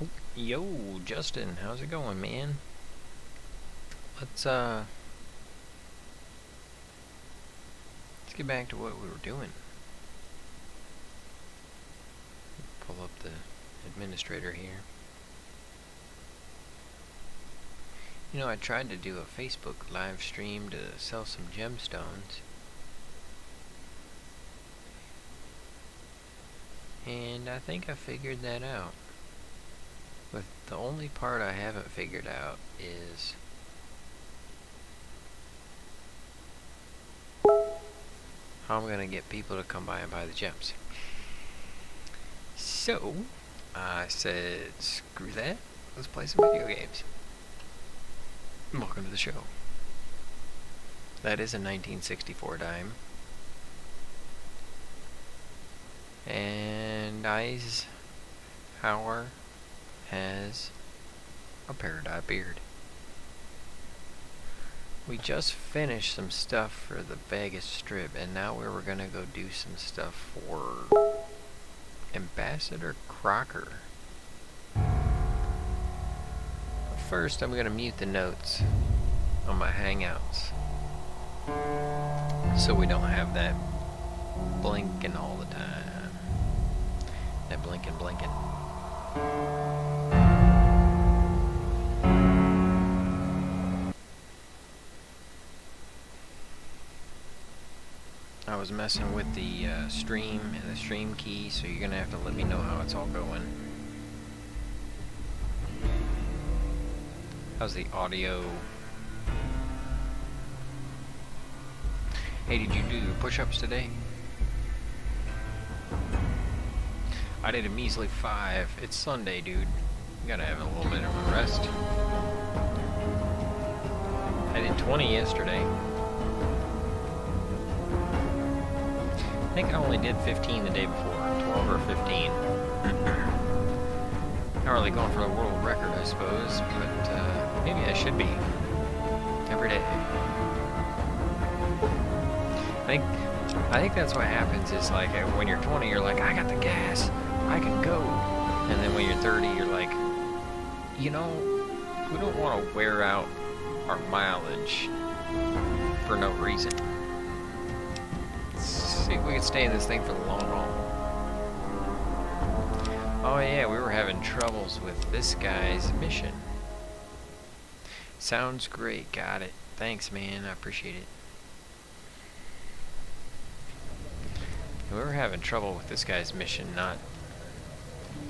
Oh, yo, Justin, how's it going, man? Let's get back to what we were doing. Pull up the administrator here. You know, I tried to do a Facebook live stream to sell some gemstones. And I think I figured that out. But the only part I haven't figured out is how I'm gonna get people to come by and buy the gems. So, I said, screw that, let's play some video games. Welcome to the show. That is a 1964 dime. And Eisenhower has a peridot beard. We just finished some stuff for the Vegas Strip, and now we were gonna go do some stuff for Ambassador Crocker. First, I'm gonna mute the notes on my Hangouts so we don't have that blinking all the time. That blinking. I was messing with the stream and the stream key, so you're gonna have to let me know how it's all going. How's the audio? Hey, did you do your push-ups today? I did a measly 5. It's Sunday, dude. You gotta have a little bit of a rest. I did 20 yesterday. I think I only did 15 the day before. 12 or 15. Not really going for the world record, I suppose, but maybe I should be. Every day. I think that's what happens is like when you're 20, you're like, I got the gas, I can go. And then when you're 30, you're like, you know, we don't want to wear out our mileage for no reason. Let's see if we can stay in this thing for the long haul. Oh yeah, we were having troubles with this guy's mission. Sounds great, got it. Thanks, man, I appreciate it. We were having trouble with this guy's mission,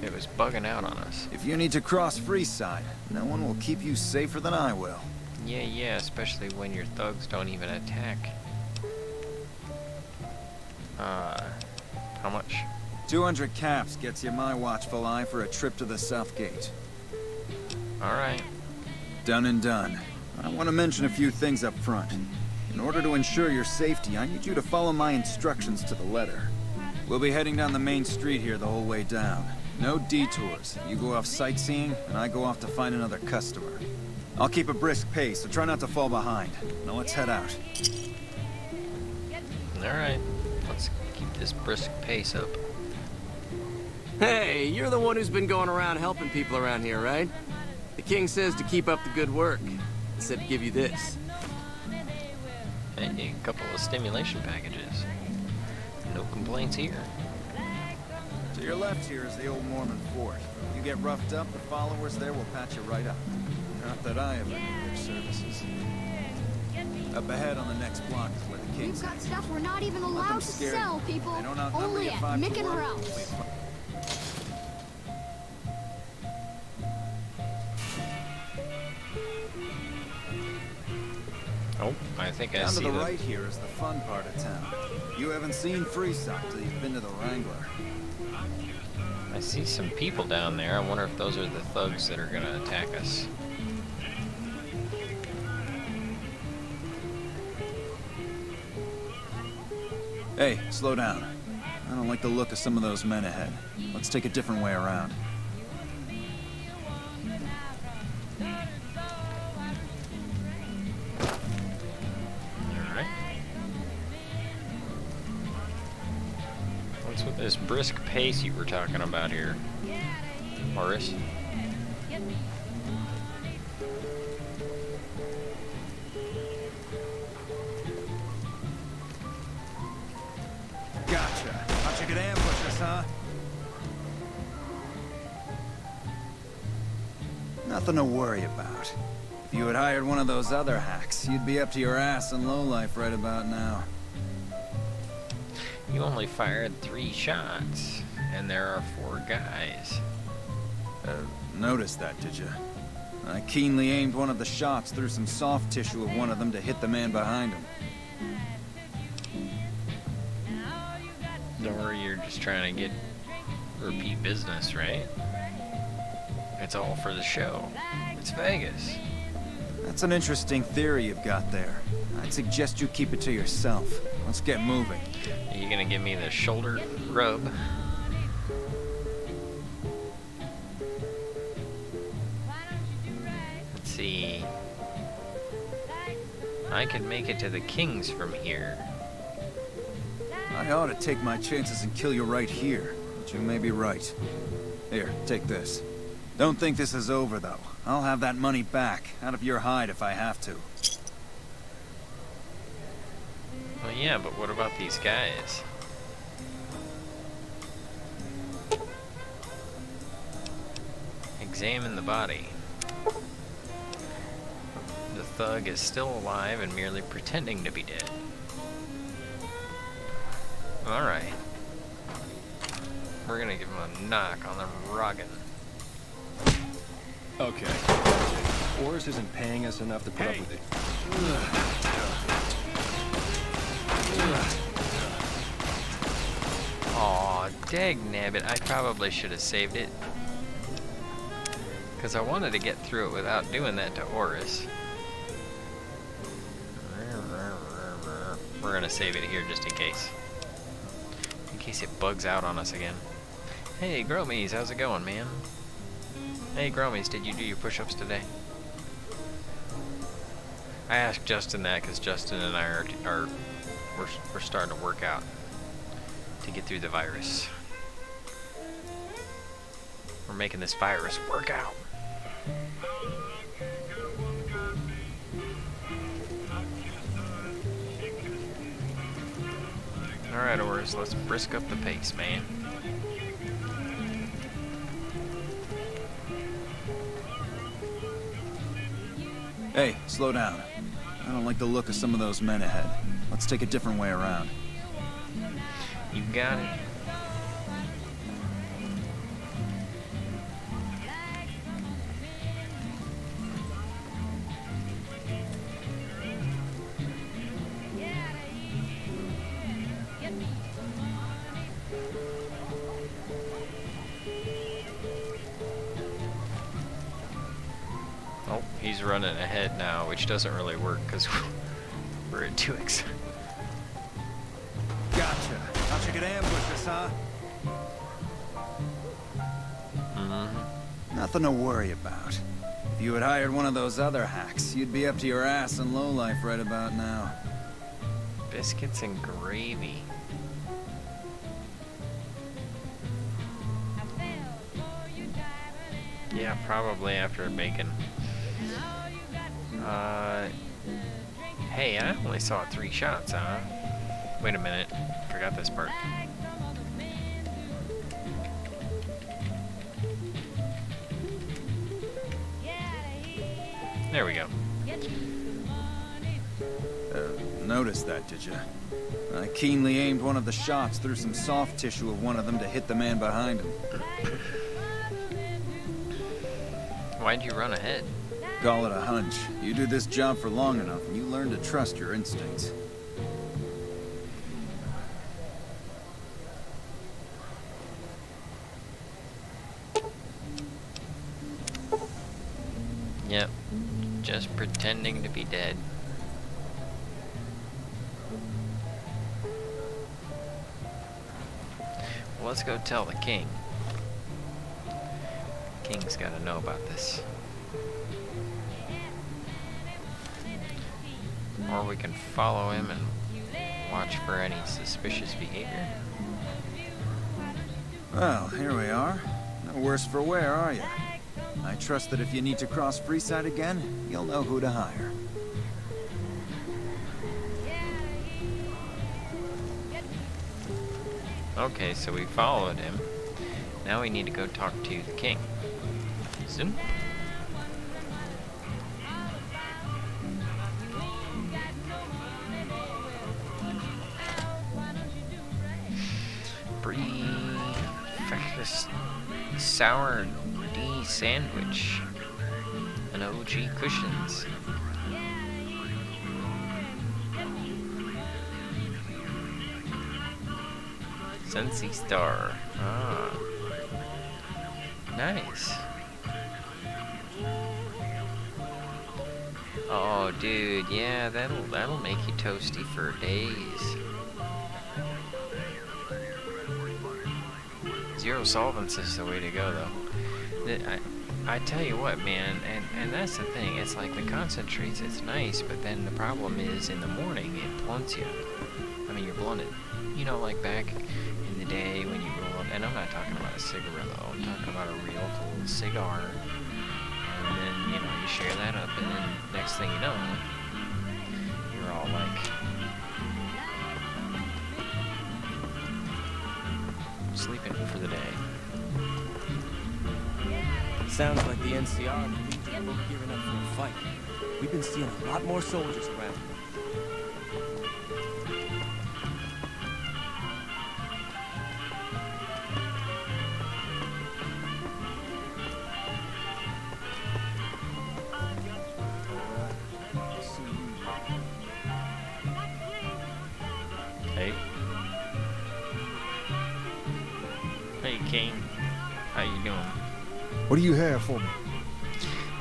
it was bugging out on us. If you need to cross Freeside, no one will keep you safer than I will. Yeah, especially when your thugs don't even attack. How much? 200 caps gets you my watchful eye for a trip to the South Gate. Alright. Done and done. I want to mention a few things up front. In order to ensure your safety, I need you to follow my instructions to the letter. We'll be heading down the main street here the whole way down. No detours. You go off sightseeing, and I go off to find another customer. I'll keep a brisk pace, so try not to fall behind. Now let's head out. Alright. Let's keep this brisk pace up. Hey, you're the one who's been going around helping people around here, right? The king says to keep up the good work. He said to give you this. Hey, a couple of stimulation packages. No complaints here. To your left here is the old Mormon fort. If you get roughed up, the followers there will patch you right up. Not that I ever need their services. Up ahead on the next block is where the king's We've got stuff we're not even allowed to sell, people. Only at Mick and Ralph's. Oh, I think I Down see to the right here is the fun part of town. You haven't seen Freeside till you've been to the Wrangler. I see some people down there. I wonder if those are the thugs that are gonna attack us. Hey, slow down. I don't like the look of some of those men ahead. Let's take a different way around. What's with this brisk pace you were talking about here, Horace? Gotcha. Thought you could ambush us, huh? Nothing to worry about. If you had hired one of those other hacks, you'd be up to your ass in lowlife right about now. You only fired 3 shots, and there are 4 guys. Noticed that, did you? I keenly aimed one of the shots through some soft tissue of one of them to hit the man behind him. Or you're just trying to get repeat business, right? It's all for the show. It's Vegas. That's an interesting theory you've got there. I'd suggest you keep it to yourself. Let's get moving. Are you gonna give me the shoulder rub? Let's see. I could make it to the King's from here. I ought to take my chances and kill you right here, but you may be right. Here, take this. Don't think this is over, though. I'll have that money back, out of your hide if I have to. Well, yeah, but what about these guys? Examine the body. The thug is still alive and merely pretending to be dead. Alright. We're gonna give him a knock on the noggin. Okay. Forrest isn't paying us enough to put up with it. Aw, dagnabbit, I probably should have saved it. Because I wanted to get through it without doing that to Oris. We're gonna save it here just in case. In case it bugs out on us again. Hey, Growmiez, how's it going, man? Hey, Growmiez, did you do your push-ups today? I asked Justin that because Justin and I we're starting to work out to get through the virus. We're making this virus work out. Alright, Oris, let's brisk up the pace, man. Hey, slow down. I don't like the look of some of those men ahead. Let's take a different way around. You got it. Oh, he's running ahead now, which doesn't really work because we're at 2x. Gotcha. Thought you could ambush us, huh? Mm-hmm. Nothing to worry about. If you had hired one of those other hacks, you'd be up to your ass in lowlife right about now. Biscuits and gravy. Yeah, probably after bacon. Hey, I only saw 3 shots, huh? Wait a minute. Forgot this part. There we go. Noticed that, did you? I keenly aimed one of the shots through some soft tissue of one of them to hit the man behind him. Why'd you run ahead? Call it a hunch. You do this job for long enough, and you learn to trust your instincts. Yep. Just pretending to be dead. Well, let's go tell the king. King's gotta know about this. Or we can follow him and watch for any suspicious behavior. Well, here we are. No worse for wear, are you? I trust that if you need to cross Freeside again, you'll know who to hire. Okay, so we followed him. Now we need to go talk to the king. Zoom. Breakfast sour D sandwich. An OG cushions. Sunsea Star. Ah. Nice. Oh, dude, yeah, that'll make you toasty for days. Zero solvents is the way to go, though. I tell you what, man, and that's the thing. It's like the concentrates, it's nice, but then the problem is in the morning it blunts you. I mean, you're blunted. You know, like back in the day when you roll up, and I'm not talking about a cigarillo, I'm talking about a real full cigar. And then, you know, you share that up, and then next thing you know, you're all like sleeping for the day. Sounds like the NCR and the Legion are both gearing up for a fight. We've been seeing a lot more soldiers around. Hey. Hey, King. How you doing? What do you have for me?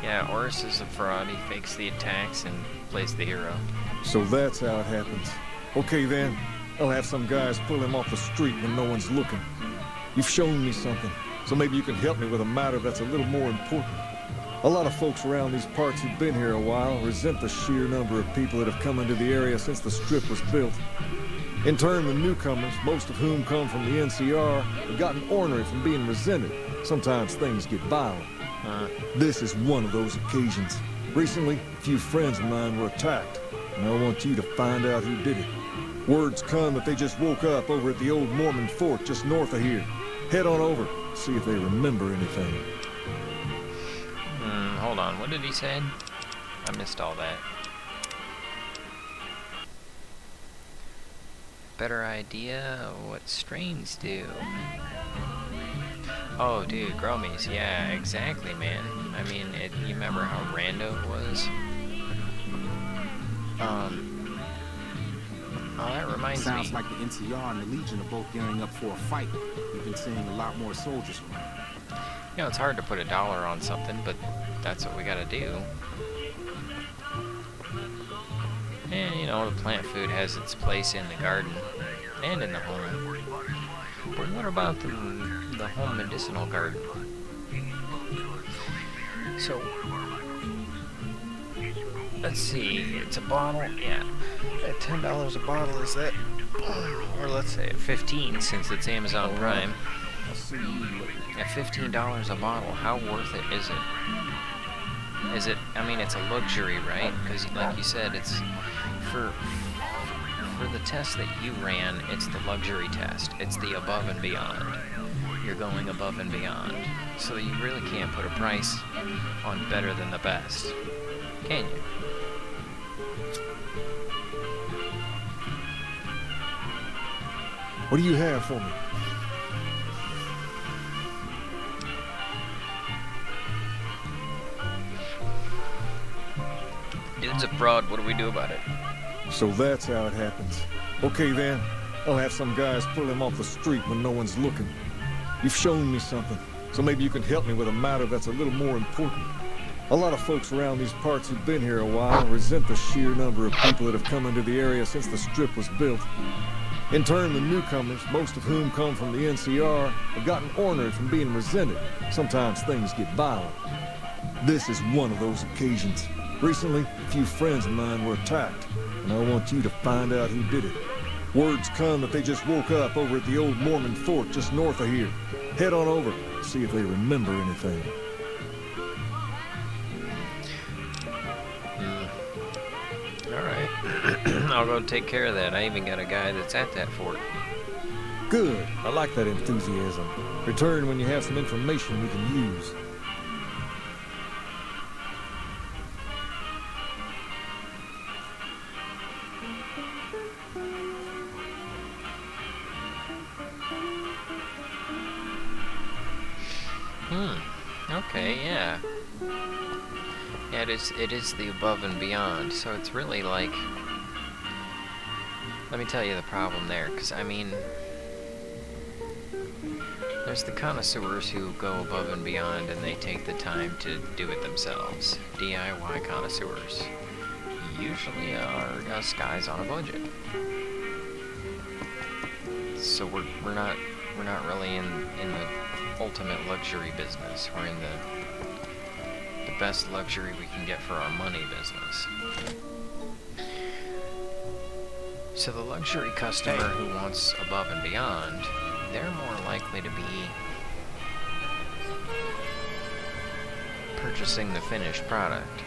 Yeah, Oris is a fraud. He fakes the attacks and plays the hero. So that's how it happens. Okay then, I'll have some guys pull him off the street when no one's looking. You've shown me something, so maybe you can help me with a matter that's a little more important. A lot of folks around these parts who've been here a while resent the sheer number of people that have come into the area since the strip was built. In turn, the newcomers, most of whom come from the NCR, have gotten ornery from being resented. Sometimes things get violent. This is one of those occasions. Recently, a few friends of mine were attacked, and I want you to find out who did it. Word's come that they just woke up over at the old Mormon fort just north of here. Head on over, see if they remember anything. Hold on, what did he say? I missed all that. Better idea what strains do. Oh, dude, Growmiez, yeah, exactly, man. I mean, you remember how rando it was? Oh, that reminds me. Sounds like the NCR and the Legion are both gearing up for a fight. We've been seeing a lot more soldiers around. You know, it's hard to put a dollar on something, but that's what we gotta do. And, you know, the plant food has its place in the garden and in the home. But what about the home medicinal garden? So, let's see, it's a bottle, yeah. At $10 a bottle, is that, or let's say at 15 since it's Amazon Prime. At $15 a bottle, how worth it is it? Is it, I mean, it's a luxury, right? Because like you said, it's for the test that you ran, it's the luxury test. It's the above and beyond. You're going above and beyond. So you really can't put a price on better than the best, can you? What do you have for me? Dude's a fraud, what do we do about it? So that's how it happens. Okay then, I'll have some guys pull him off the street when no one's looking. You've shown me something, so maybe you can help me with a matter that's a little more important. A lot of folks around these parts who've been here a while resent the sheer number of people that have come into the area since the strip was built. In turn, the newcomers, most of whom come from the NCR, have gotten ornery from being resented. Sometimes things get violent. This is one of those occasions. Recently, a few friends of mine were attacked, and I want you to find out who did it. Word's come that they just woke up over at the old Mormon fort just north of here. Head on over, see if they remember anything. I'll go take care of that. I even got a guy that's at that fort. Good. I like that enthusiasm. Return when you have some information we can use. Okay, yeah. Yeah, it is the above and beyond, so it's really like... Let me tell you the problem there, because, I mean... There's the connoisseurs who go above and beyond and they take the time to do it themselves. DIY connoisseurs. Usually are us guys on a budget. So we're not really in the ultimate luxury business. We're in the best luxury we can get for our money business. So the luxury customer who wants above and beyond, they're more likely to be purchasing the finished product.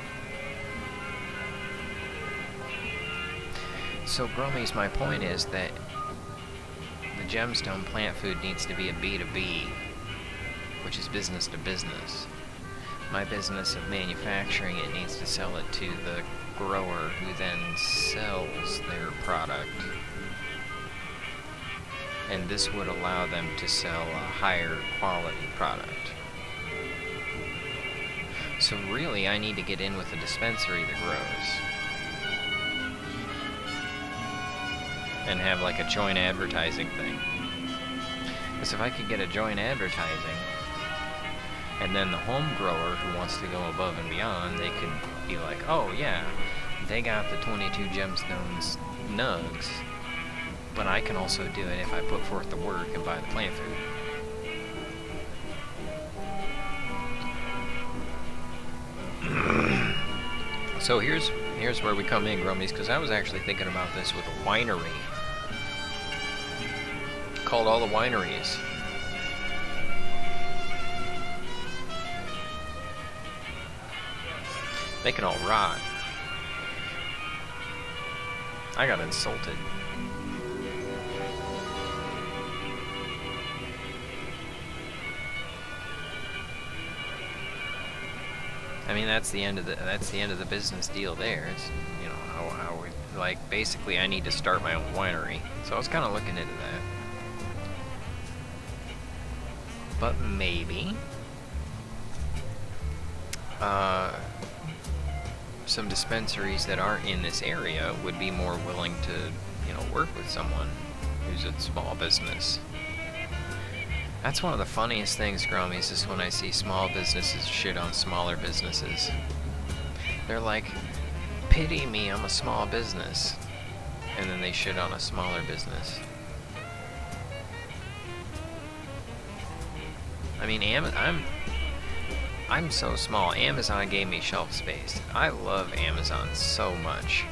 So Growmiez, my point is that the gemstone plant food needs to be a B2B, which is business to business. My business of manufacturing it needs to sell it to the grower who then sells their product. And this would allow them to sell a higher quality product. So really, I need to get in with a dispensary that grows. And have like a joint advertising thing. Because if I could get a joint advertising, and then the home grower who wants to go above and beyond, they could be like, oh yeah, they got the 22 gemstones nugs, but I can also do it if I put forth the work and buy the plant food. So here's where we come in, Growmiez, because I was actually thinking about this with a winery. Called All the Wineries. They can all rot. I got insulted. I mean, that's the end of the business deal there. It's, you know, how we, like, basically I need to start my own winery. So I was kind of looking into that. But maybe some dispensaries that aren't in this area would be more willing to, you know, work with someone who's a small business. That's one of the funniest things, Growmiez, is when I see small businesses shit on smaller businesses. They're like, pity me, I'm a small business. And then they shit on a smaller business. I mean, I'm so small. Amazon gave me shelf space. I love Amazon so much.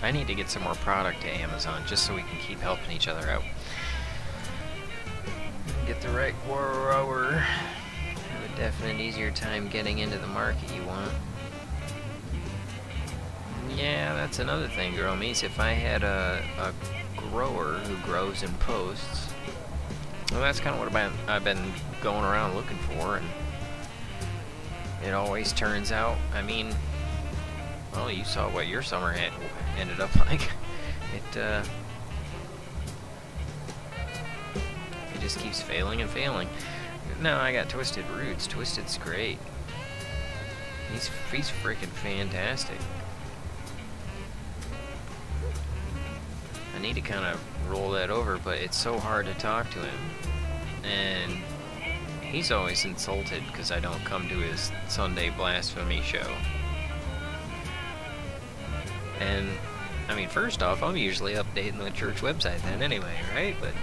I need to get some more product to Amazon just so we can keep helping each other out. Get the right grower. Have a definite easier time getting into the market you want. Yeah, that's another thing, Growmiez. If I had a grower who grows in posts, well, that's kind of what I've been going around looking for, and it always turns out, I mean, well, you saw what your summer ended up like. It just keeps failing and failing. No, I got Twisted Roots. Twisted's great. He's freaking fantastic. I need to kind of roll that over, but it's so hard to talk to him. And he's always insulted because I don't come to his Sunday blasphemy show. And, I mean, first off, I'm usually updating the church website then anyway, right? But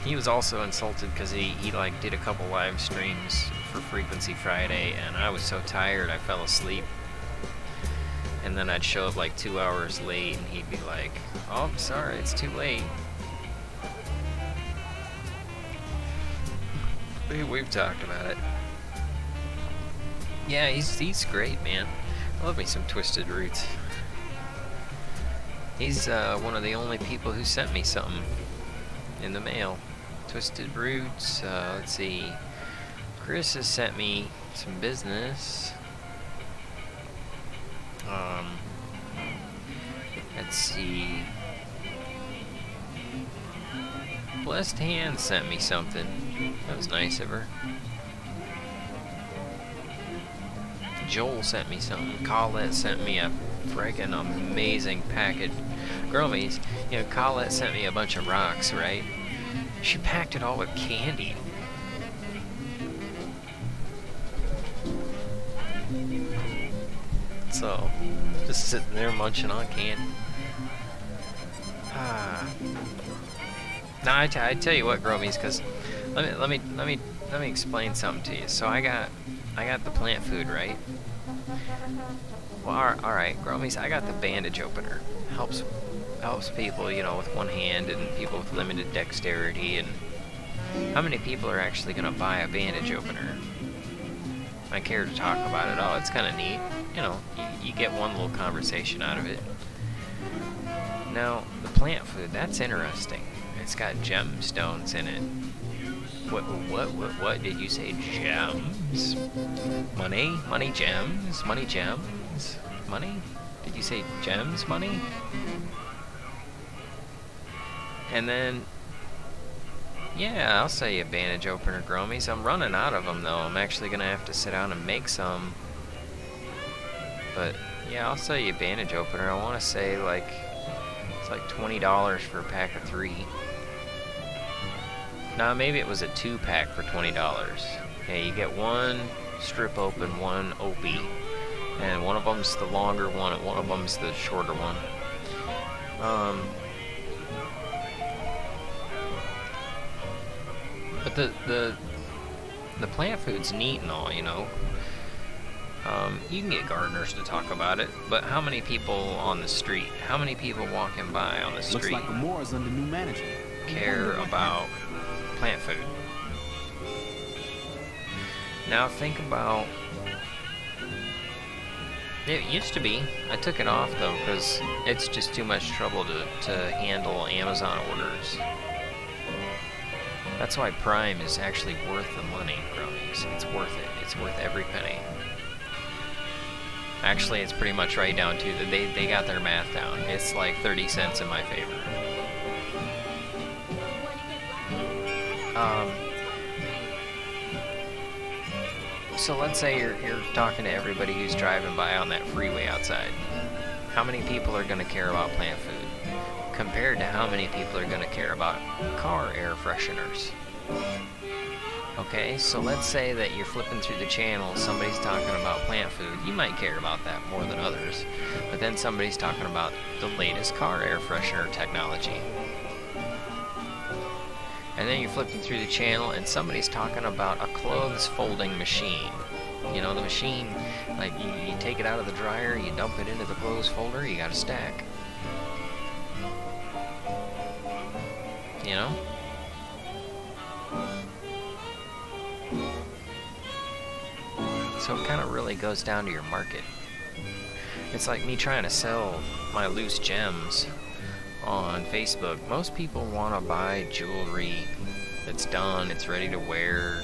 he was also insulted because he like did a couple live streams for Frequency Friday, and I was so tired I fell asleep. And then I'd show up like 2 hours late, and he'd be like, "Oh, I'm sorry, it's too late." We've talked about it. Yeah, he's great, man. I love me some Twisted Roots. He's one of the only people who sent me something in the mail. Twisted Roots. Let's see. Chris has sent me some business. Let's see. Blessed Hand sent me something. That was nice of her. Joel sent me something. Colette sent me a friggin' amazing package. Growmiez, you know, Colette sent me a bunch of rocks, right? She packed it all with candy. So, just sitting there munching on candy. Now I tell you what, Growmiez, because let me explain something to you. So I got the plant food, right? Well, all right, Growmiez, I got the bandage opener. Helps people, you know, with one hand and people with limited dexterity. And how many people are actually gonna buy a bandage opener? I care to talk about it. Oh, it's kind of neat. You know, you get one little conversation out of it. Now, the plant food, that's interesting. It's got gemstones in it. What did you say? Gems? Money, gems? Money, gems? Money? Did you say gems, money? And then, yeah, I'll sell you a bandage opener, Growmiez. I'm running out of them, though. I'm actually going to have to sit down and make some. But, yeah, I'll sell you a bandage opener. I want to say, like, it's like $20 for a pack of 3. Now, maybe it was a 2-pack for $20. Okay, you get one strip open, one opie. And one of them's the longer one, and one of them's the shorter one. But the plant food's neat and all, you know. You can get gardeners to talk about it, but how many people on the street, how many people walking by on the street Looks like Amor's under new management. care about plant food? Now think about, it used to be. I took it off though because it's just too much trouble to handle Amazon orders. That's why Prime is actually worth the money, Growmiez. It's worth it. It's worth every penny. Actually, it's pretty much right down to that they got their math down. It's like 30 cents in my favor. So let's say you're talking to everybody who's driving by on that freeway outside. How many people are going to care about plant food compared to how many people are going to care about car air fresheners? Okay, so let's say that you're flipping through the channel, somebody's talking about plant food. You might care about that more than others, but then somebody's talking about the latest car air freshener technology. And then you're flipping through the channel and somebody's talking about a clothes folding machine. You know, the machine, like you take it out of the dryer, you dump it into the clothes folder, you got a stack. You know? So it kind of really goes down to your market. It's like me trying to sell my loose gems on Facebook. Most people want to buy jewelry that's done, it's ready to wear.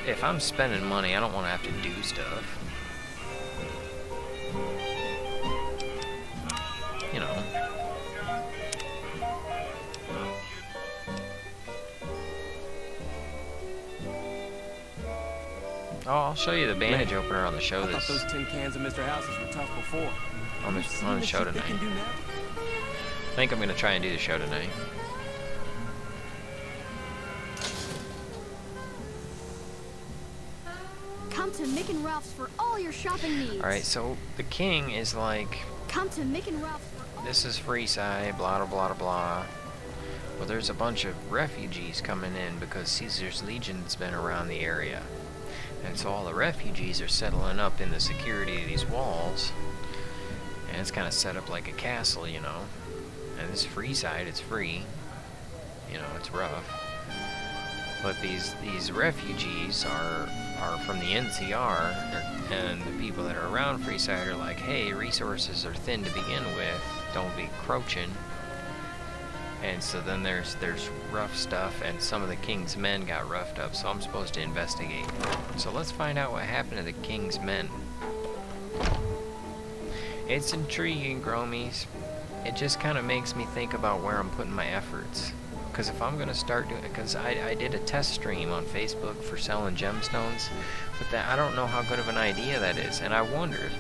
If I'm spending money, I don't want to have to do stuff. You know. Oh, I'll show you the bandage opener on the show. I thought those tin cans of Mr. House's were tough before. On the show tonight. I think I'm gonna try and do the show tonight. Come to Mick and Ralph's for all your shopping needs. Alright, so the king is like, Come to Mick and Ralph's for all this is Freeside, blah blah blah blah. Well, there's a bunch of refugees coming in because Caesar's Legion's been around the area. And so all the refugees are settling up in the security of these walls. And it's kind of set up like a castle, you know. And this Freeside, it's free. You know, it's rough. But these refugees are from the NCR, and the people that are around Freeside are like, hey, resources are thin to begin with, don't be crouching. And so then there's rough stuff, and some of the King's men got roughed up, so I'm supposed to investigate. So let's find out what happened to the King's men. It's intriguing, Growmiez. It just kind of makes me think about where I'm putting my efforts. Because if I'm going to start doing it, because I did a test stream on Facebook for selling gemstones, but that I don't know how good of an idea that is, and I wondered,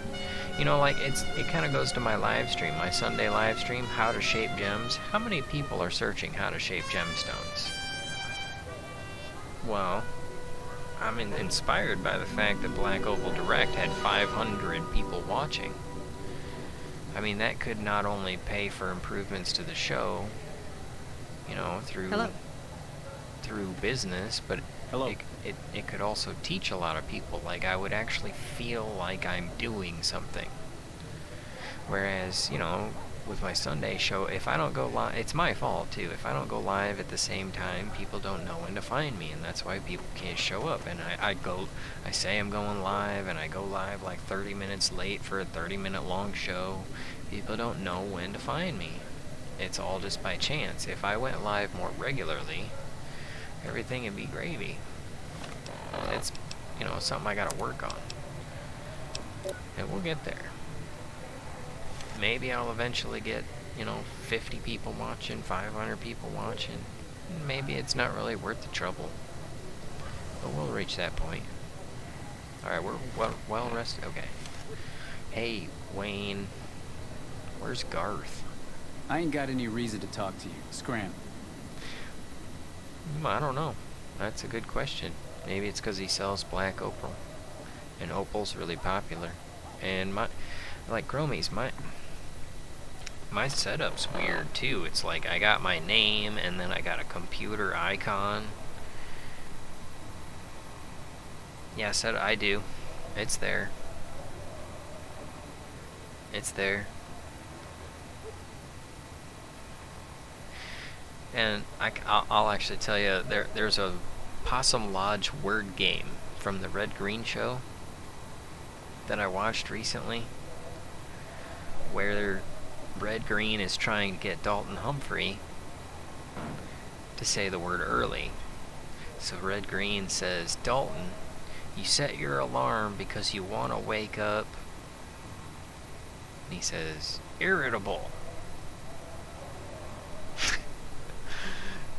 you know, like it kind of goes to my live stream, my Sunday live stream, how to shape gems. How many people are searching how to shape gemstones? Well, I'm inspired by the fact that Black Opal Direct had 500 people watching. I mean, that could not only pay for improvements to the show, you know, through business, but it could also teach a lot of people. Like, I would actually feel like I'm doing something. Whereas, you know, with my Sunday show, if I don't go live, it's my fault too. If I don't go live at the same time, people don't know when to find me, and that's why people can't show up. And I say I'm going live, and I go live like 30 minutes late for a 30-minute long show. People don't know when to find me. It's all just by chance. If I went live more regularly, everything would be gravy. It's, you know, something I gotta work on. And we'll get there. Maybe I'll eventually get, you know, 50 people watching, 500 people watching. Maybe it's not really worth the trouble. But we'll reach that point. Alright, we're well rested. Okay. Hey, Wayne. Where's Garth? I ain't got any reason to talk to you. Scram. I don't know. That's a good question. Maybe it's because he sells black opal. And opal's really popular. And like Growmiez, my setup's weird too. It's like I got my name and then I got a computer icon. Yeah, I do. It's there. It's there. And I'll actually tell you, there's a Possum Lodge word game from the Red Green show that I watched recently, where Red Green is trying to get Dalton Humphrey to say the word early. So Red Green says, Dalton, you set your alarm because you want to wake up. And he says, irritable.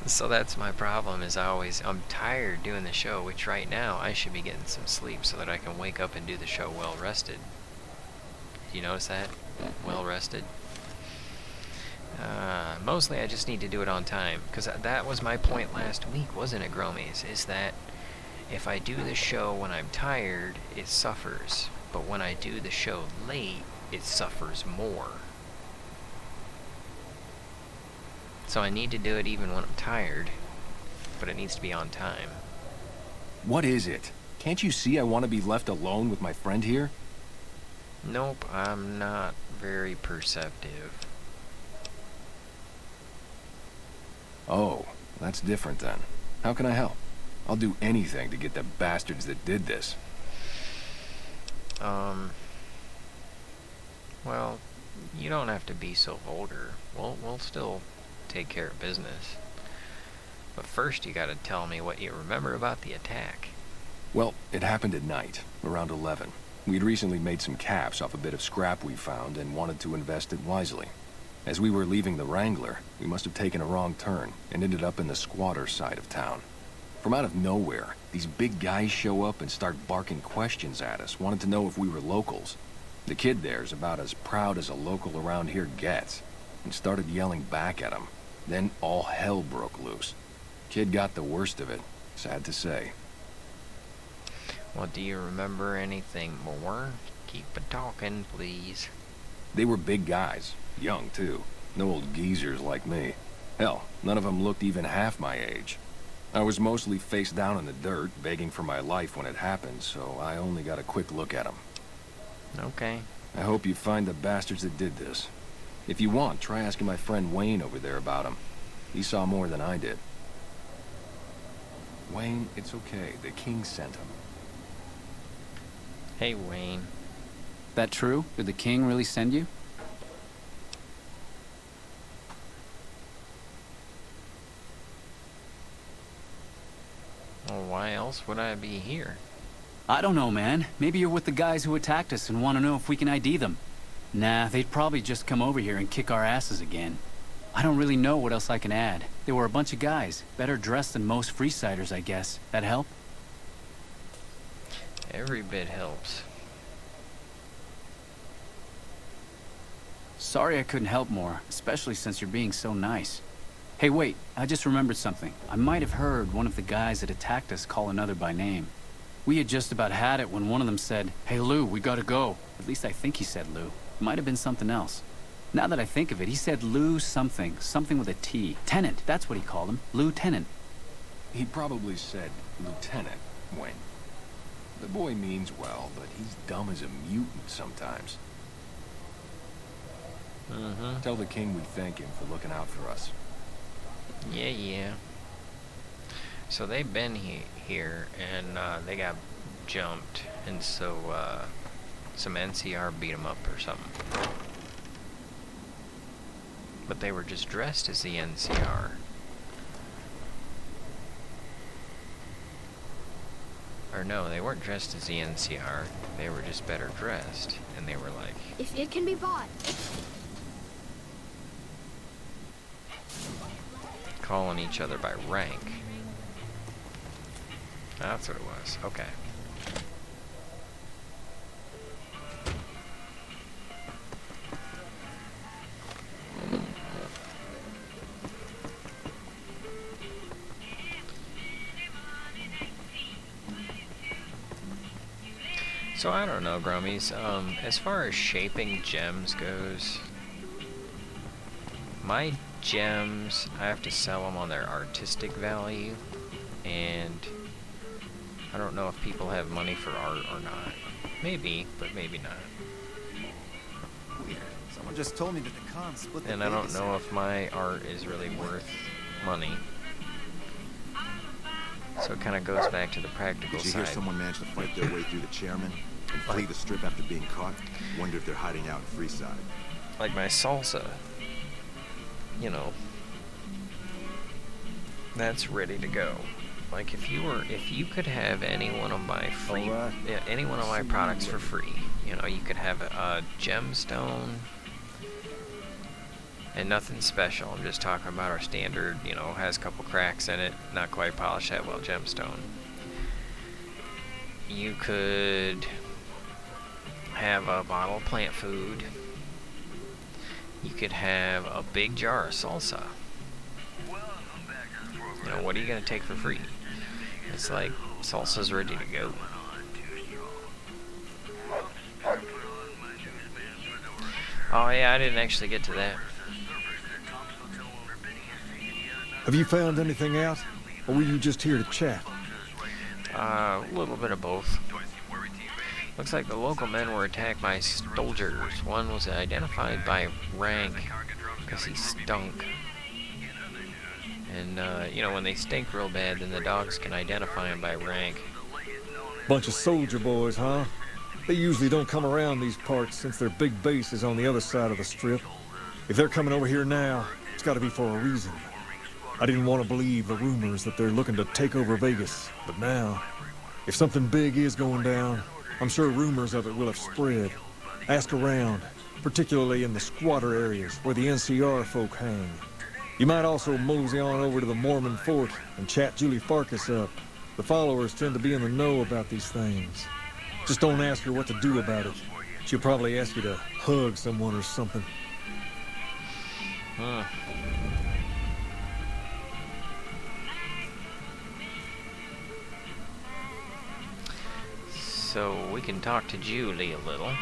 So that's my problem, is I'm tired doing the show, which right now I should be getting some sleep so that I can wake up and do the show well rested. Did you notice that? Well rested. Mostly I just need to do it on time, because that was my point last week, wasn't it, Growmiez? Is that if I do the show when I'm tired, it suffers, but when I do the show late, it suffers more. So I need to do it even when I'm tired, but it needs to be on time. What is it? Can't you see I want to be left alone with my friend here? Nope, I'm not very perceptive. Oh, that's different then. How can I help? I'll do anything to get the bastards that did this. Well, you don't have to be so vulgar. We'll still take care of business. But first you gotta tell me what you remember about the attack. Well, it happened at night, around 11. We'd recently made some caps off a bit of scrap we found and wanted to invest it wisely. As we were leaving the Wrangler, we must have taken a wrong turn and ended up in the squatter side of town. From out of nowhere, these big guys show up and start barking questions at us, wanted to know if we were locals. The kid there's about as proud as a local around here gets, and started yelling back at him. Then all hell broke loose. Kid got the worst of it, sad to say. Well, do you remember anything more? Keep it talking, please. They were big guys, young too. No old geezers like me. Hell, none of them looked even half my age. I was mostly face down in the dirt, begging for my life when it happened, so I only got a quick look at them. Okay. I hope you find the bastards that did this. If you want, try asking my friend Wayne over there about him. He saw more than I did. Wayne, it's okay. The king sent him. Hey, Wayne. That true? Did the king really send you? Well, why else would I be here? I don't know, man. Maybe you're with the guys who attacked us and want to know if we can ID them. Nah, they'd probably just come over here and kick our asses again. I don't really know what else I can add. They were a bunch of guys, better dressed than most Freesiders, I guess. That help? Every bit helps. Sorry I couldn't help more, especially since you're being so nice. Hey, wait, I just remembered something. I might have heard one of the guys that attacked us call another by name. We had just about had it when one of them said, "Hey Lou, we gotta go." At least I think he said Lou. It might have been something else. Now that I think of it, he said Lou something. Something with a T. Tenant, that's what he called him. Lieutenant. He probably said Lieutenant, Wayne. The boy means well, but he's dumb as a mutant sometimes. Tell the king we thank him for looking out for us. Yeah. So they've been here, and they got jumped, and so some NCR beat them up or something. But they were just dressed as the NCR. Or no, they weren't dressed as the NCR. They were just better dressed, and they were like... If it can be bought. calling each other by rank. That's what it was. Okay. So I don't know, Growmiez. As far as shaping gems goes, my gems, I have to sell them on their artistic value, and I don't know if people have money for art or not. Maybe, but maybe not. Weird. Someone just told me that the Khan split the And I don't Vegas know area. if my art is really worth money. So it kind of goes back to the practical Did you side. hear someone managed to fight their way through the chairman and flee the strip after being caught? Wonder if they're hiding out in Freeside. Like my salsa, you know, that's ready to go. Like if you could have any one of my free, yeah, any one of my products for free, you know, you could have a gemstone, and nothing special. I'm just talking about our standard, you know, has a couple cracks in it, not quite polished that well gemstone. You could have a bottle of plant food. You could have a big jar of salsa. You know, what are you going to take for free? It's like salsa's ready to go. Oh yeah, I didn't actually get to that. Have you found anything out? Or were you just here to chat? A little bit of both. Looks like the local men were attacked by soldiers. One was identified by rank because he stunk. And, you know, when they stink real bad, then the dogs can identify him by rank. Bunch of soldier boys, huh? They usually don't come around these parts since their big base is on the other side of the strip. If they're coming over here now, it's gotta be for a reason. I didn't want to believe the rumors that they're looking to take over Vegas, but now, if something big is going down, I'm sure rumors of it will have spread. Ask around, particularly in the squatter areas where the NCR folk hang. You might also mosey on over to the Mormon fort and chat Julie Farkas up. The followers tend to be in the know about these things. Just don't ask her what to do about it. She'll probably ask you to hug someone or something. Huh. So we can talk to Julie a little.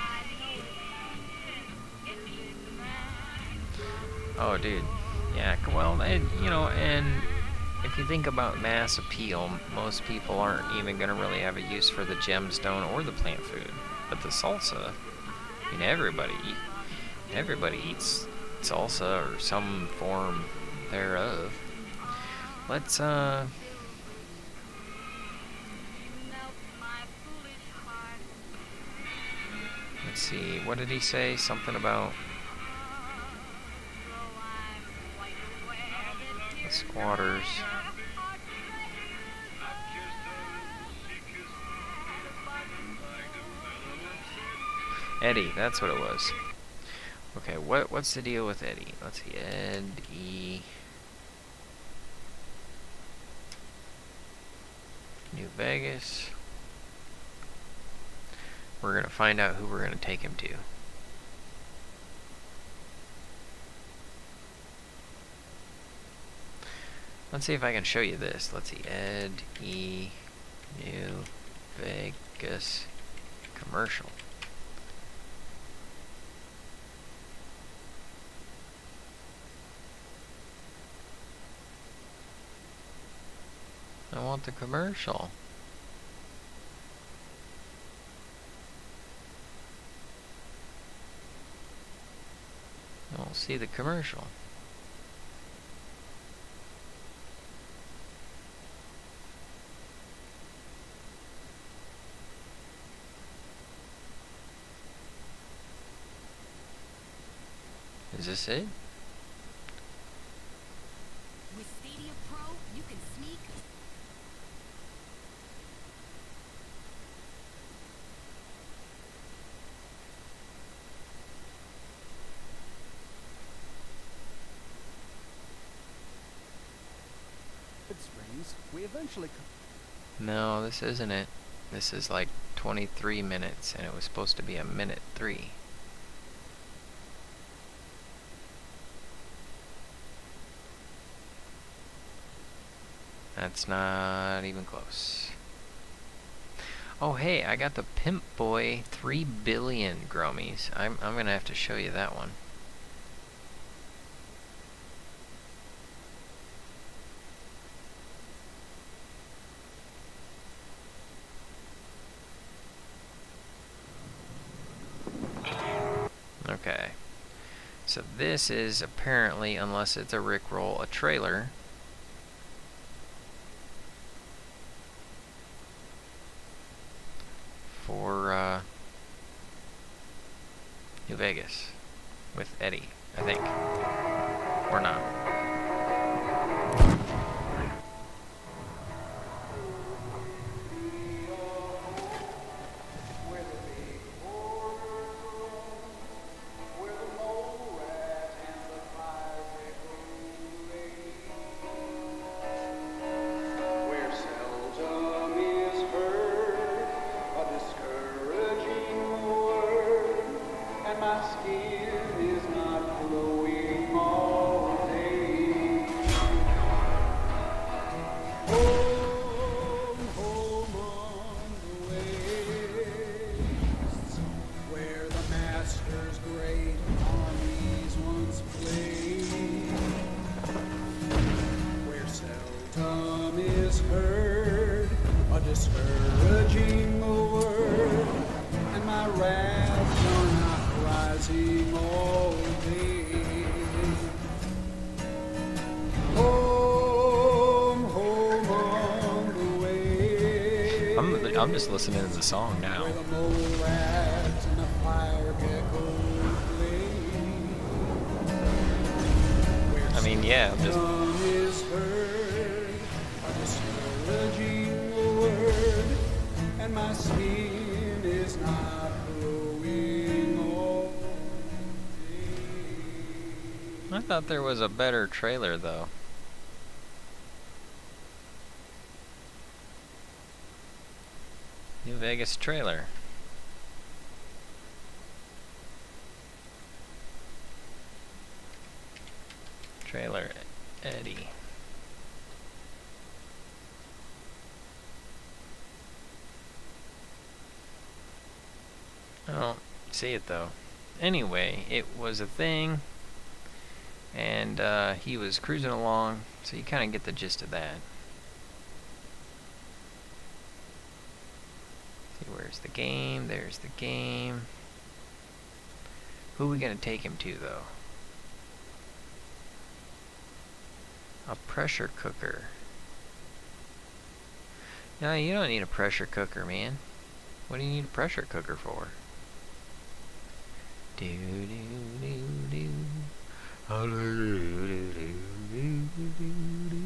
Oh, dude. Yeah, well, and, you know, and if you think about mass appeal, most people aren't even going to really have a use for the gemstone or the plant food. But the salsa, I mean, everybody eats salsa or some form thereof. Let's Let's see, what did he say? Something about the squatters. Eddie, that's what it was. Okay, what's the deal with Eddie? Let's see, Eddie. New Vegas. We're gonna find out who we're gonna take him to. Let's see if I can show you this. Let's see, Eddie, New Vegas commercial. I want the commercial. I won't see the commercial. Is this it? With Stadia Pro, you can sneak. We eventually. No, this isn't it. This is like 23 minutes, and it was supposed to be a minute 3. That's not even close. Oh hey, I got the Pimp Boy 3 billion Growmiez. I'm gonna have to show you that one. Okay, so this is apparently, unless it's a Rickroll, a trailer for New Vegas with Eddie, I think, or not. I'm just listening to the song now. I mean, yeah, I'm just... I thought there was a better trailer, though. New Vegas trailer. Trailer Eddie. I don't see it though. Anyway, it was a thing, and he was cruising along, so you kind of get the gist of that. Where's the game? There's the game. Who are we gonna take him to, though? A pressure cooker. No, you don't need a pressure cooker, man. What do you need a pressure cooker for? Do do do do. Do do do do do.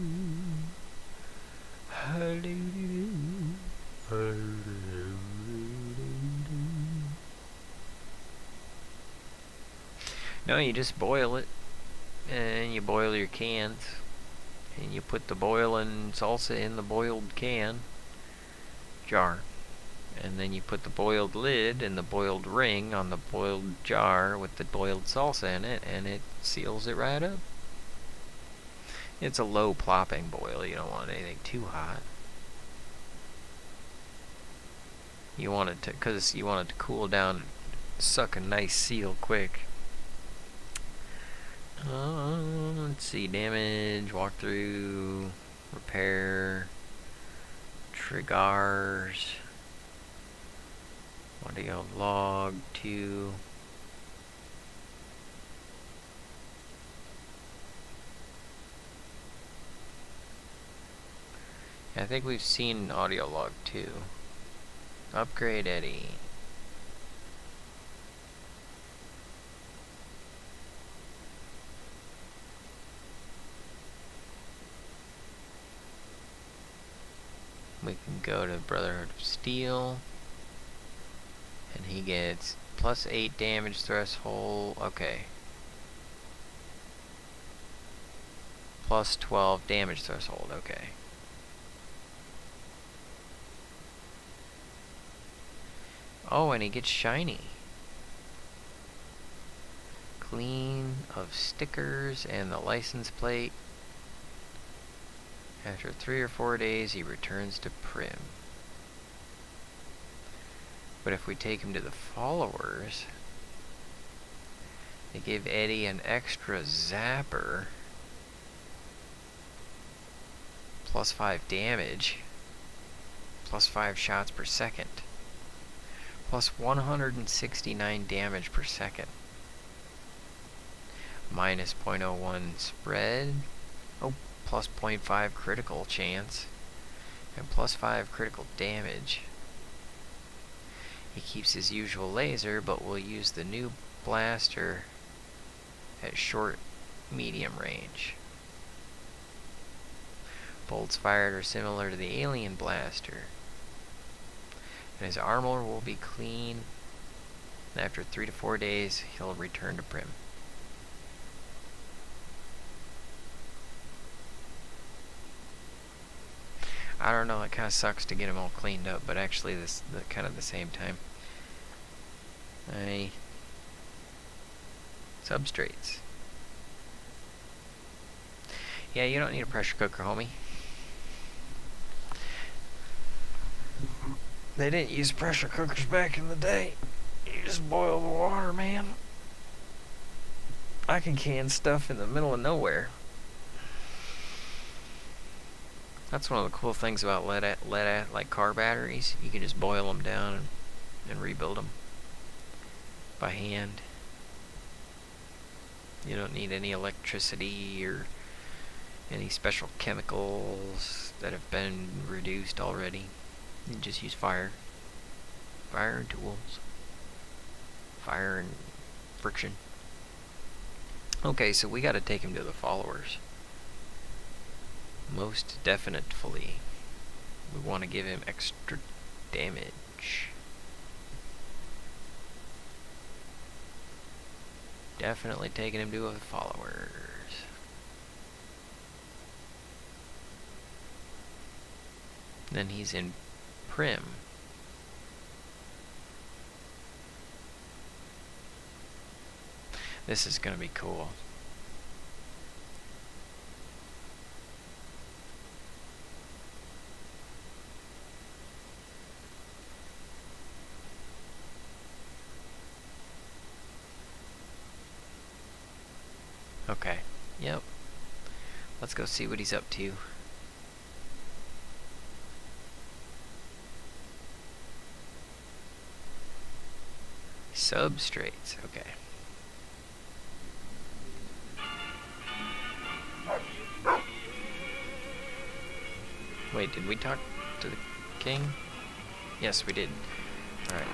No, you just boil it, and you boil your cans, and you put the boiling salsa in the boiled can jar, and then you put the boiled lid and the boiled ring on the boiled jar with the boiled salsa in it, and it seals it right up. It's a low plopping boil. You don't want anything too hot. You want it to, because you want it to cool down and suck a nice seal quick. Let's see, damage, walkthrough, repair, triggers, audio log 2. I think we've seen audio log 2. Upgrade Eddie. We can go to Brotherhood of Steel, and he gets plus 8 damage threshold. Okay. Plus 12 damage threshold. Okay. Oh, and he gets shiny. Clean of stickers and the license plate. After 3 or 4 days, he returns to Prim. But if we take him to the followers, they give Eddie an extra zapper. Plus 5 damage. Plus 5 shots per second. Plus 169 damage per second. Minus 0.01 spread. Oh, plus 0.5 critical chance. And plus 5 critical damage. He keeps his usual laser, but will use the new blaster at short, medium range. Bolts fired are similar to the alien blaster. And his armor will be clean. And after 3 to 4 days, he'll return to Prim. I don't know, it kind of sucks to get him all cleaned up, but actually this kind of the same time. Substrates. Yeah, you don't need a pressure cooker, homie. They didn't use pressure cookers back in the day. You just boil the water, man. I can can stuff in the middle of nowhere. That's one of the cool things about lead like car batteries. You can just boil them down and rebuild them by hand. You don't need any electricity or any special chemicals that have been reduced already. You just use fire. Fire and tools. Fire and friction. Okay, so we gotta take him to the followers. Most definitely. We want to give him extra damage. Definitely taking him to the followers. Then he's in Prim. This is gonna be cool. Okay, yep. Let's go see what he's up to. Substrates, okay. Wait, did we talk to the king? Yes, we did. Alright.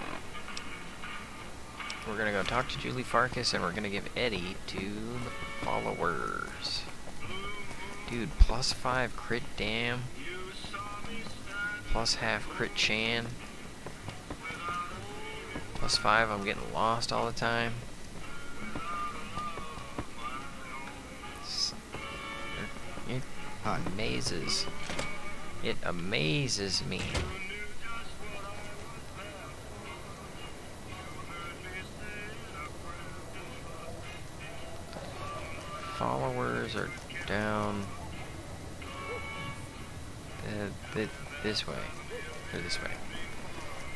we're gonna go talk to Julie Farkas, and we're gonna give Eddie to the followers. Dude, +5 crit dam. +1/2 crit Chan. +5, I'm getting lost all the time. It amazes. It amazes me. Followers are down this way. Or this way.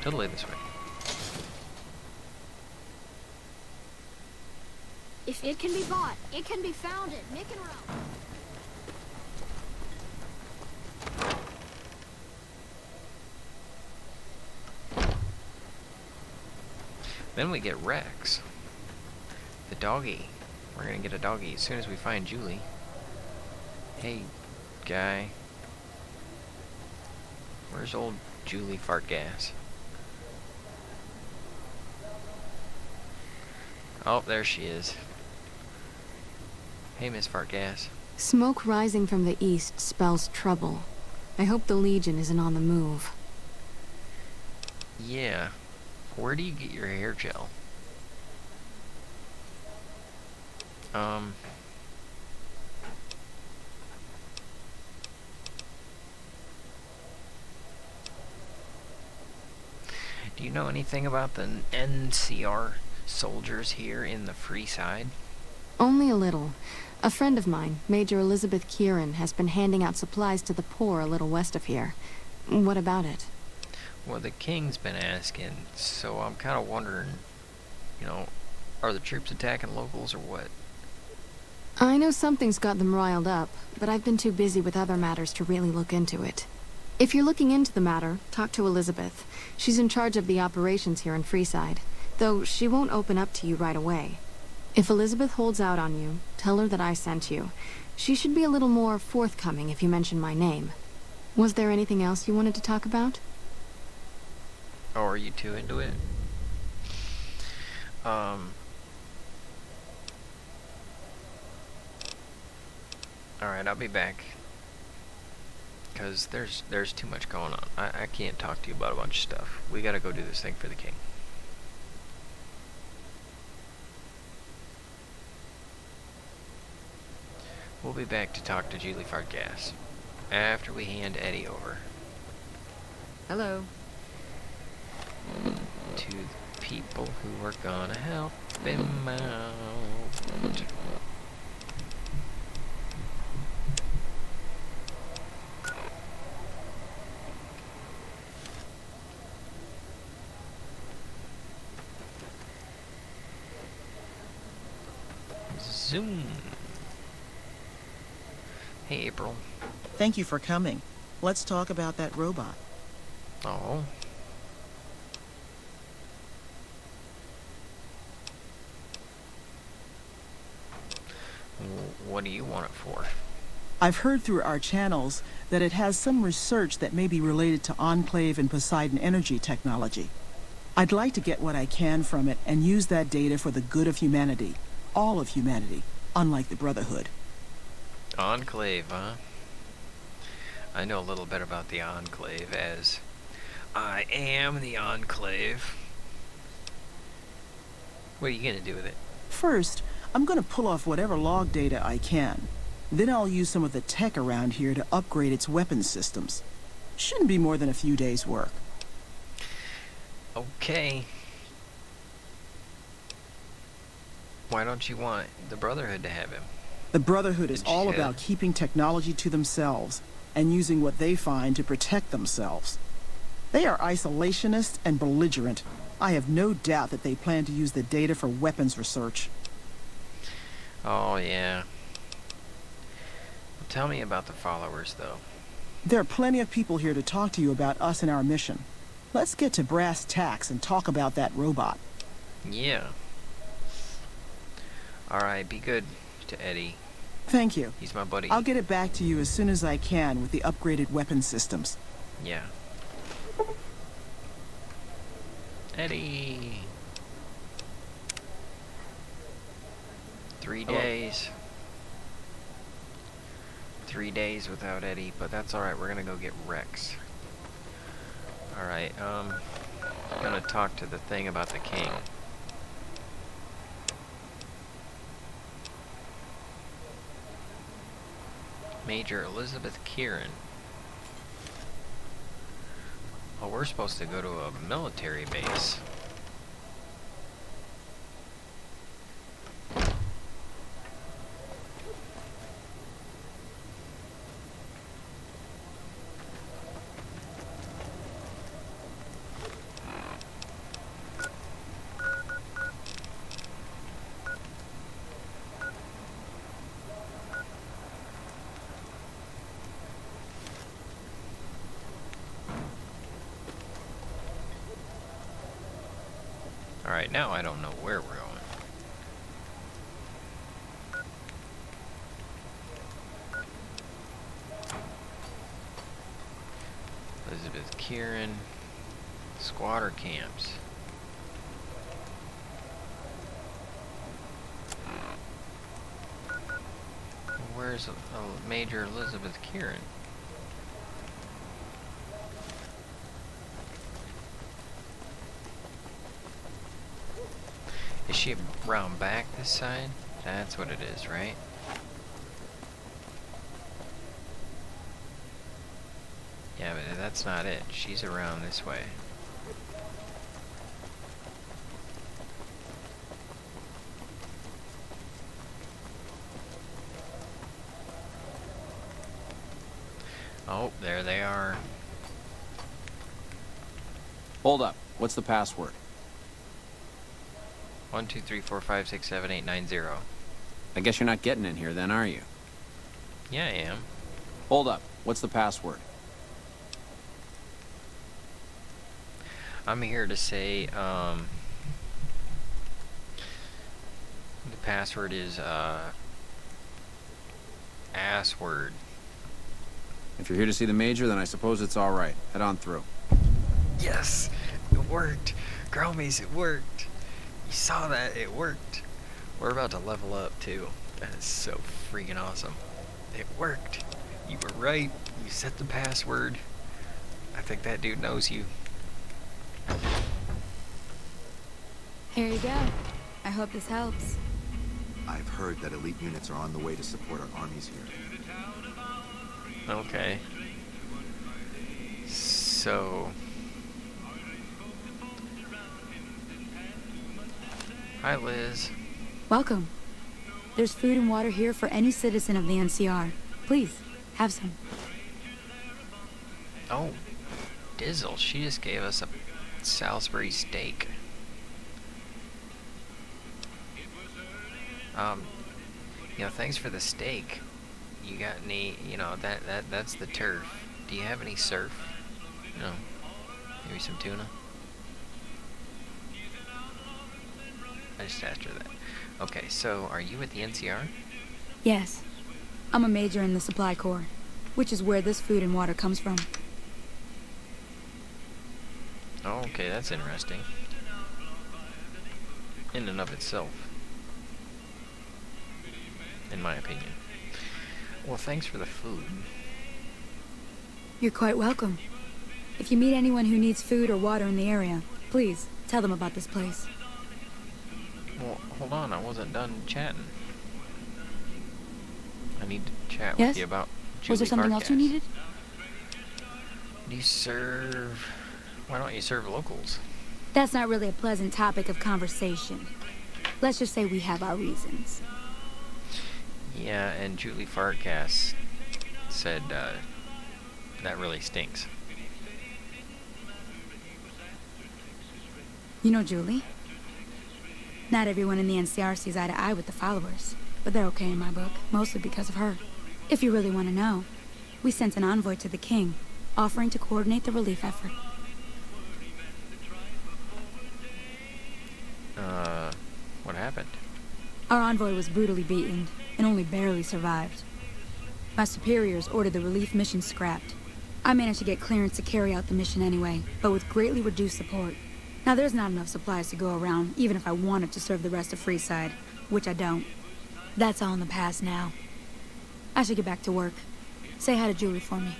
Totally this way. If it can be bought, it can be founded. Mick and Ralph. Then we get Rex. The doggy. We're gonna get a doggy as soon as we find Julie. Hey, guy. Where's old Julie Fartgas? Oh, there she is. Hey, Miss Fartgas. Smoke rising from the east spells trouble. I hope the Legion isn't on the move. Yeah. Where do you get your hair gel? Do you know anything about the NCR soldiers here in the Free Side? Only a little. A friend of mine, Major Elizabeth Kieran, has been handing out supplies to the poor a little west of here. What about it? Well, the King's been asking, so I'm kind of wondering, you know, are the troops attacking locals or what? I know something's got them riled up, but I've been too busy with other matters to really look into it. If you're looking into the matter, talk to Elizabeth. She's in charge of the operations here in Freeside, though she won't open up to you right away. If Elizabeth holds out on you, tell her that I sent you. She should be a little more forthcoming if you mention my name. Was there anything else you wanted to talk about? Oh, are you too into it? Alright, I'll be back. Because there's too much going on. I can't talk to you about a bunch of stuff. We gotta go do this thing for the King. We'll be back to talk to Julie Fartgas after we hand Eddie over. Hello. To the people who are gonna help him out. Zoom. Hey, April. Thank you for coming. Let's talk about that robot. Oh. What do you want it for? I've heard through our channels that it has some research that may be related to Enclave and Poseidon energy technology. I'd like to get what I can from it and use that data for the good of humanity. All of humanity, unlike the Brotherhood. Enclave, huh? I know a little bit about the Enclave, as I am the Enclave. What are you gonna do with it? First, I'm gonna pull off whatever log data I can. Then I'll use some of the tech around here to upgrade its weapons systems. Shouldn't be more than a few days' work. Okay. Why don't you want the Brotherhood to have him? The Brotherhood is all about keeping technology to themselves and using what they find to protect themselves. They are isolationist and belligerent. I have no doubt that they plan to use the data for weapons research. Oh, yeah. Well, tell me about the followers, though. There are plenty of people here to talk to you about us and our mission. Let's get to brass tacks and talk about that robot. Yeah. Alright, be good to Eddie. Thank you. He's my buddy. I'll get it back to you as soon as I can with the upgraded weapon systems. Yeah. Eddie. 3 Hello. days. 3 days without Eddie, but that's alright. We're gonna go get Rex. Alright, I'm gonna talk to the thing about the king. Major Elizabeth Kieran. Oh, we're supposed to go to a military base. Alright, now I don't know where we're going. Elizabeth Kieran, squatter camps. Where's Major Elizabeth Kieran? Is she round back this side? That's what it is, right? Yeah, but that's not it. She's around this way. Oh, there they are. Hold up. What's the password? 1, 2, 3, 4, 5, 6, 7, 8, 9, 0. I guess you're not getting in here then, are you? Yeah, I am. Hold up. What's the password? I'm here to say, the password is, ass word. If you're here to see the Major, then I suppose it's all right. Head on through. Yes! It worked! Growmiez, it worked! You saw that, it worked. We're about to level up too. That is so freaking awesome. It worked. You were right. You set the password. I think that dude knows you. Here you go. I hope this helps. I've heard that elite units are on the way to support our armies here. Okay. So... Hi, Liz. Welcome. There's food and water here for any citizen of the NCR. Please, have some. Oh, Dizzle, she just gave us a Salisbury steak. You know, thanks for the steak. You got any, you know, that's the turf. Do you have any surf? No. Maybe some tuna? I just asked her that. Okay, so are you at the NCR? Yes. I'm a major in the Supply Corps, which is where this food and water comes from. Oh, okay, that's interesting. In and of itself. In my opinion. Well, thanks for the food. You're quite welcome. If you meet anyone who needs food or water in the area, please tell them about this place. Well, hold on, I wasn't done chatting. I need to chat Yes? with you about Was there something else you needed? Do you serve... Why don't you serve locals? That's not really a pleasant topic of conversation. Let's just say we have our reasons. Yeah, and Julie Fartcast said, that really stinks. You know Julie? Not everyone in the NCR sees eye to eye with the followers, but they're okay in my book, mostly because of her. If you really want to know, we sent an envoy to the king, offering to coordinate the relief effort. What happened? Our envoy was brutally beaten, and only barely survived. My superiors ordered the relief mission scrapped. I managed to get clearance to carry out the mission anyway, but with greatly reduced support. Now there's not enough supplies to go around, even if I wanted to serve the rest of Freeside, which I don't. That's all in the past now. I should get back to work. Say hi to Julie for me.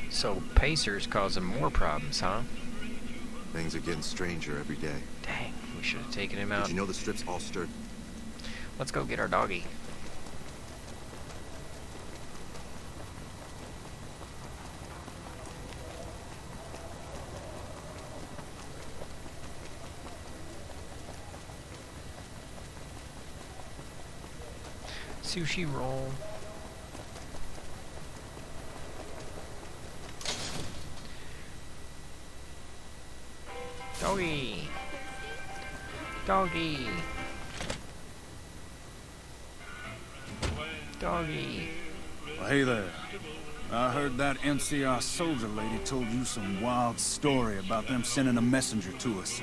So Pacer's causing more problems, huh? Things are getting stranger every day. Dang, we should have taken him out. Did you know the strip's all stirred? Let's go get our doggy. Sushi roll. Doggy. Doggy. Doggy. Well, hey there. I heard that NCR soldier lady told you some wild story about them sending a messenger to us.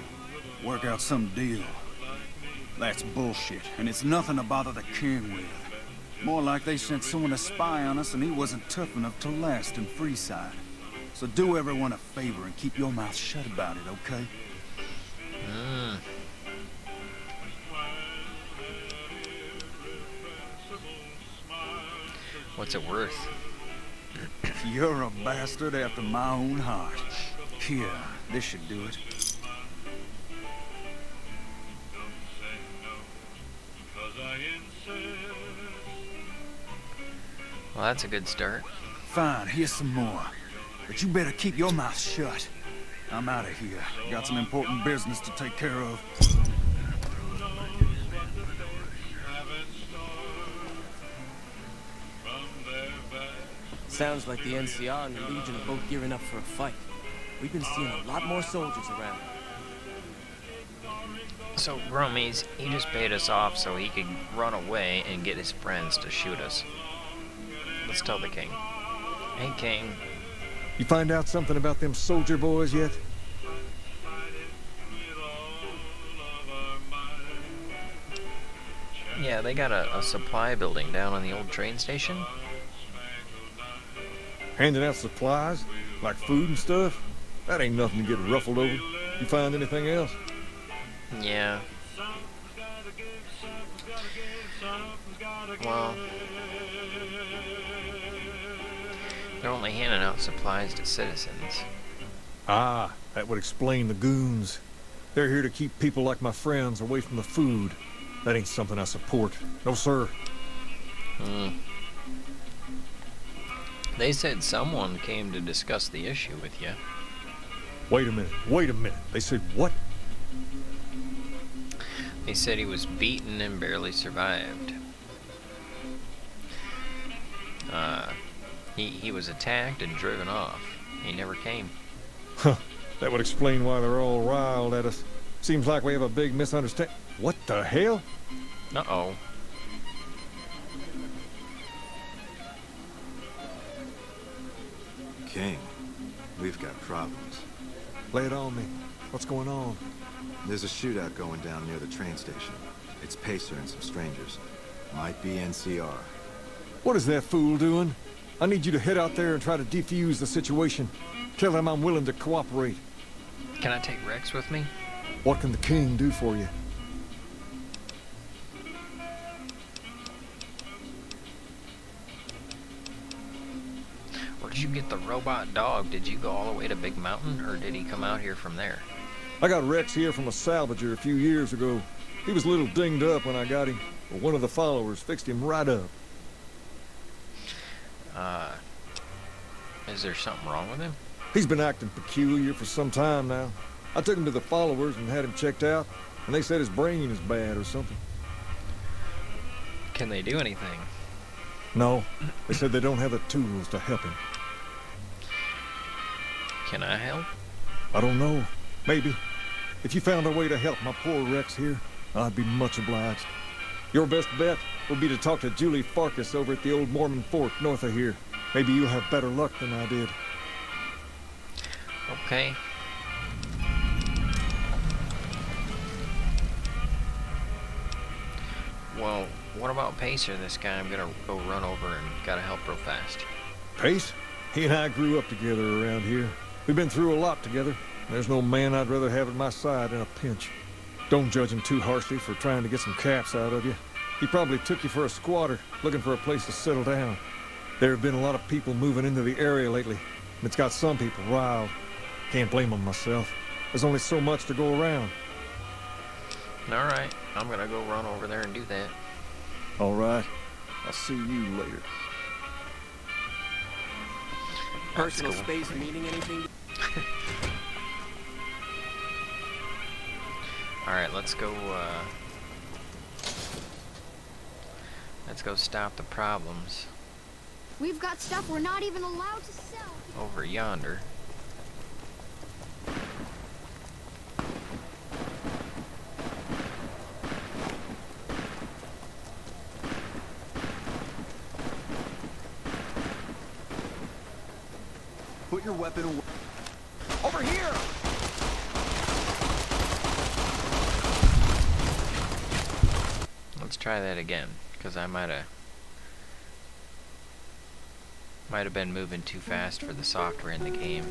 Work out some deal. That's bullshit, and it's nothing to bother the king with. More like they sent someone to spy on us and he wasn't tough enough to last in Freeside. So do everyone a favor and keep your mouth shut about it, okay? What's it worth? You're a bastard after my own heart. Here, this should do it. Well, that's a good start. Fine, here's some more. But you better keep your mouth shut. I'm out of here. Got some important business to take care of. Sounds like the NCR and the Legion are both gearing up for a fight. We've been seeing a lot more soldiers around. So Growmiez, he just paid us off so he could run away and get his friends to shoot us. Let's tell the king. Hey, king. You find out something about them soldier boys yet? Yeah, they got a supply building down on the old train station. Handing out supplies? Like food and stuff? That ain't nothing to get ruffled over. You find anything else? Yeah. Well, they're only handing out supplies to citizens. Ah, that would explain the goons. They're here to keep people like my friends away from the food. That ain't something I support. No, sir. They said someone came to discuss the issue with you. Wait a minute. They said what? They said he was beaten and barely survived. He was attacked and driven off. He never came. Huh. That would explain why they're all riled at us. Seems like we have a big misunderstanding. What the hell? Uh-oh. King, we've got problems. Lay it on me. What's going on? There's a shootout going down near the train station. It's Pacer and some strangers. Might be NCR. What is that fool doing? I need you to head out there and try to defuse the situation. Tell him I'm willing to cooperate. Can I take Rex with me? What can the king do for you? Where did you get the robot dog? Did you go all the way to Big Mountain, or did he come out here from there? I got Rex here from a salvager a few years ago. He was a little dinged up when I got him, but one of the followers fixed him right up. Is there something wrong with him? He's been acting peculiar for some time now. I took him to the followers and had him checked out, and they said his brain is bad or something. Can they do anything? No, they said they don't have the tools to help him. Can I help? I don't know. Maybe. If you found a way to help my poor Rex here, I'd be much obliged. Your best bet would be to talk to Julie Farkas over at the old Mormon fort north of here. Maybe you'll have better luck than I did. Okay. Well, what about Pacer, this guy I'm gonna go run over and gotta help real fast? Pace? He and I grew up together around here. We've been through a lot together. There's no man I'd rather have at my side in a pinch. Don't judge him too harshly for trying to get some caps out of you. He probably took you for a squatter, looking for a place to settle down. There have been a lot of people moving into the area lately, and it's got some people riled. Can't blame them myself. There's only so much to go around. Alright, I'm gonna go run over there and do that. All right. I'll see you later. Personal space meaning anything? Alright, let's go stop the problems We've got stuff we're not even allowed to sell. over yonder. Put your weapon away. Over here! Let's try that again, because I might have been moving too fast for the software in the game.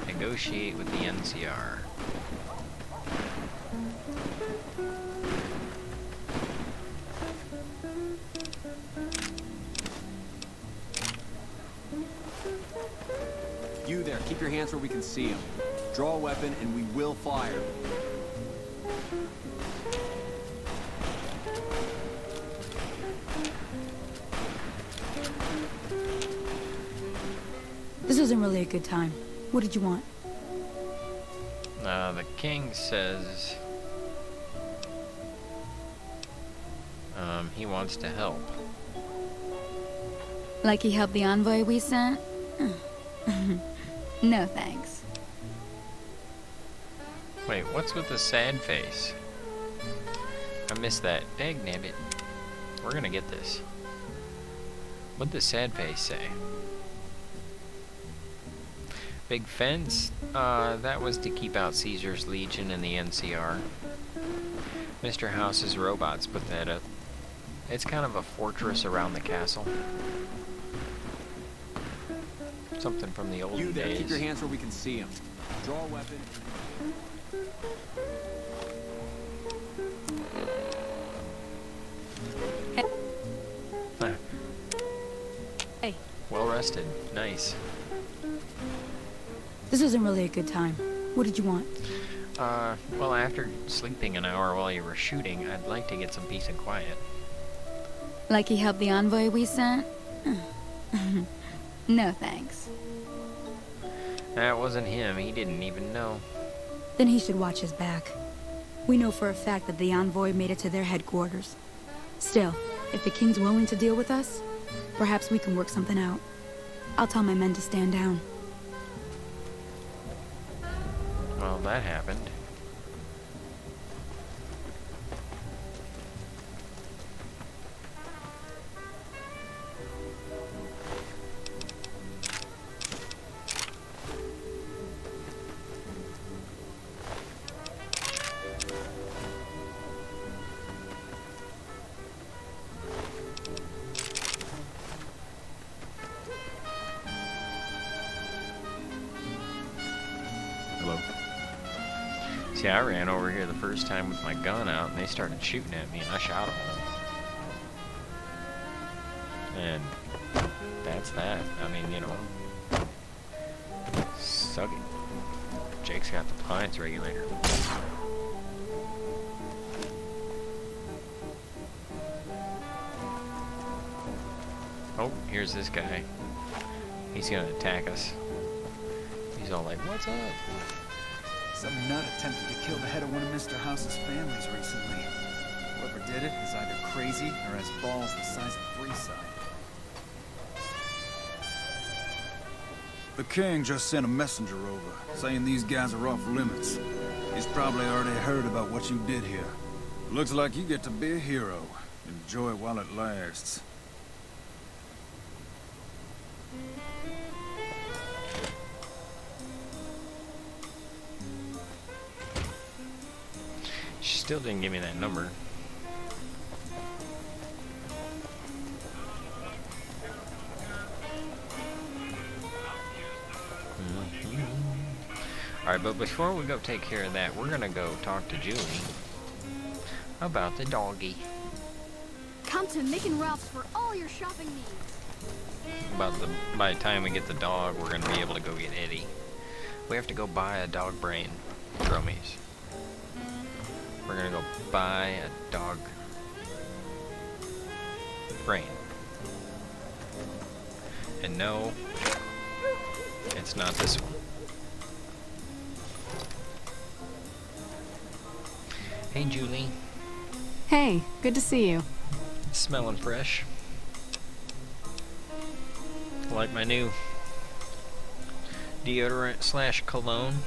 Negotiate with the NCR. You there, keep your hands where we can see them. Draw a weapon and we will fire. This isn't really a good time. What did you want? The king says he wants to help. Like he helped the envoy we sent? No thanks. Wait, what's with the sad face? I missed that. Dagnabbit. We're gonna get this. What'd the sad face say? Big fence? That was to keep out Caesar's Legion and the NCR. Mr. House's robots put that up. It's kind of a fortress around the castle. Something from the olden You there, days. keep your hands where we can see them. Draw a weapon. Hey. Well rested. Nice. This isn't really a good time. What did you want? Well, after sleeping an hour while you were shooting, I'd like to get some peace and quiet. Like he helped the envoy we sent? No thanks. That wasn't him. He didn't even know. Then he should watch his back. We know for a fact that the envoy made it to their headquarters. Still, if the king's willing to deal with us, perhaps we can work something out. I'll tell my men to stand down. Well, that happened. Hello? See, I ran over here the first time with my gun out, and they started shooting at me, and I shot them. And that's that. I mean, you know, suck it. Jake's got the appliance regulator. Oh, here's this guy. He's gonna attack us. He's all like, "What's up?" Some nut attempted to kill the head of one of Mr. House's families recently. Whoever did it is either crazy or has balls the size of Freeside. The king just sent a messenger over, saying these guys are off limits. He's probably already heard about what you did here. Looks like you get to be a hero. Enjoy it while it lasts. She still didn't give me that number. Alright, but before we go take care of that, we're gonna go talk to Julie about the doggy. Come to Mick and Ralph's for all your shopping needs. By the time we get the dog, we're gonna be able to go get Eddie. We have to go buy a dog brain, Growmiez. We're gonna go buy a dog brain. And no, it's not this one. Hey, Julie. Hey, good to see you. Smelling fresh. Like my new deodorant slash cologne.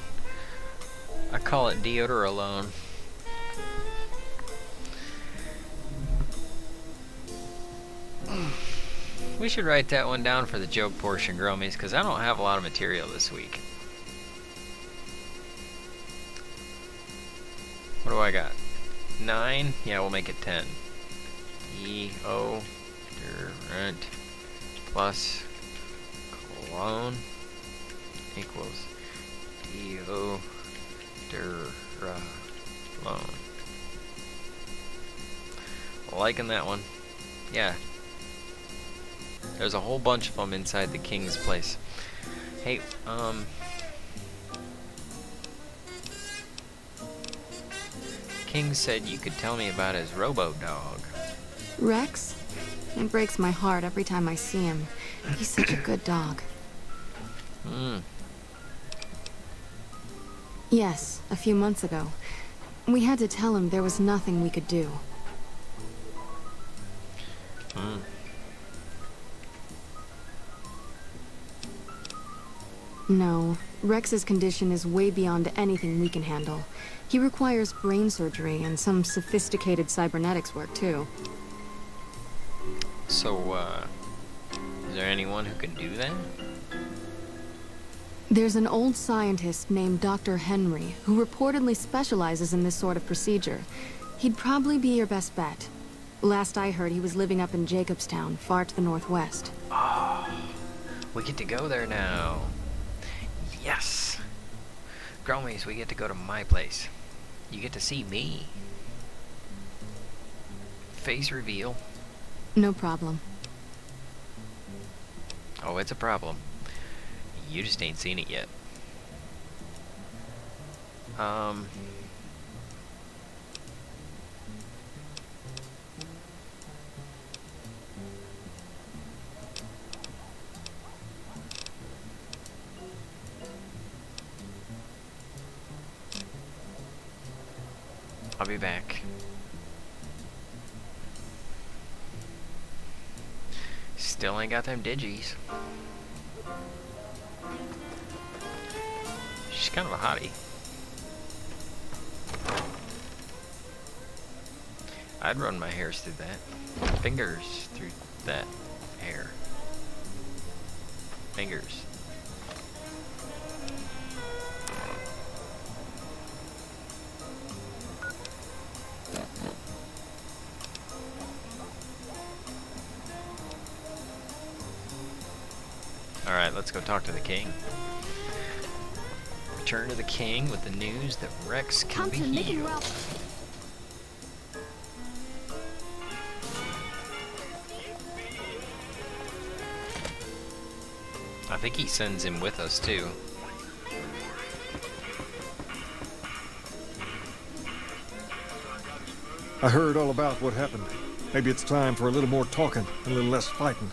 I call it deodor alone. We should write that one down for the joke portion, Growmiez, because I don't have a lot of material this week. What do I got? 9? Yeah, we'll make it 10. Deodorant plus cologne equals deodorant. Liking that one. Yeah. There's a whole bunch of them inside the king's place. Hey, King said you could tell me about his robo-dog. Rex? It breaks my heart every time I see him. He's such a good dog. Yes, a few months ago. We had to tell him there was nothing we could do. No, Rex's condition is way beyond anything we can handle. He requires brain surgery and some sophisticated cybernetics work, too. So, is there anyone who can do that? There's an old scientist named Dr. Henry, who reportedly specializes in this sort of procedure. He'd probably be your best bet. Last I heard, he was living up in Jacobstown, far to the northwest. Oh, we get to go there now. Yes! Growmiez, we get to go to my place. You get to see me. Face reveal. No problem. Oh, it's a problem. You just ain't seen it yet. I'll be back. Still ain't got them digis. She's kind of a hottie. I'd run my hairs through that. Fingers through that hair. Fingers. Alright, let's go talk to the king. Return to the king with the news that Rex can be healed. I think he sends him with us too. I heard all about what happened. Maybe it's time for a little more talking and a little less fighting.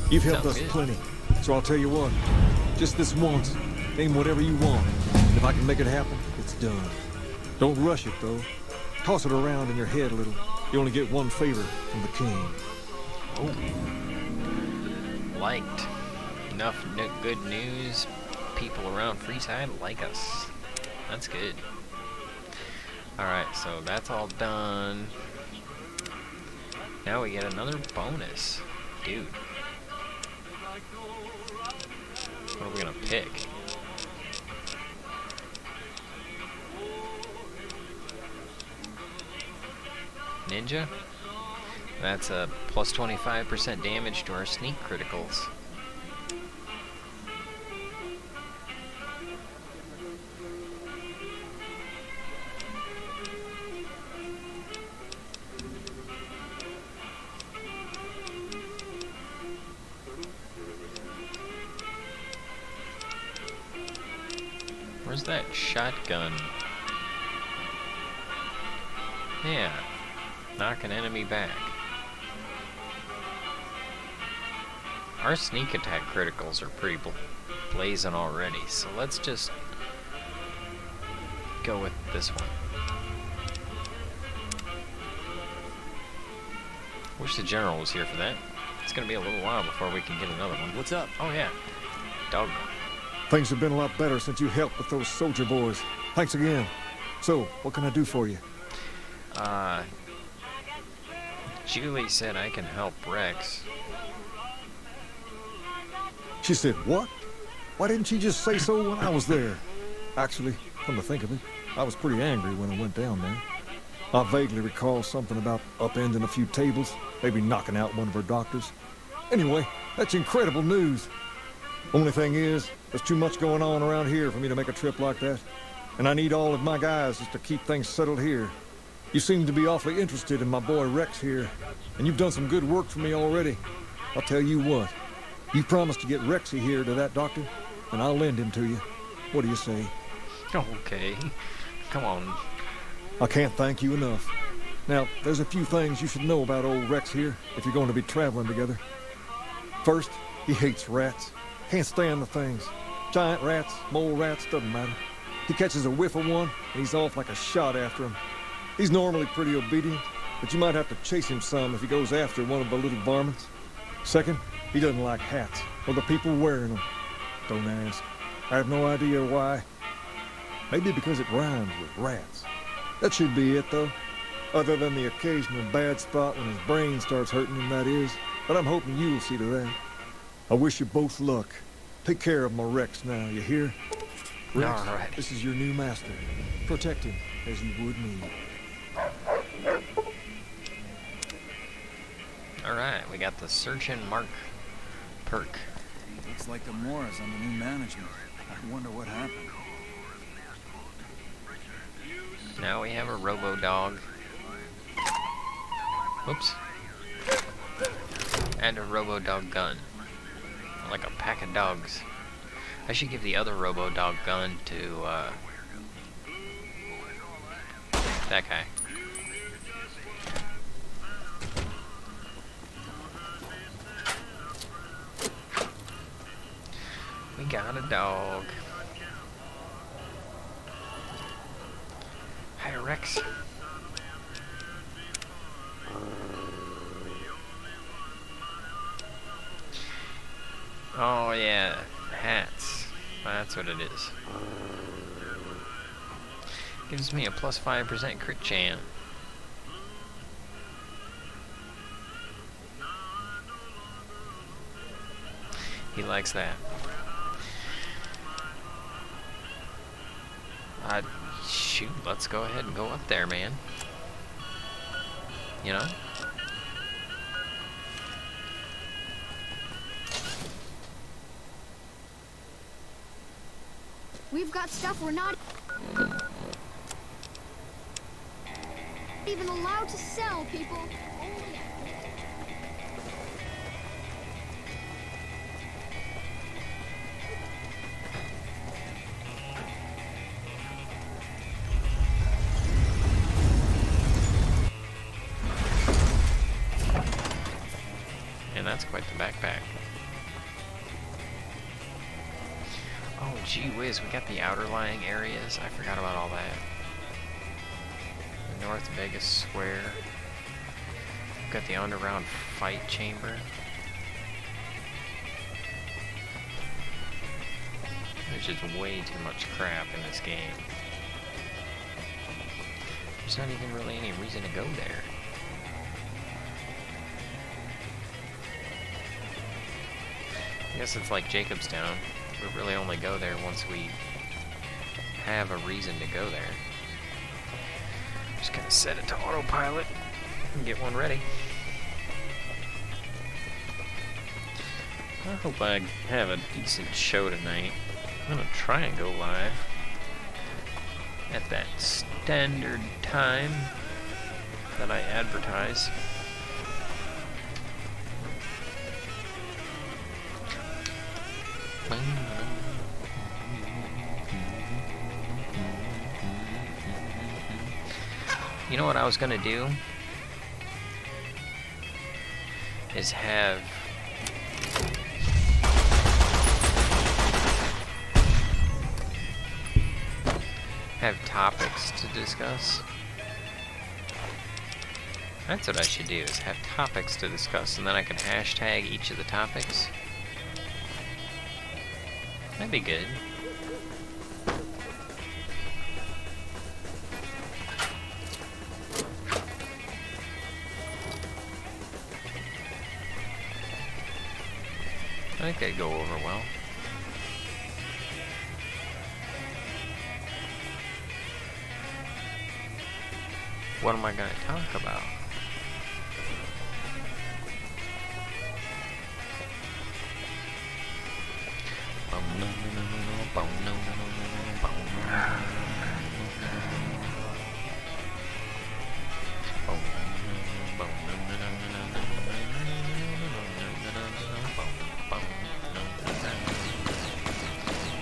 You've helped us plenty, so I'll tell you what. Just this once, name whatever you want. And if I can make it happen, it's done. Don't rush it, though. Toss it around in your head a little. You only get one favor from the king. Oh. Liked. Enough good news. People around Freeside like us. That's good. Alright, so that's all done. Now we get another bonus. Dude. What are we gonna pick? Ninja? That's a plus 25% damage to our sneak criticals. Where's that shotgun? Yeah. Knock an enemy back. Our sneak attack criticals are pretty blazing already, so let's just go with this one. Wish the general was here for that. It's gonna be a little while before we can get another one. What's up? Oh yeah, dog. Things have been a lot better since you helped with those soldier boys. Thanks again. So, what can I do for you? Julie said I can help Rex. She said what? Why didn't she just say so when I was there? Actually, come to think of it, I was pretty angry when I went down there. I vaguely recall something about upending a few tables, maybe knocking out one of her doctors. Anyway, that's incredible news. Only thing is, there's too much going on around here for me to make a trip like that. And I need all of my guys just to keep things settled here. You seem to be awfully interested in my boy Rex here, and you've done some good work for me already. I'll tell you what, you promised to get Rexy here to that doctor, and I'll lend him to you. What do you say? Okay, come on. I can't thank you enough. Now, there's a few things you should know about old Rex here if you're going to be traveling together. First, he hates rats. Can't stand the things. Giant rats, mole rats, doesn't matter. He catches a whiff of one, and he's off like a shot after him. He's normally pretty obedient, but you might have to chase him some if he goes after one of the little varmints. Second, he doesn't like hats, or the people wearing them. Don't ask. I have no idea why. Maybe because it rhymes with rats. That should be it, though. Other than the occasional bad spot when his brain starts hurting him, that is. But I'm hoping you'll see to that. I wish you both luck. Take care of my Rex now, you hear? Rex, all right. This is your new master. Protect him as you would me. Alright, we got the search and mark perk. Looks like the Mora's under new management. I wonder what happened. Now we have a robo-dog. Oops. And a robo-dog gun. Like a pack of dogs. I should give the other robo-dog gun to, that guy. We got a dog. Hi, Rex. Oh, yeah. Hats. That's what it is. Gives me a plus 5% crit chance. He likes that. Shoot, let's go ahead and go up there, man. You know? We've got stuff we're not even allowed to sell, people. And that's quite the backpack. Oh, gee whiz, we got the outer lying areas. I forgot about all that. The North Vegas Square. We've got the underground fight chamber. There's just way too much crap in this game. There's not even really any reason to go there. I guess it's like Jacobstown. We really only go there once we have a reason to go there. Just gonna set it to autopilot and get one ready. I hope I have a decent show tonight. I'm gonna try and go live at that standard time that I advertise. You know what I was gonna do? Is have topics to discuss. That's what I should do, is have topics to discuss, and then I can hashtag each of the topics. That'd be good. I think that'd go over well. What am I gonna talk about?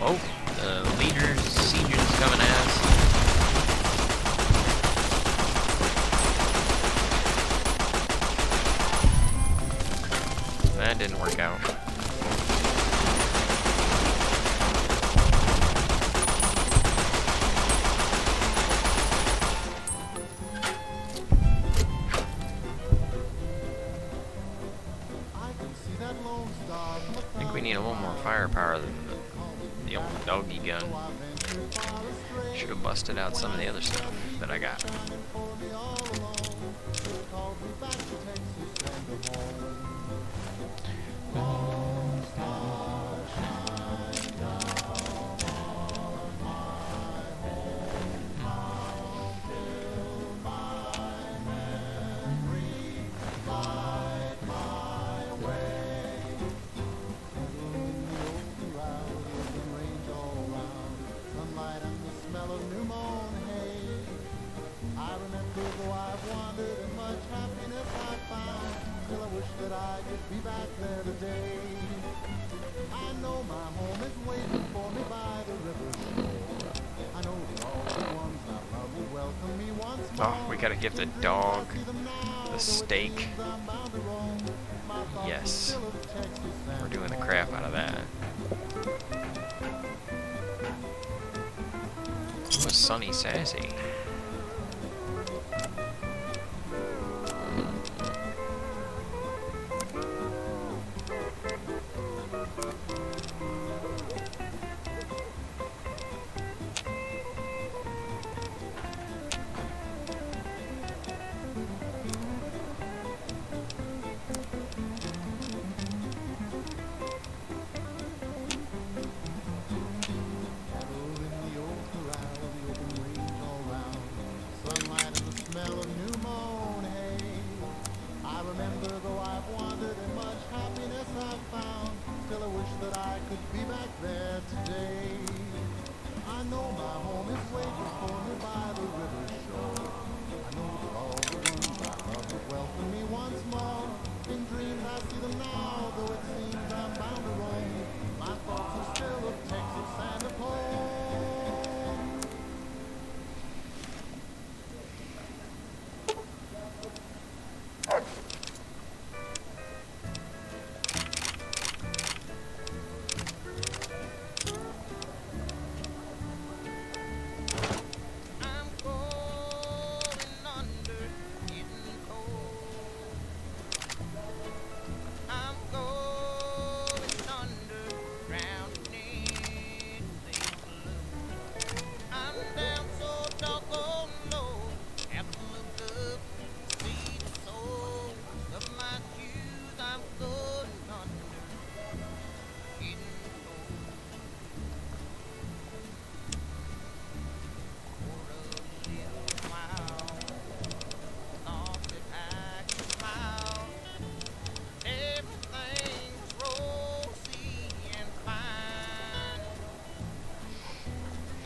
Oh, the leaders, seniors coming at us. That didn't work out. I think we need a little more firepower than the old doggy gun. Should have busted out some of the other stuff that I got. Oh, we gotta give the dog the steak. Yes. We're doing the crap out of that. Who was Sunny Sassy?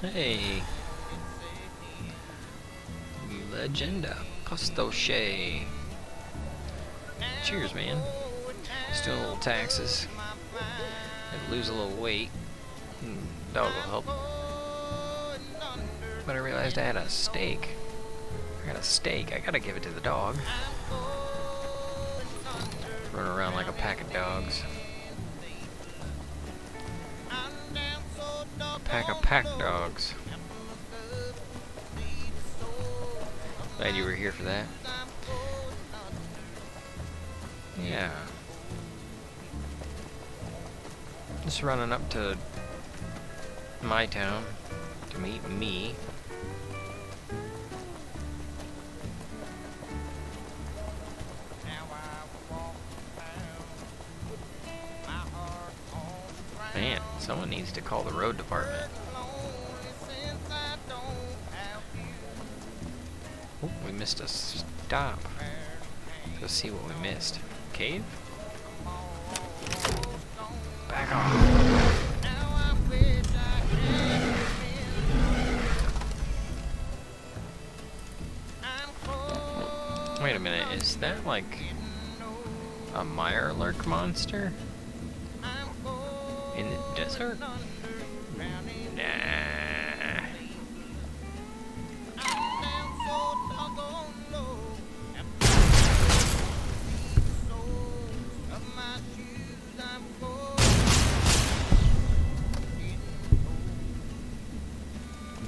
Hey. Legenda. Costoche. Cheers, man. Still a little taxes. Had to lose a little weight. Dog will help. But I realized I had a steak. I got a steak. I gotta give it to the dog. Run around like a pack of dogs. Pack of pack dogs. Glad you were here for that. Yeah. Just running up to my town to meet me. Man, someone needs to call the road department. Oh, we missed a stop. Let's see what we missed. Cave? Back off. Wait a minute, is that like a Mirelurk monster? In the desert? Nah.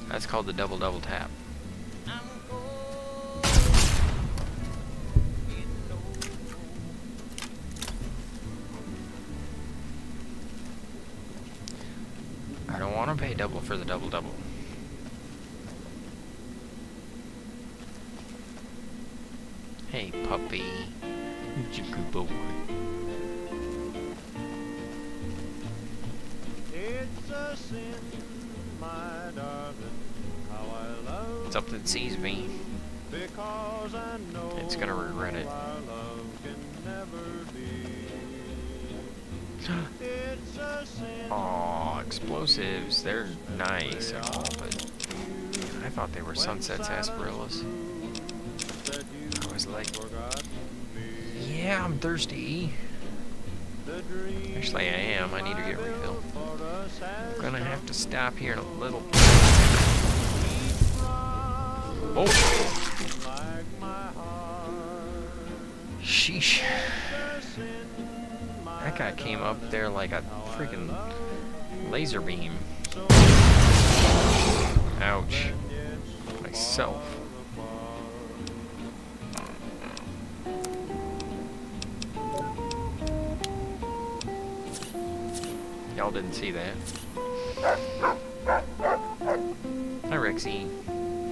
That's called the double tap. I don't want to pay double for the double. Hey, puppy. You're a good boy. It's a sin, my darling, how I love. Something sees me. Because I know it's gonna regret it. Our love can never be. Aw, explosives, they're nice and all, but I thought they were sunset sarsaparillas. I was like, yeah, I'm thirsty. Actually, I am. I need to get a refill. I'm gonna have to stop here in a little. Oh! Sheesh. That guy came up there like a freaking laser beam. Ouch. Myself. Y'all didn't see that. Hi, Rexy.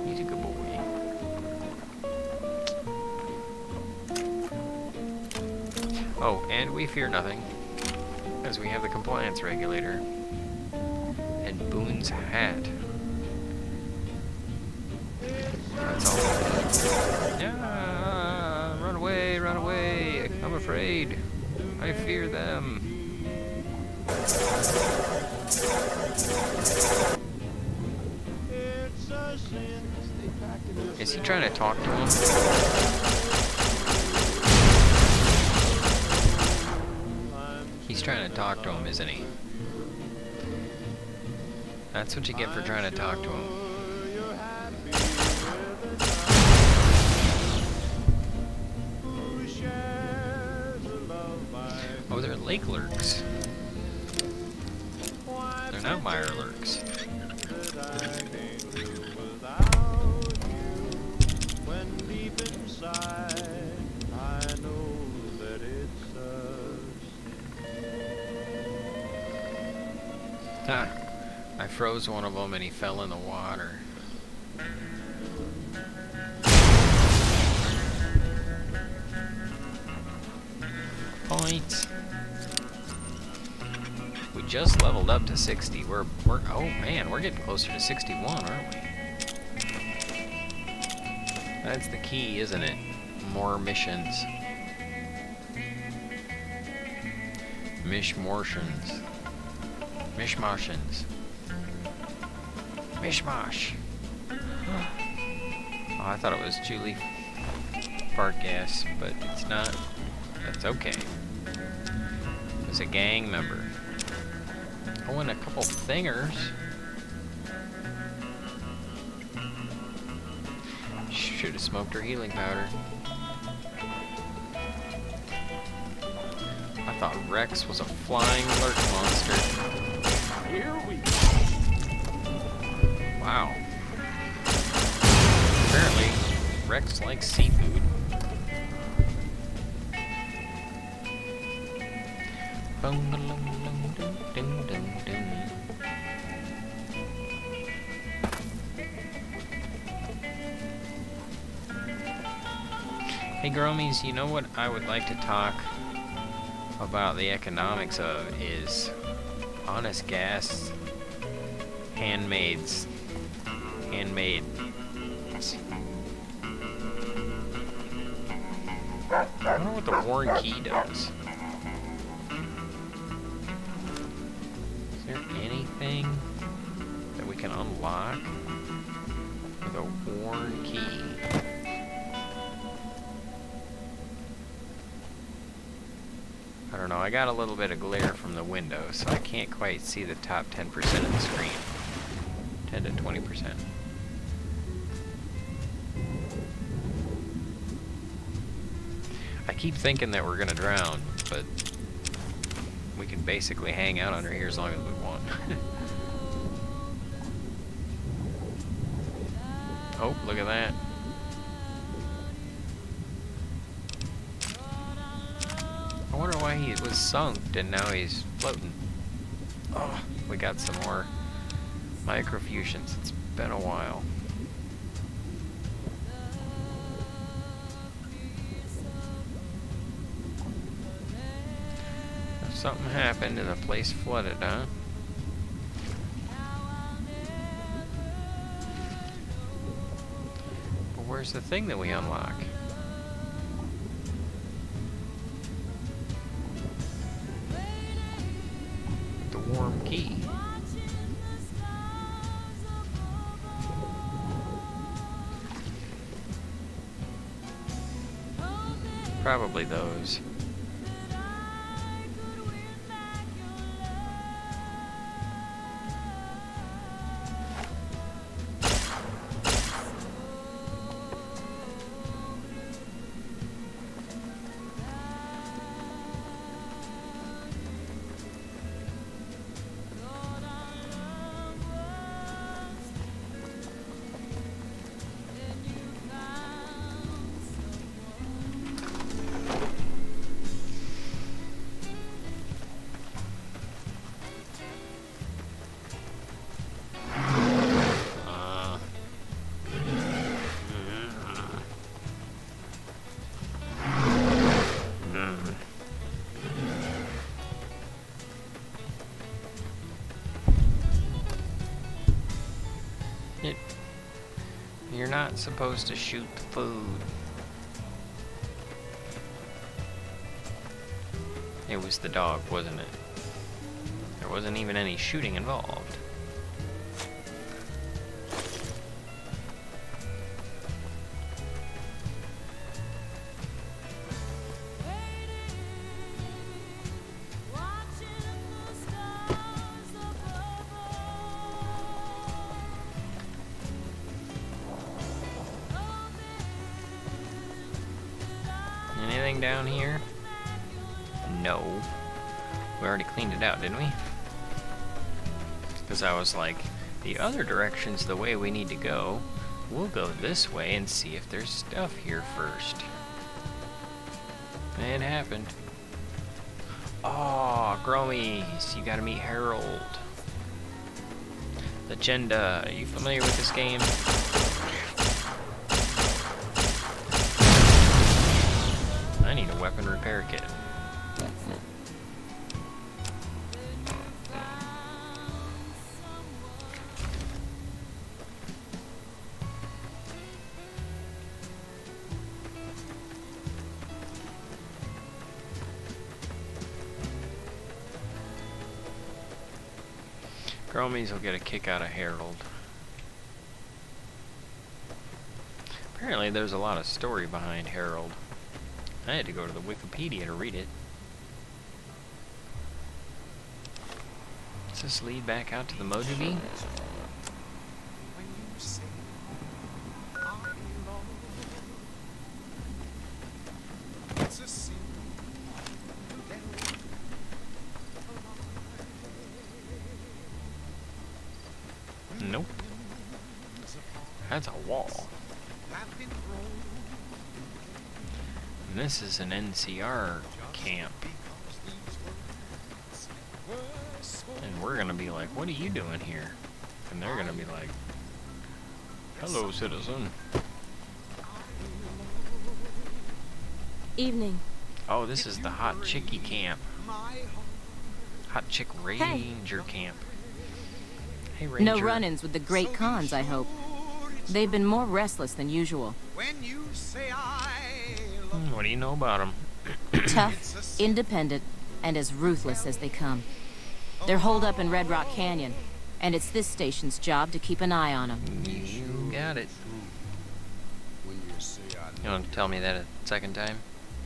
He's a good boy. Oh, and we fear nothing, as we have the compliance regulator and Boone's hat. That's all. Yeah, run away, run away! I'm afraid. I fear them. Is he trying to talk to him? He's trying to talk to him, isn't he? That's what you get for trying to talk to him. Oh, they're lake lurks. They're not mire lurks. Ha! I froze one of them and he fell in the water. Points. We just leveled up to 60. We're oh man, we're getting closer to 61, aren't we? That's the key, isn't it? More missions. Mishmortions. Mishmashins. Mishmash. Oh, I thought it was Julie fart gas, but it's not. That's okay. It's a gang member. Oh, and a couple thingers. should have smoked her healing powder. I thought Rex was a flying lurk monster. Here we go. Wow. Apparently, Rex likes seafood. Hey Growmiez, you know what I would like to talk about the economics of is honest gas handmade. I wonder what the Warren key does. Is there anything that we can unlock with a Warren key? I don't know, I got a little bit of glare from the window, so I can't quite see the top 10% of the screen. 10 to 20%. I keep thinking that we're gonna drown, but we can basically hang out under here as long as we want. Oh, look at that. I wonder why he was sunk and now he's floating. Oh, we got some more microfusions. It's been a while. Something happened and the place flooded, huh? But where's the thing that we unlock? The warm key. Probably those. You're not supposed to shoot the food. It was the dog, wasn't it? There wasn't even any shooting involved. Anything down here? No. We already cleaned it out, didn't we? Because I was like, the other direction's the way we need to go. We'll go this way and see if there's stuff here first. It happened. Oh, Growmiez, you gotta meet Harold. Legenda, are you familiar with this game? I need a weapon repair kit. Growmiez will get a kick out of Harold. Apparently there's a lot of story behind Harold. I had to go to the Wikipedia to read it. Does this lead back out to the Mojave? Nope. That's a wall. And this is an NCR camp. And we're gonna be like, what are you doing here? And they're gonna be like, hello, citizen. Evening. Oh, this is the hot chickie camp. Hot chick ranger camp. Hey, Ranger. No run-ins with the great Khans, I hope. They've been more restless than usual. What do you know about them? Tough, independent, and as ruthless as they come. They're holed up in Red Rock Canyon, and it's this station's job to keep an eye on them. You got it. You want to tell me that a second time,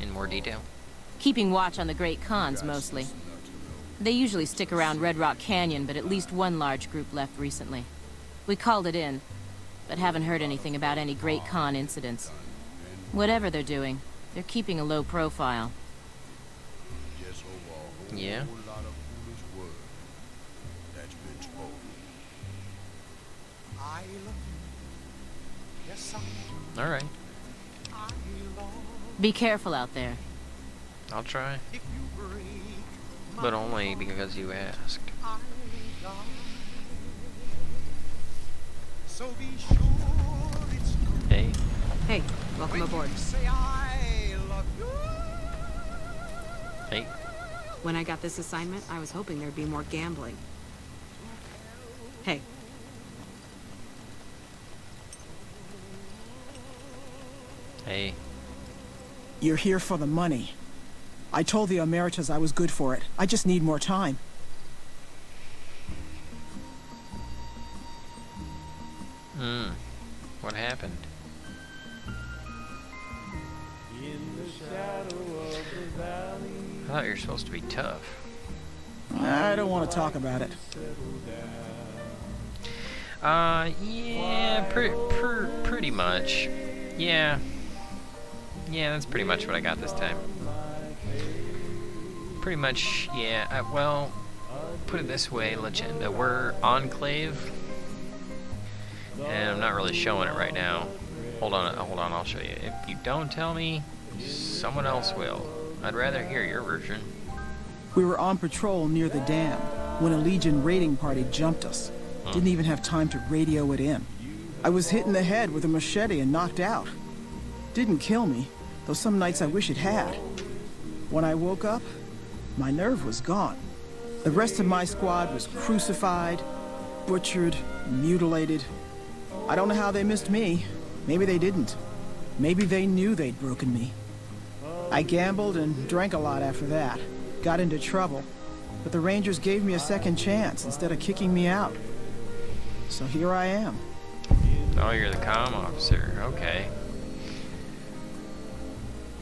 in more detail? Keeping watch on the great Khans, mostly. They usually stick around Red Rock Canyon, but at least one large group left recently. We called it in, but haven't heard anything about any great Khan incidents. Whatever they're doing, they're keeping a low profile. Yeah? Alright. Be careful out there. I'll try. But only because you asked. Hey. Hey, welcome aboard. Hey. When I got this assignment, I was hoping there'd be more gambling. Hey. Hey. You're here for the money. I told the Emeritus I was good for it. I just need more time. What happened? I thought you were supposed to be tough. I don't want to talk about it. Yeah, pretty much. Yeah. Yeah, that's pretty much what I got this time. Pretty much, yeah. Well, put it this way, Legenda. We're Enclave. And I'm not really showing it right now. Hold on, I'll show you. If you don't tell me, someone else will. I'd rather hear your version. We were on patrol near the dam when a Legion raiding party jumped us. Didn't even have time to radio it in. I was hit in the head with a machete and knocked out. Didn't kill me, though some nights I wish it had. When I woke up, my nerve was gone. The rest of my squad was crucified, butchered, mutilated. I don't know how they missed me. Maybe they didn't. Maybe they knew they'd broken me. I gambled and drank a lot after that. Got into trouble. But the Rangers gave me a second chance instead of kicking me out. So here I am. Oh, you're the comm officer. Okay.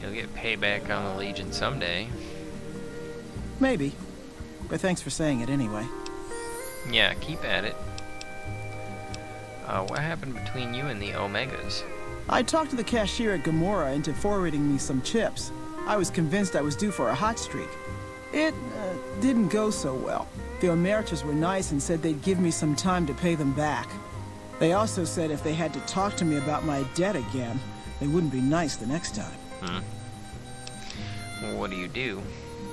You'll get payback on the Legion someday. Maybe. But thanks for saying it anyway. Yeah, keep at it. What happened between you and the Omegas? I talked to the cashier at Gamora into forwarding me some chips. I was convinced I was due for a hot streak. It didn't go so well. The Emeritus were nice and said they'd give me some time to pay them back. They also said if they had to talk to me about my debt again, they wouldn't be nice the next time. Well, what do?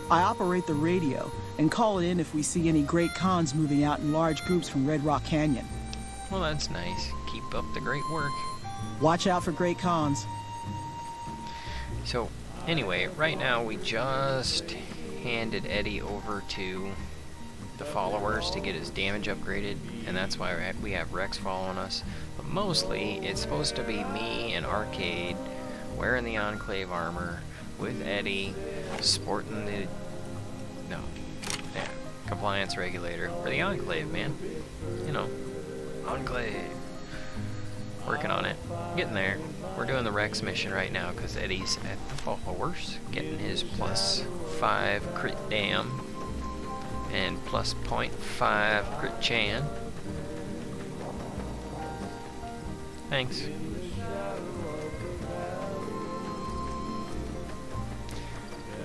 I operate the radio and call it in if we see any great Khans moving out in large groups from Red Rock Canyon. Well, that's nice. Keep up the great work. Watch out for great Khans. So, anyway, right now we just handed Eddie over to the followers to get his damage upgraded, and that's why we have Rex following us. But mostly, it's supposed to be me and Arcade wearing the Enclave armor with Eddie sporting the compliance regulator for the Enclave, man. You know, Enclave. Working on it. Getting there. We're doing the Rex mission right now because Eddie's at the followers, getting his +5 crit dam and +0.5 crit chan. Thanks.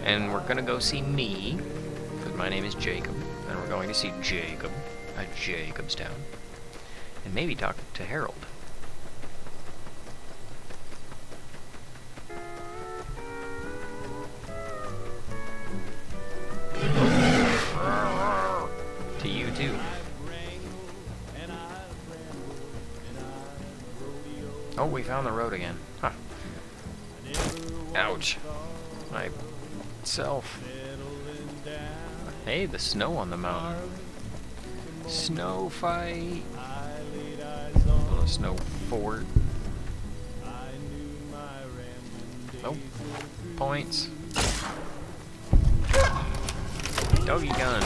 And we're gonna go see me, because my name is Jacob, and we're going to see Jacob at Jacobstown. And maybe talk to Harold. To you too. Oh, we found the road again. Huh. Ouch. Myself. Hey, the snow on the mountain. Snow fight. Little snow fort. Nope. Points. Doggy gun.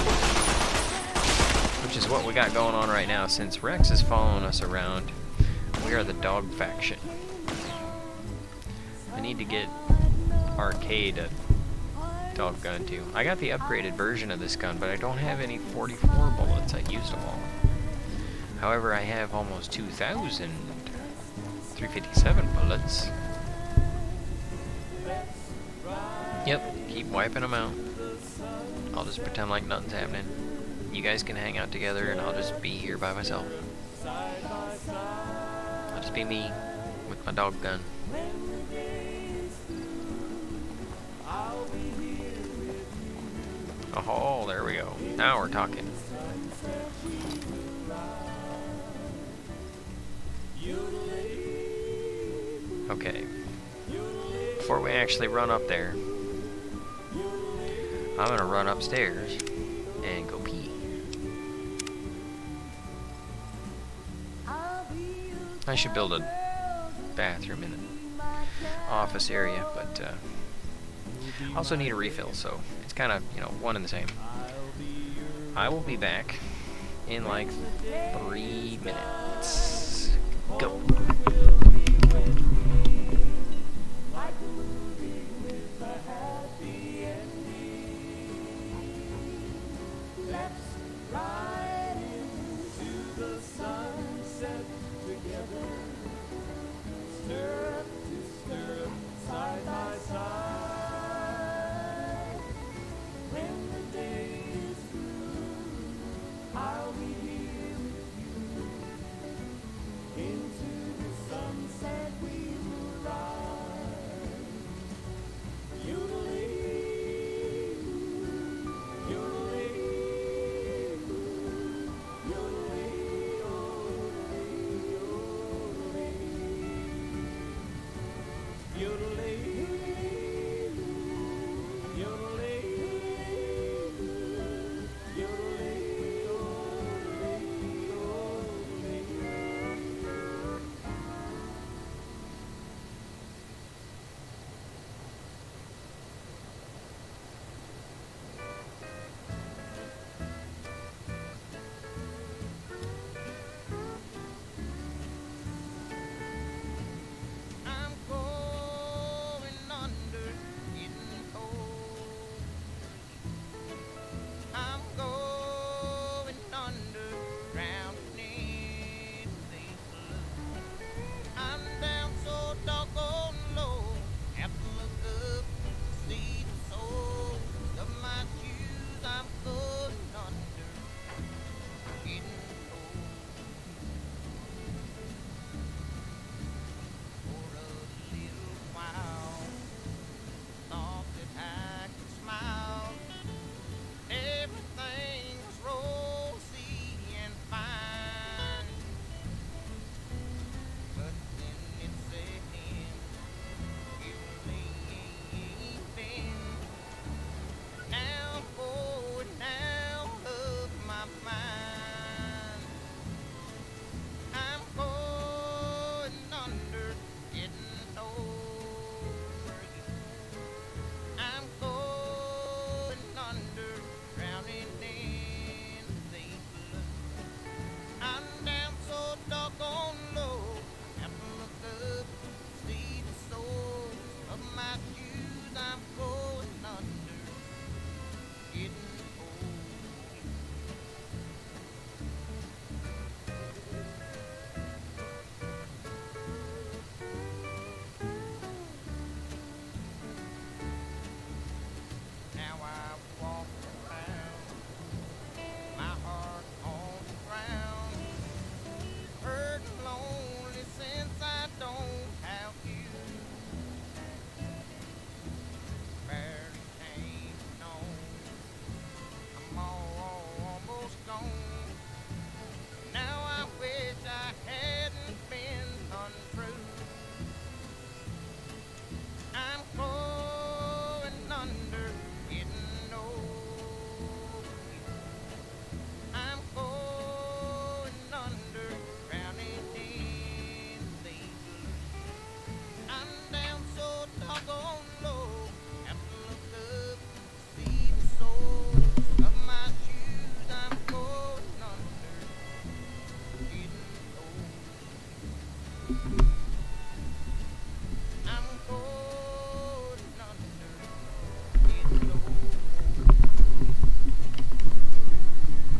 Which is what we got going on right now. Since Rex is following us around, we are the dog faction. I need to get Arcade a dog gun too. I got the upgraded version of this gun, but I don't have any 44 bullets. I used them all. However, I have almost 2,000 357 bullets. Yep, keep wiping them out. I'll just pretend like nothing's happening. You guys can hang out together and I'll just be here by myself. I'll just be me with my dog gun. Oh, there we go. Now we're talking. Okay. Before we actually run up there, I'm gonna run upstairs and go pee. I should build a bathroom in the office area, but I also need a refill, so it's kind of, you know, one and the same. I will be back in like 3 minutes. Go.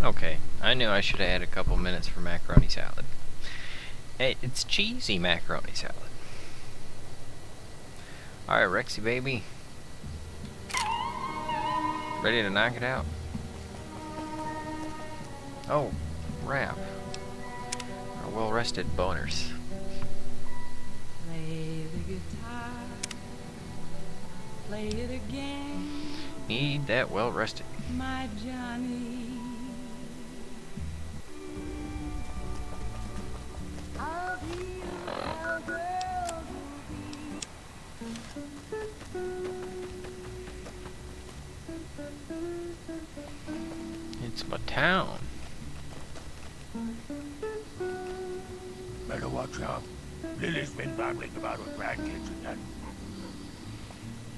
Okay, I knew I should have had a couple minutes for macaroni salad. Hey, it's cheesy macaroni salad. Alright, Rexy baby. Ready to knock it out? Oh, rap. Our well-rested boners. Play the guitar, play it again. Need that well-rested. My Johnny. I'll be a girl It's my town. Better watch out. Lily's been babbling about her grandkids again.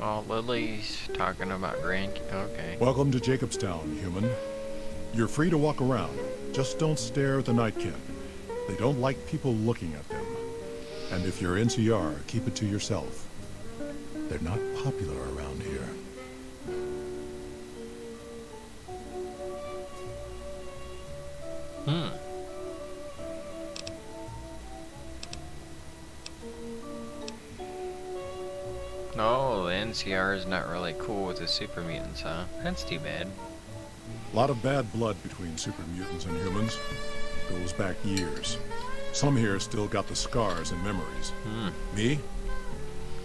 Oh, Lily's talking about grandkids. Okay. Welcome to Jacobstown, human. You're free to walk around. Just don't stare at the Nightkin. They don't like people looking at them. And if you're NCR, keep it to yourself. They're not popular around here. No, the NCR is not really cool with the super mutants, huh? That's too bad. A lot of bad blood between super mutants and humans. Goes back years. Some here still got the scars and memories. Me?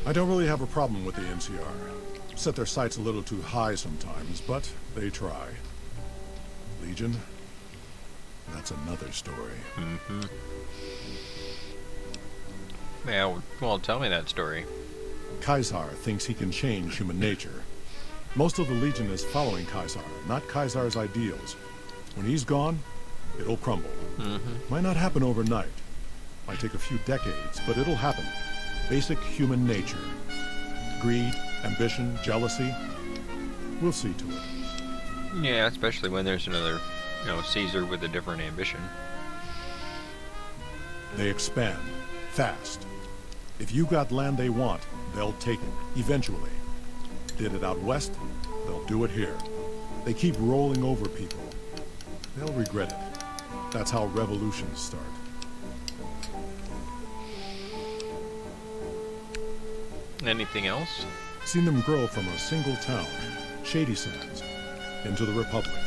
I don't really have a problem with the NCR. Set their sights a little too high sometimes, but they try. Legion? That's another story. Yeah, well, tell me that story. Caesar thinks he can change human nature. Most of the Legion is following Caesar, not Caesar's ideals. When he's gone, it'll crumble. Might not happen overnight. Might take a few decades, but it'll happen. Basic human nature. Greed, ambition, jealousy. We'll see to it. Yeah, especially when there's another, Caesar with a different ambition. They expand. Fast. If you got land they want, they'll take it, eventually. Did it out west, they'll do it here. They keep rolling over people. They'll regret it. That's how revolutions start. Anything else? Seen them grow from a single town, Shady Sands, into the Republic.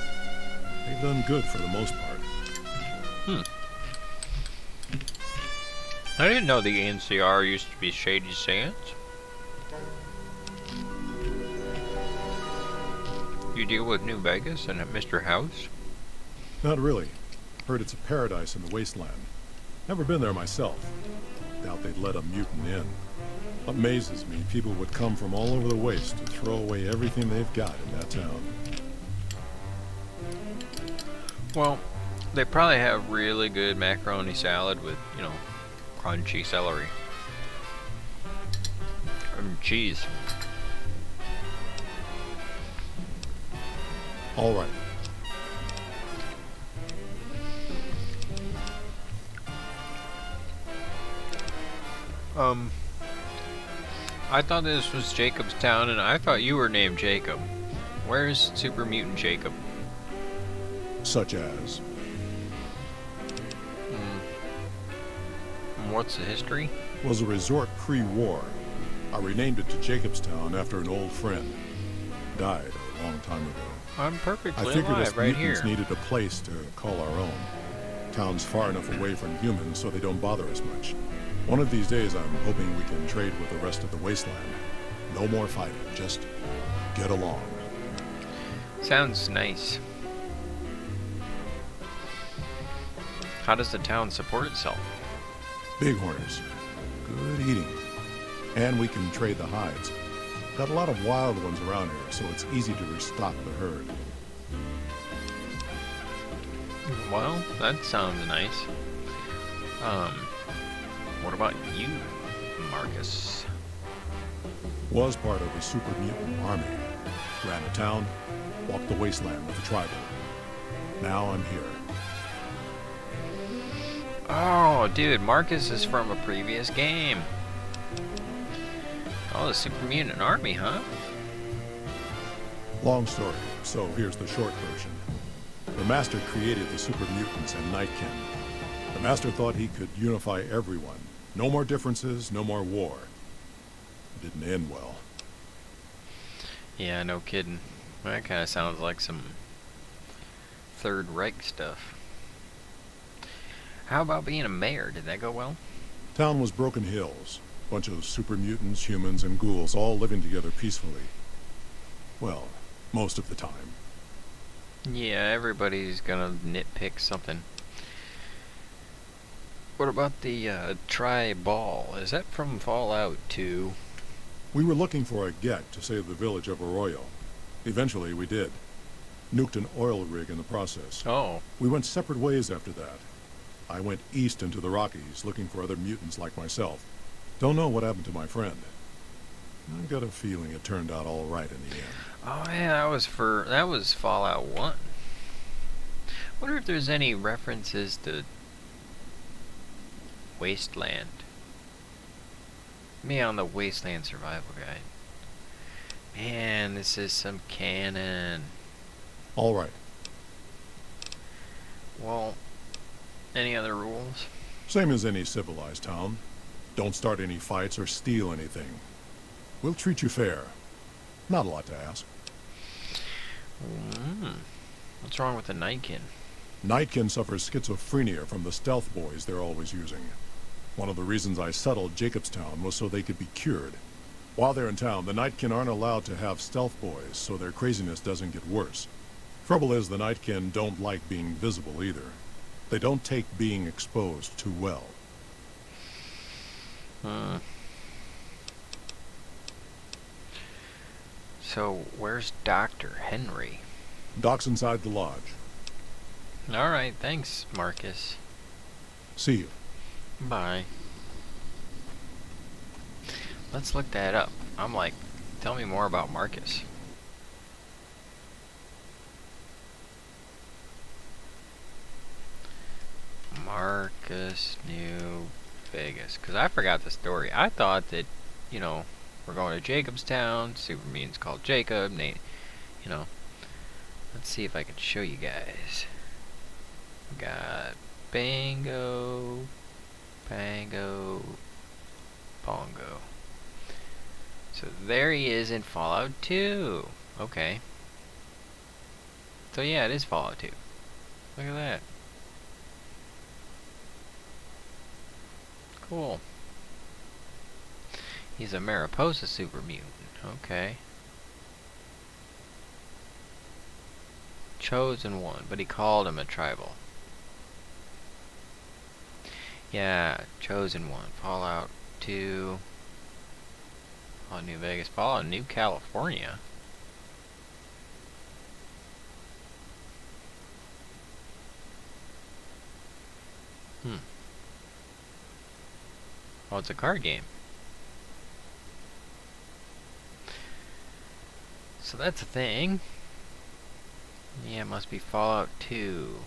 They've done good for the most part. I didn't know the NCR used to be Shady Sands. You deal with New Vegas and Mr. House? Not really. Heard it's a paradise in the wasteland. Never been there myself. Doubt they'd let a mutant in. Amazes me people would come from all over the waste to throw away everything they've got in that town. Well, they probably have really good macaroni salad with, crunchy celery. And cheese. All right. I thought this was Jacobstown, and I thought you were named Jacob. Where's Super Mutant Jacob? Such as? What's the history? Was a resort pre-war. I renamed it to Jacobstown after an old friend. Died a long time ago. I'm perfectly I figured alive us right mutants here. needed a place to call our own. Town's far enough away from humans so they don't bother us much. One of these days I'm hoping we can trade with the rest of the wasteland. No more fighting, just get along. Sounds nice. How does the town support itself? Bighorners. Good eating. And we can trade the hides. Got a lot of wild ones around here, so it's easy to restock the herd. Well, that sounds nice. What about you, Marcus? Was part of a super mutant army. Ran a town, walked the wasteland with a tribal. Now I'm here. Oh, Oh, dude, Marcus is from a previous game. Oh, the Super Mutant Army, huh? Long story, so here's the short version. The Master created the Super Mutants and Nightkin. The Master thought he could unify everyone. No more differences, no more war. It didn't end well. Yeah, no kidding. That kind of sounds like some Third Reich stuff. How about being a mayor? Did that go well? Town was Broken Hills. Bunch of super mutants, humans, and ghouls all living together peacefully. Well, most of the time. Yeah, everybody's gonna nitpick something. What about the Tri-Ball? Is that from Fallout 2? We were looking for a get to save the village of Arroyo. Eventually, we did. Nuked an oil rig in the process. Oh. We went separate ways after that. I went east into the Rockies, looking for other mutants like myself. Don't know what happened to my friend. I got a feeling it turned out all right in the end. Oh yeah, that was Fallout 1. Wonder if there's any references to Wasteland. Me on the Wasteland Survival Guide. Man, this is some canon. All right. Well, any other rules? Same as any civilized town. Don't start any fights or steal anything. We'll treat you fair. Not a lot to ask. What's wrong with the Nightkin? Nightkin suffers schizophrenia from the stealth boys they're always using. One of the reasons I settled Jacobstown was so they could be cured. While they're in town, the Nightkin aren't allowed to have stealth boys, so their craziness doesn't get worse. Trouble is, the Nightkin don't like being visible either. They don't take being exposed too well. So, where's Dr. Henry? Doc's inside the lodge. Alright, thanks, Marcus. See you. Bye. Let's look that up. I'm like, tell me more about Marcus. Marcus, New Vegas. Because I forgot the story. I thought that, you know, we're going to Jacobstown. Super Mutant's called Jacob. Nate, you know. Let's see if I can show you guys. Got Bango, Bango, Bongo. So there he is in Fallout 2. Okay. So yeah, it is Fallout 2. Look at that. Cool. He's a Mariposa super mutant. Okay. Chosen one, but he called him a tribal. Yeah, Chosen one. Fallout 2. Fallout New Vegas. Fallout New California. Oh, it's a card game. So that's a thing. Yeah, it must be Fallout 2.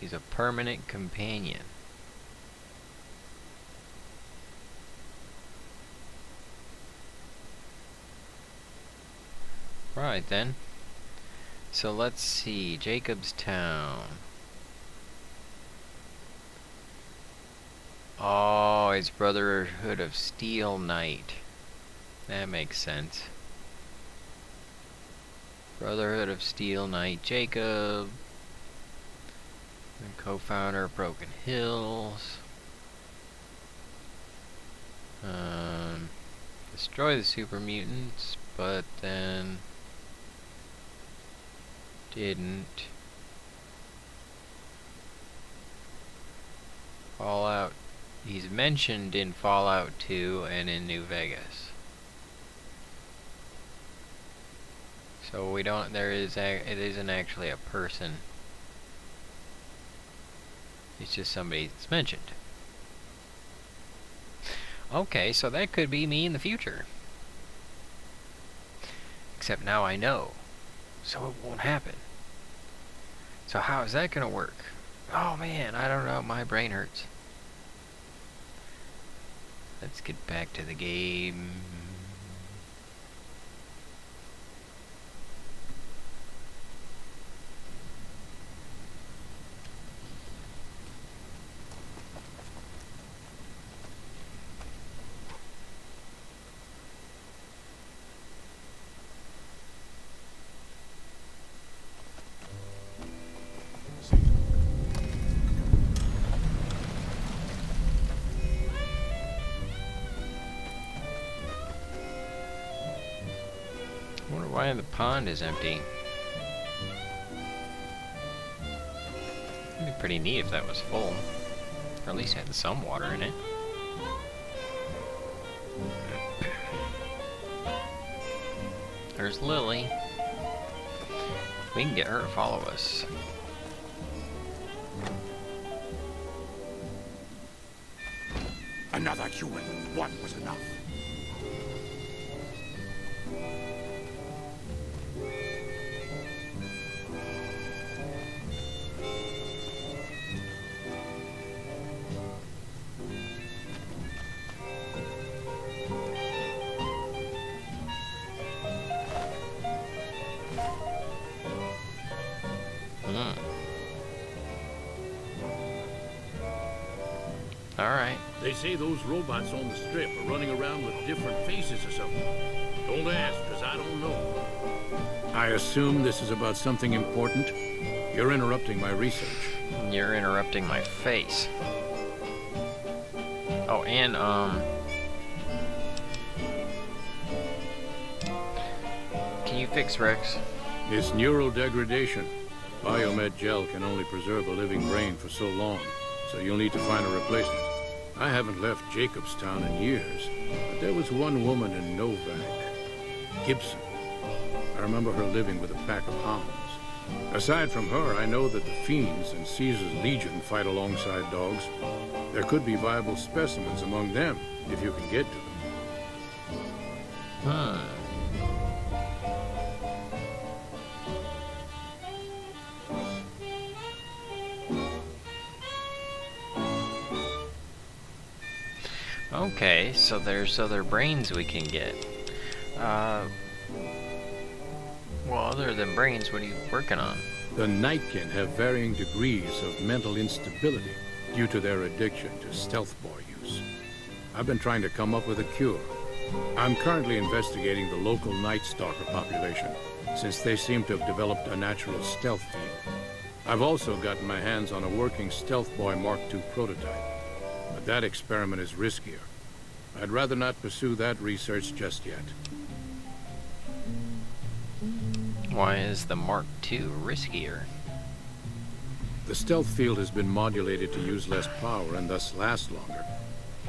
He's a permanent companion. Right then. So let's see. Jacobstown. Oh, it's Brotherhood of Steel Knight. That makes sense. Brotherhood of Steel Knight Jacob. And co-founder of Broken Hills. Destroy the super mutants, but then didn't. Fallout. He's mentioned in Fallout 2 and in New Vegas. So we don't, it isn't actually a person. It's just somebody that's mentioned. Okay, so that could be me in the future. Except now I know. So it won't happen. So how is that gonna work? Oh man, I don't know. My brain hurts. Let's get back to the game. I wonder why the pond is empty. It'd be pretty neat if that was full. Or at least had some water in it. There's Lily. We can get her to follow us. Another human. One was enough. Alright. They say those robots on the strip are running around with different faces or something. Don't ask, because I don't know. I assume this is about something important? You're interrupting my research. You're interrupting my face. Oh, and, can you fix Rex? It's neural degradation. Biomed gel can only preserve a living brain for so long, so you'll need to find a replacement. I haven't left Jacobstown in years, but there was one woman in Novak, Gibson. I remember her living with a pack of hounds. Aside from her, I know that the Fiends and Caesar's Legion fight alongside dogs. There could be viable specimens among them, if you can get to them. Okay, so there's other brains we can get. Well, other than brains, what are you working on? The Nightkin have varying degrees of mental instability due to their addiction to stealth boy use. I've been trying to come up with a cure. I'm currently investigating the local Night Stalker population, since they seem to have developed a natural stealth field. I've also gotten my hands on a working Stealth Boy Mark II prototype, but that experiment is riskier. I'd rather not pursue that research just yet. Why is the Mark II riskier? The stealth field has been modulated to use less power and thus last longer,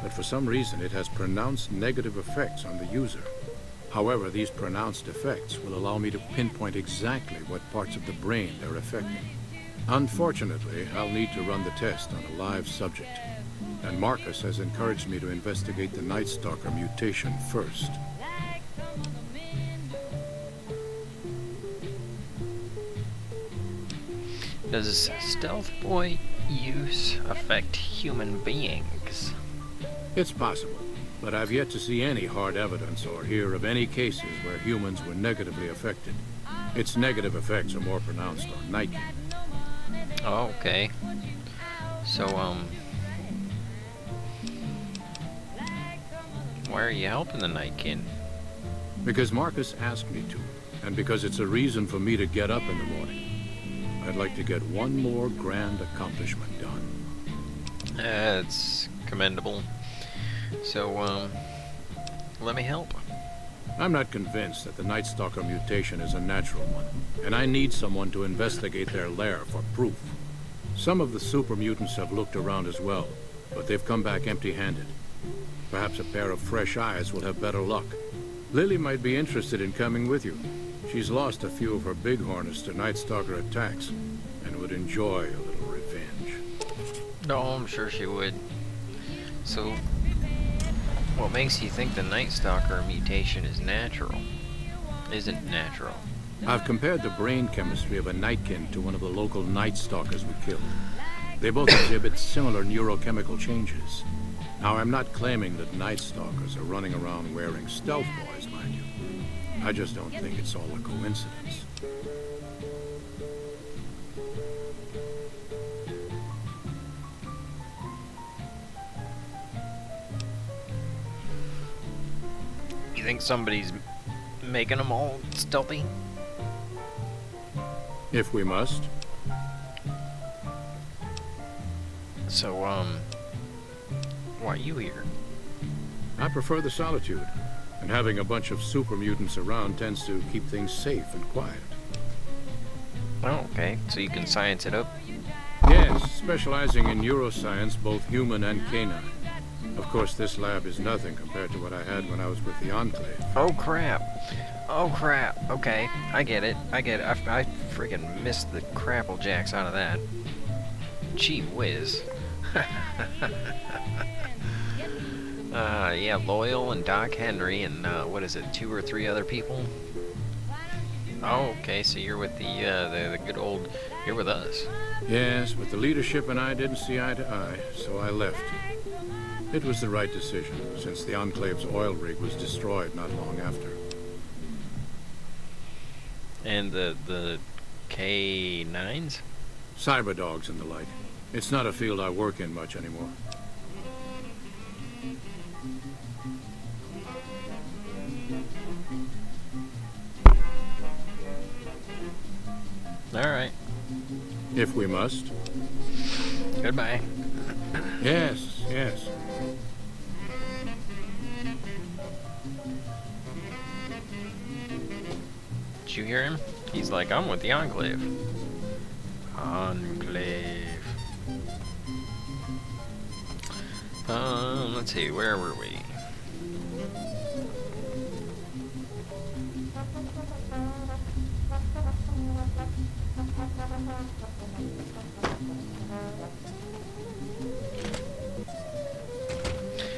but for some reason it has pronounced negative effects on the user. However, these pronounced effects will allow me to pinpoint exactly what parts of the brain they're affecting. Unfortunately, I'll need to run the test on a live subject, and Marcus has encouraged me to investigate the Night Stalker mutation first. Does Stealth Boy use affect human beings? It's possible, but I've yet to see any hard evidence or hear of any cases where humans were negatively affected. Its negative effects are more pronounced on Nightkin. Oh, okay. So, why are you helping the Nightkin? Because Marcus asked me to, and because it's a reason for me to get up in the morning. I'd like to get one more grand accomplishment done. That's commendable. So, let me help. I'm not convinced that the Night Stalker mutation is a natural one, and I need someone to investigate their lair for proof. Some of the super mutants have looked around as well, but they've come back empty-handed. Perhaps a pair of fresh eyes will have better luck. Lily might be interested in coming with you. She's lost a few of her bighorners to Night Stalker attacks, and would enjoy a little revenge. No, I'm sure she would. So, what makes you think the Night Stalker mutation is natural? Isn't natural? I've compared the brain chemistry of a Nightkin to one of the local Night Stalkers we killed. They both exhibit similar neurochemical changes. Now, I'm not claiming that Night Stalkers are running around wearing stealth boys, mind you. I just don't think it's all a coincidence. You think somebody's making them all stealthy? If we must. So, why are you here? I prefer the solitude, and having a bunch of super mutants around tends to keep things safe and quiet. Oh, okay. So you can science it up? Yes, specializing in neuroscience, both human and canine. Of course, this lab is nothing compared to what I had when I was with the Enclave. Oh, crap. Oh, crap. Okay, I get it. I freaking missed the crapple jacks out of that. Gee whiz. Yeah, Loyal and Doc Henry and, what is it, 2 or 3 other people? Oh, okay, so you're with the good old, you're with us. Yes, but the leadership and I didn't see eye to eye, so I left. It was the right decision, since the Enclave's oil rig was destroyed not long after. And the K9s? Cyberdogs and the like. It's not a field I work in much anymore. Alright. If we must. Goodbye. Yes, yes. Did you hear him? He's like, I'm with the Enclave. Enclave. Let's see, where were we?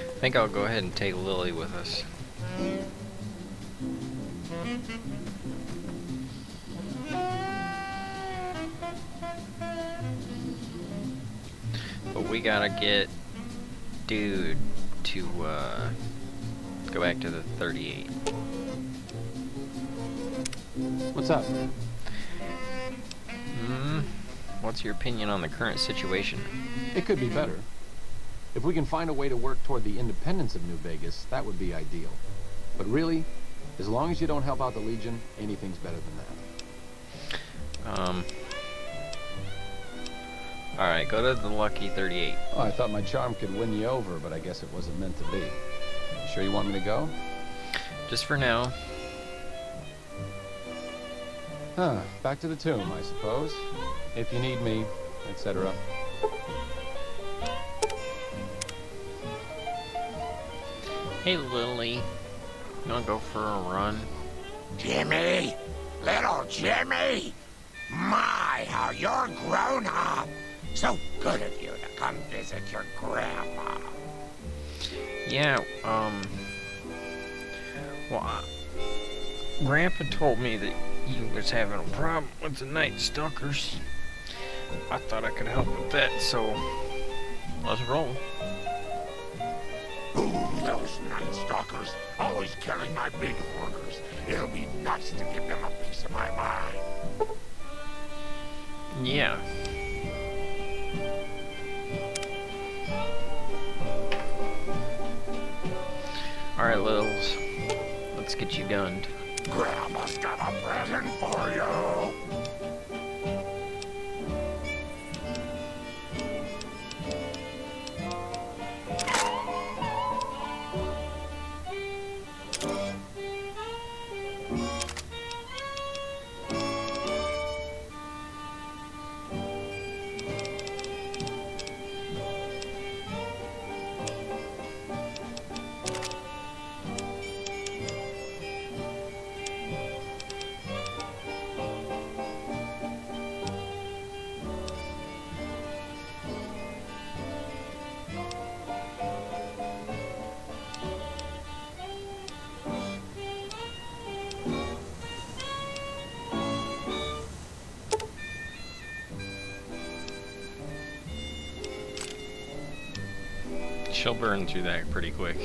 I think I'll go ahead and take Lily with us. But we gotta get dude to go back to the 38. What's up? What's your opinion on the current situation? It could be better. If we can find a way to work toward the independence of New Vegas, that would be ideal. But really, as long as you don't help out the Legion, anything's better than that. Alright, go to the Lucky 38. Oh, I thought my charm could win you over, but I guess it wasn't meant to be. You sure you want me to go? Just for now. Huh, back to the tomb, I suppose. If you need me, etc. Hey, Lily. You wanna go for a run? Jimmy! Little Jimmy! My, how you're grown up! So good of you to come visit your grandma. Yeah, well, Grandpa told me that you was having a problem with the Night Stalkers. I thought I could help with that, so let's roll. Ooh, those Night Stalkers, always killing my big orders. It'll be nice to give them a piece of my mind. Yeah. Alright, Littles. Let's get you gunned. Grandma's got a present for you. She'll burn through that pretty quick.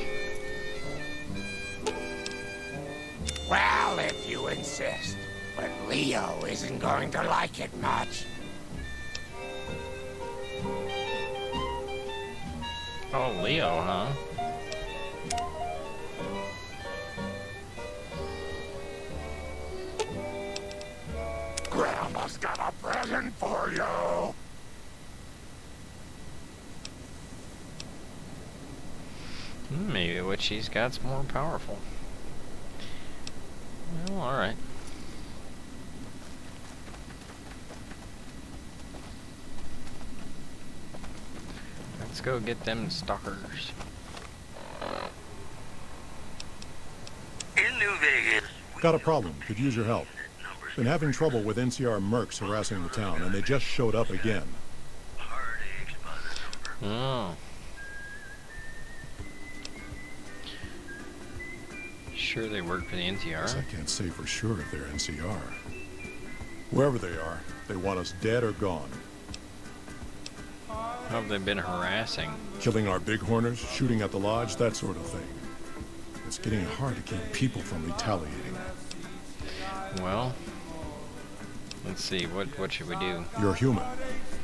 Well, if you insist. But Leo isn't going to like it much. Oh, Leo, huh? Grandma's got a present for you. Maybe what she's got's more powerful. Well, alright. Let's go get them stalkers. In New Vegas. Got a problem. Could use your help. Been having trouble with NCR mercs harassing the town, and they just showed up again. Oh. Sure they work for the NCR? Guess I can't say for sure if they're NCR. Wherever they are, they want us dead or gone. How have they been harassing? Killing our bighorners, shooting at the lodge, that sort of thing. It's getting hard to keep people from retaliating. Well, let's see, what should we do? You're human.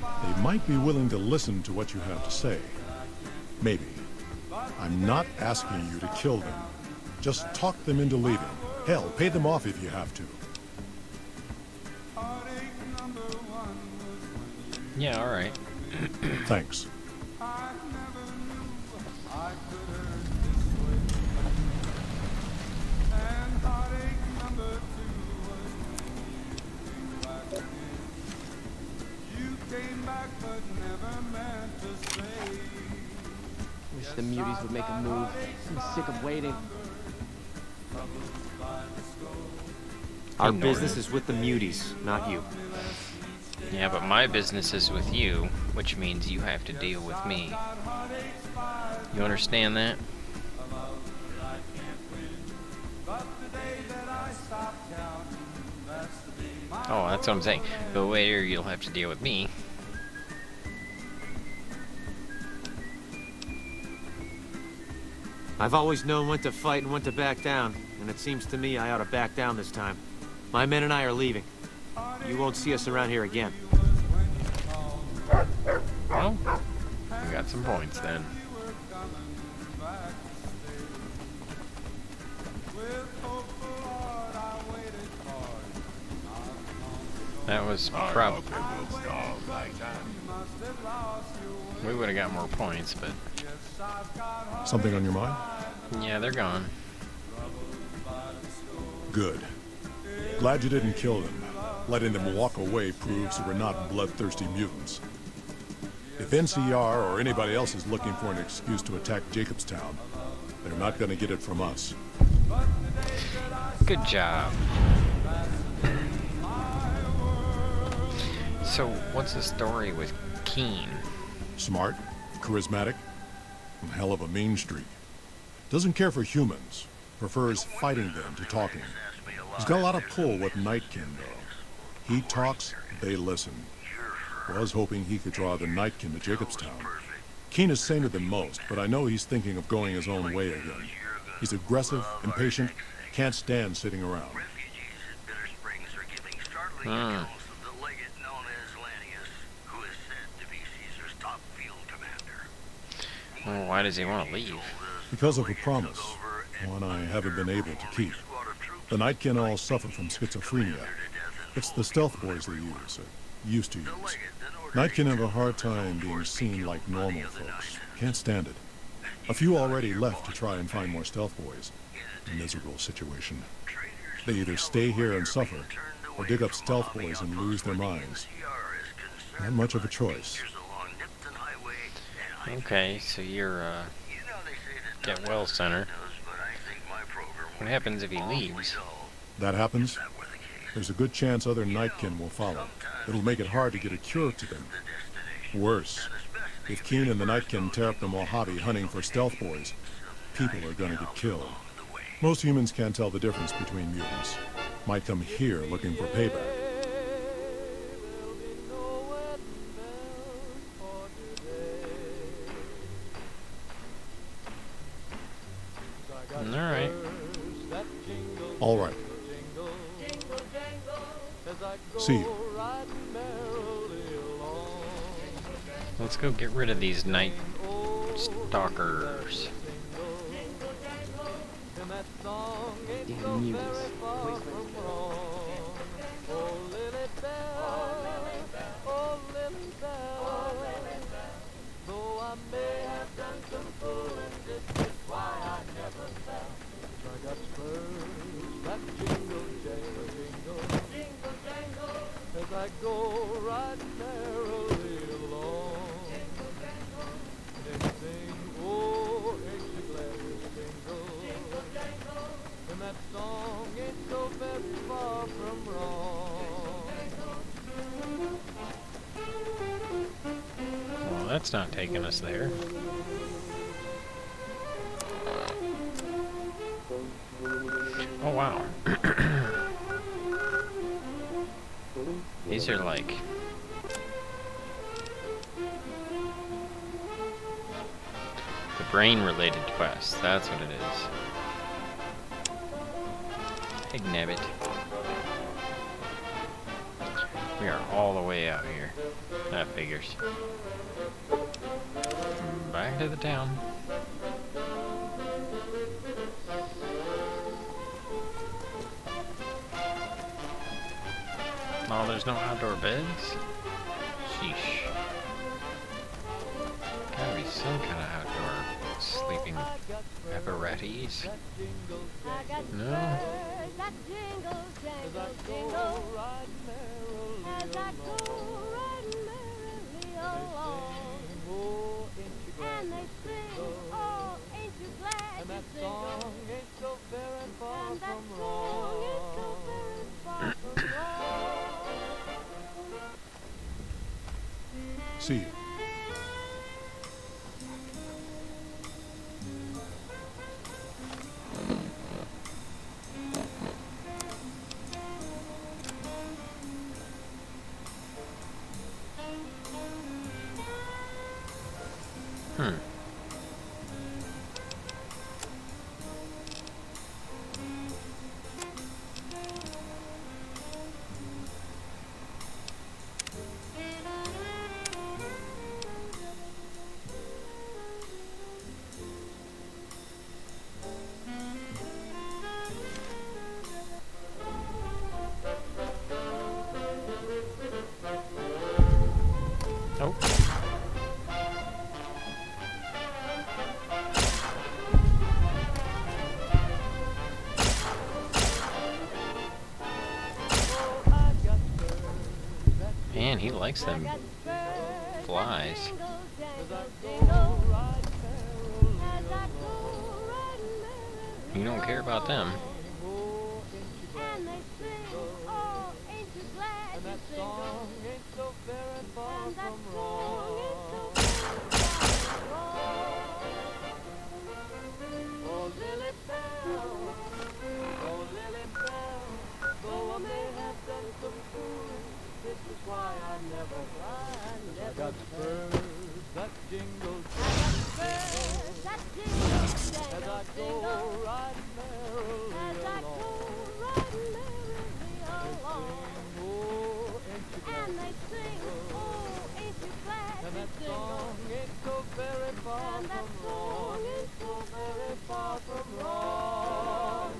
They might be willing to listen to what you have to say. Maybe. I'm not asking you to kill them. Just talk them into leaving. Hell, pay them off if you have to. Yeah, alright. Thanks. Wish the muties would make a move. I'm sick of waiting. Our business is with the muties, not you. Yeah, but my business is with you, which means you have to deal with me. You understand that? Oh, that's what I'm saying. But later you'll have to deal with me. I've always known when to fight and when to back down, and it seems to me I ought to back down this time. My men and I are leaving. You won't see us around here again. Well, we got some points then. That was probably... We would have got more points, but... Something on your mind? Yeah, they're gone. Good. Glad you didn't kill them. Letting them walk away proves that we're not bloodthirsty mutants. If NCR or anybody else is looking for an excuse to attack Jacobstown, they're not going to get it from us. Good job. So, what's the story with Keen? Smart, charismatic, and hell of a mean streak. Doesn't care for humans. Prefers fighting them to talking. He's got a lot of pull with Nightkin, though. He talks, they listen. Was hoping he could draw the Nightkin to Jacobstown. Keen is saner than most, but I know he's thinking of going his own way again. He's aggressive, impatient, can't stand sitting around. Well, why does he want to leave? Because of a promise, one I haven't been able to keep. The Nightkin all suffer from schizophrenia. It's the stealth boys they use, or used to use. Nightkin have a hard time being seen like normal folks. Can't stand it. A few already left to try and find more stealth boys. A miserable situation. They either stay here and suffer, or dig up stealth boys and lose their minds. Not much of a choice. Okay, so you're, Get Well Center. What happens if he leaves? That happens, there's a good chance other Nightkin will follow. It'll make it hard to get a cure to them. Worse, if Keen and the Nightkin tear up the Mojave hunting for stealth boys, people are gonna get killed. Most humans can't tell the difference between mutants. Might come here looking for payback. Alright. All right. See you. Let's go get rid of these night stalkers. Damn mules. I go riding merrily along and sing, oh, ain't you glad you're single? And that song ain't so very far from wrong. Well, that's not taking us there. Oh, wow. These are like... the brain-related quests, that's what it is. Hey, Nabbit. We are all the way out here. That figures. Back to the town. Oh, there's no outdoor beds? Sheesh. Gotta be some kind of outdoor sleeping apparatus. No? And they sing, oh, ain't you glad and that song ain't so very far from wrong. See you. Oh. Man, he likes them flies. You don't care about them. I got spurs that jingle, as I go riding merrily along. And they sing, oh, ain't you glad? And that song ain't so very far from wrong. Ain't so very far from wrong.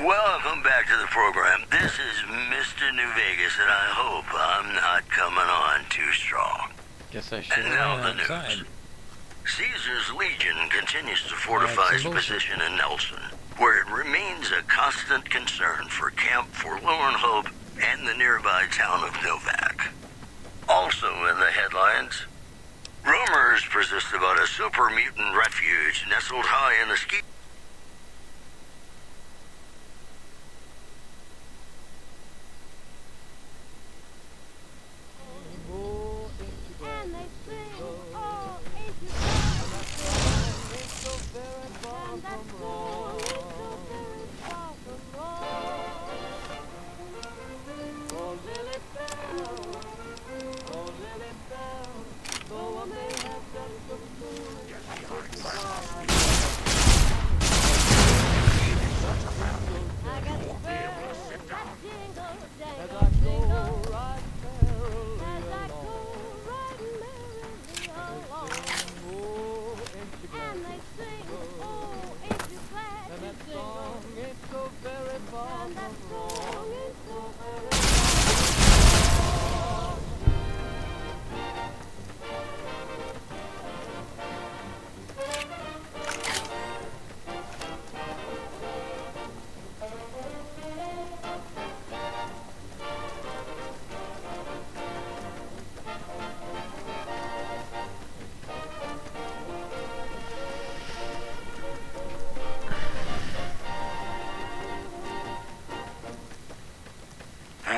Welcome back to the program. This is Mr. New Vegas, and I hope I'm not coming on too strong. Guess I should And now have the outside. news. Caesar's Legion continues to fortify its position in Nelson, where it remains a constant concern for Camp Forlorn Hope and the nearby town of Novak. Also in the headlines, rumors persist about a super mutant refuge nestled high in the ski...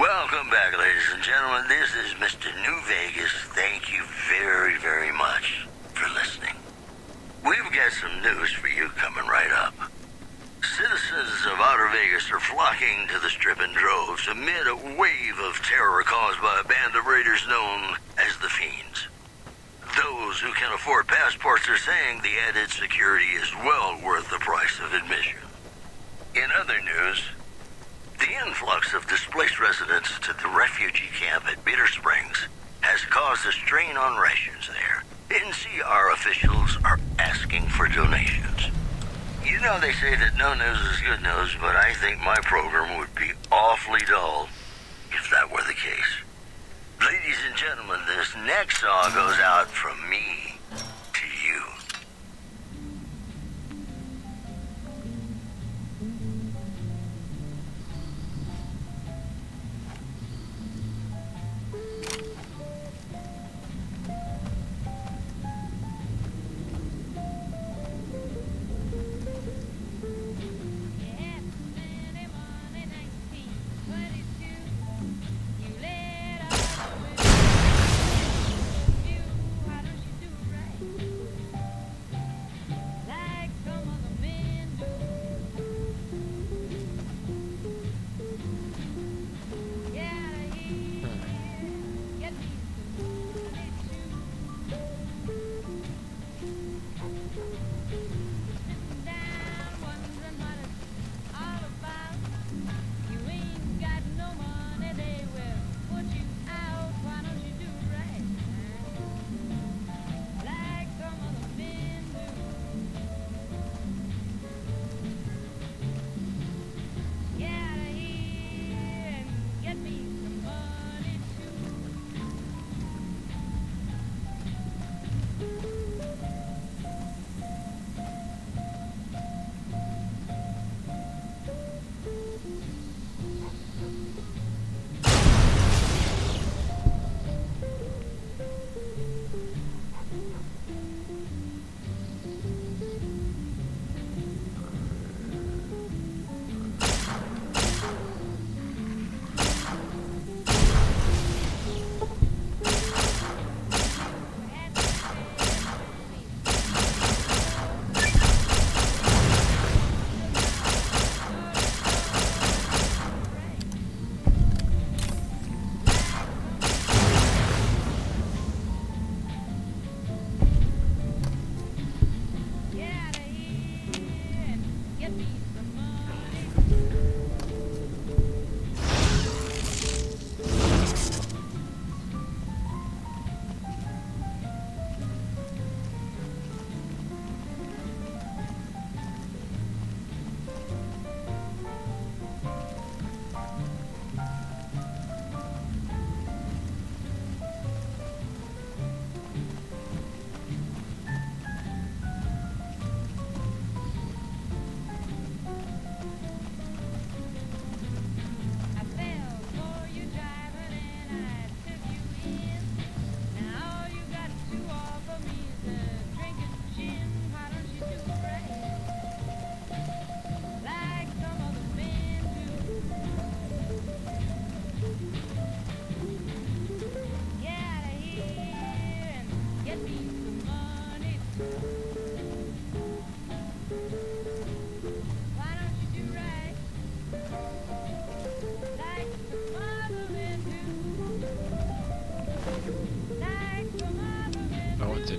Welcome back, ladies and gentlemen. This is Mr. New Vegas. Thank you very, very much for listening. We've got some news for you coming right up. Citizens of Outer Vegas are flocking to the Strip in droves amid a wave of terror caused by a band of raiders known as the Fiends. Those who can afford passports are saying the added security is well worth the price of admission. In other news, the influx of displaced residents to the refugee camp at Bitter Springs has caused a strain on rations there. NCR officials are asking for donations. You know they say that no news is good news, but I think my program would be awfully dull if that were the case. Ladies and gentlemen, this next song goes out from me to you.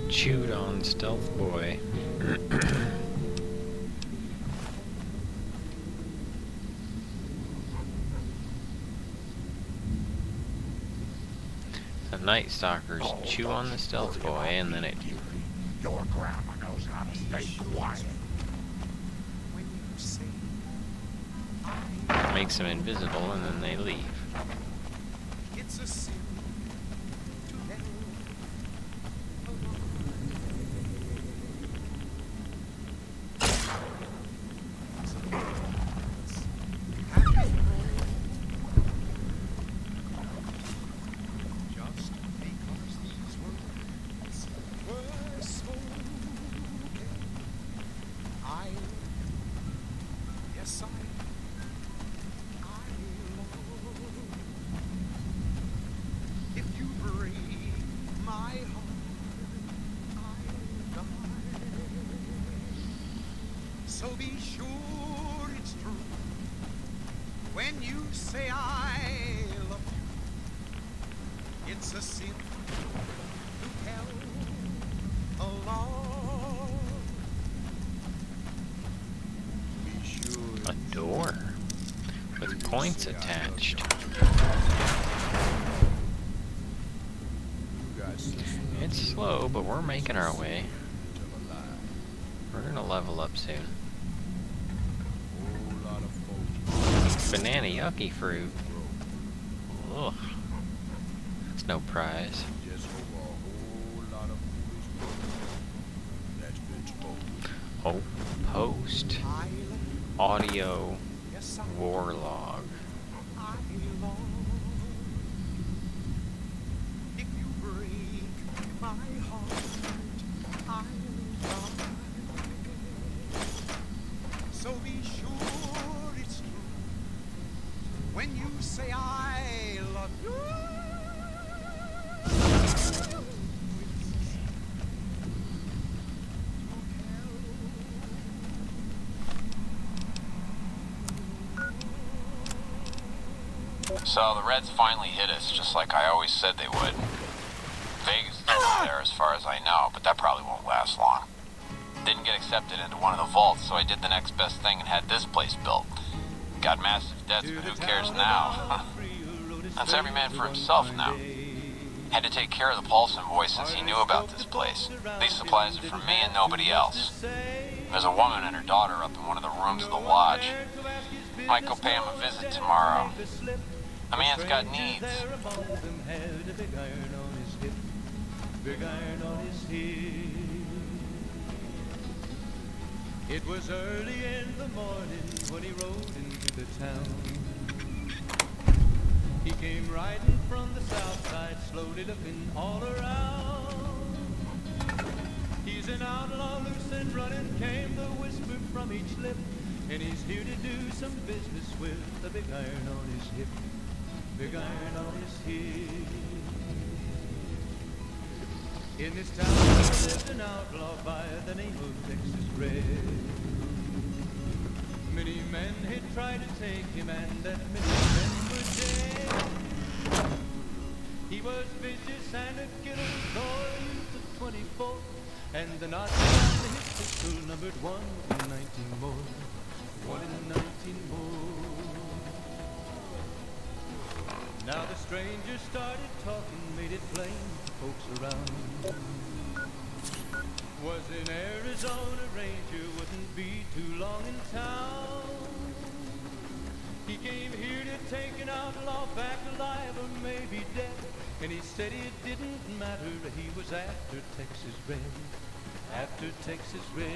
Chewed on Stealth Boy. The Night Stalkers chew on the Stealth Boy and then it... Your grandma knows how to stay quiet. Maybe makes them invisible, and then they leave. It's a sin to let just because these words were spoken, yes, if you break my heart, I'll die. So be sure it's true when you say I love you. It's a sin to tell a lie. Be sure. A door with points attached. It's slow, but we're making our way. We're gonna level up soon. Banana yucky fruit. Ugh. That's no prize. Oh, post. Audio war log. If you break my heart, I'll die. So be sure it's true when you say I love you. So the Reds finally hit us, just like I always said they would. Vegas is over there as far as I know, but that probably won't last long. Didn't get accepted into one of the vaults, so I did the next best thing and had this place built. Got massive debts, but who cares now? That's every man for himself now. Had to take care of the Paulson boy since he knew about this place. These supplies are for me and nobody else. There's a woman and her daughter up in one of the rooms of the lodge. Might go pay him a visit tomorrow. The man's got needs. It was early in the morning when he rode into the town. He came riding from the south side, slowly looking all around. He's an outlaw, loose and running, came the whisper from each lip. And he's here to do some business with a big iron on his hip. Big iron on his hip. In this town there lived an outlaw by the name of Texas Red. Many men had tried to take him, and that many men were dead. He was vicious and a killer, though a youth of 24. And the Nazi on his pistol numbered 1 in 19 more. 1 in 19 more. Now the stranger started talking, made it plain to folks around. Was in Arizona Ranger, wouldn't be too long in town. He came here to take an outlaw back alive or maybe dead. And he said it didn't matter, he was after Texas Red. After Texas Red.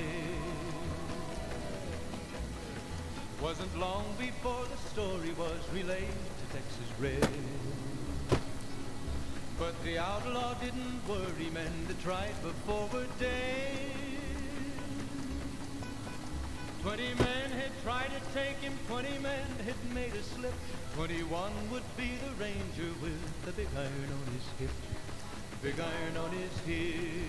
Wasn't long before the story was relayed to Texas Red. But the outlaw didn't worry, men that tried before were dead. 20 men had tried to take him, 20 men had made a slip. 21 would be the ranger with the big iron on his hip. Big iron on his hip.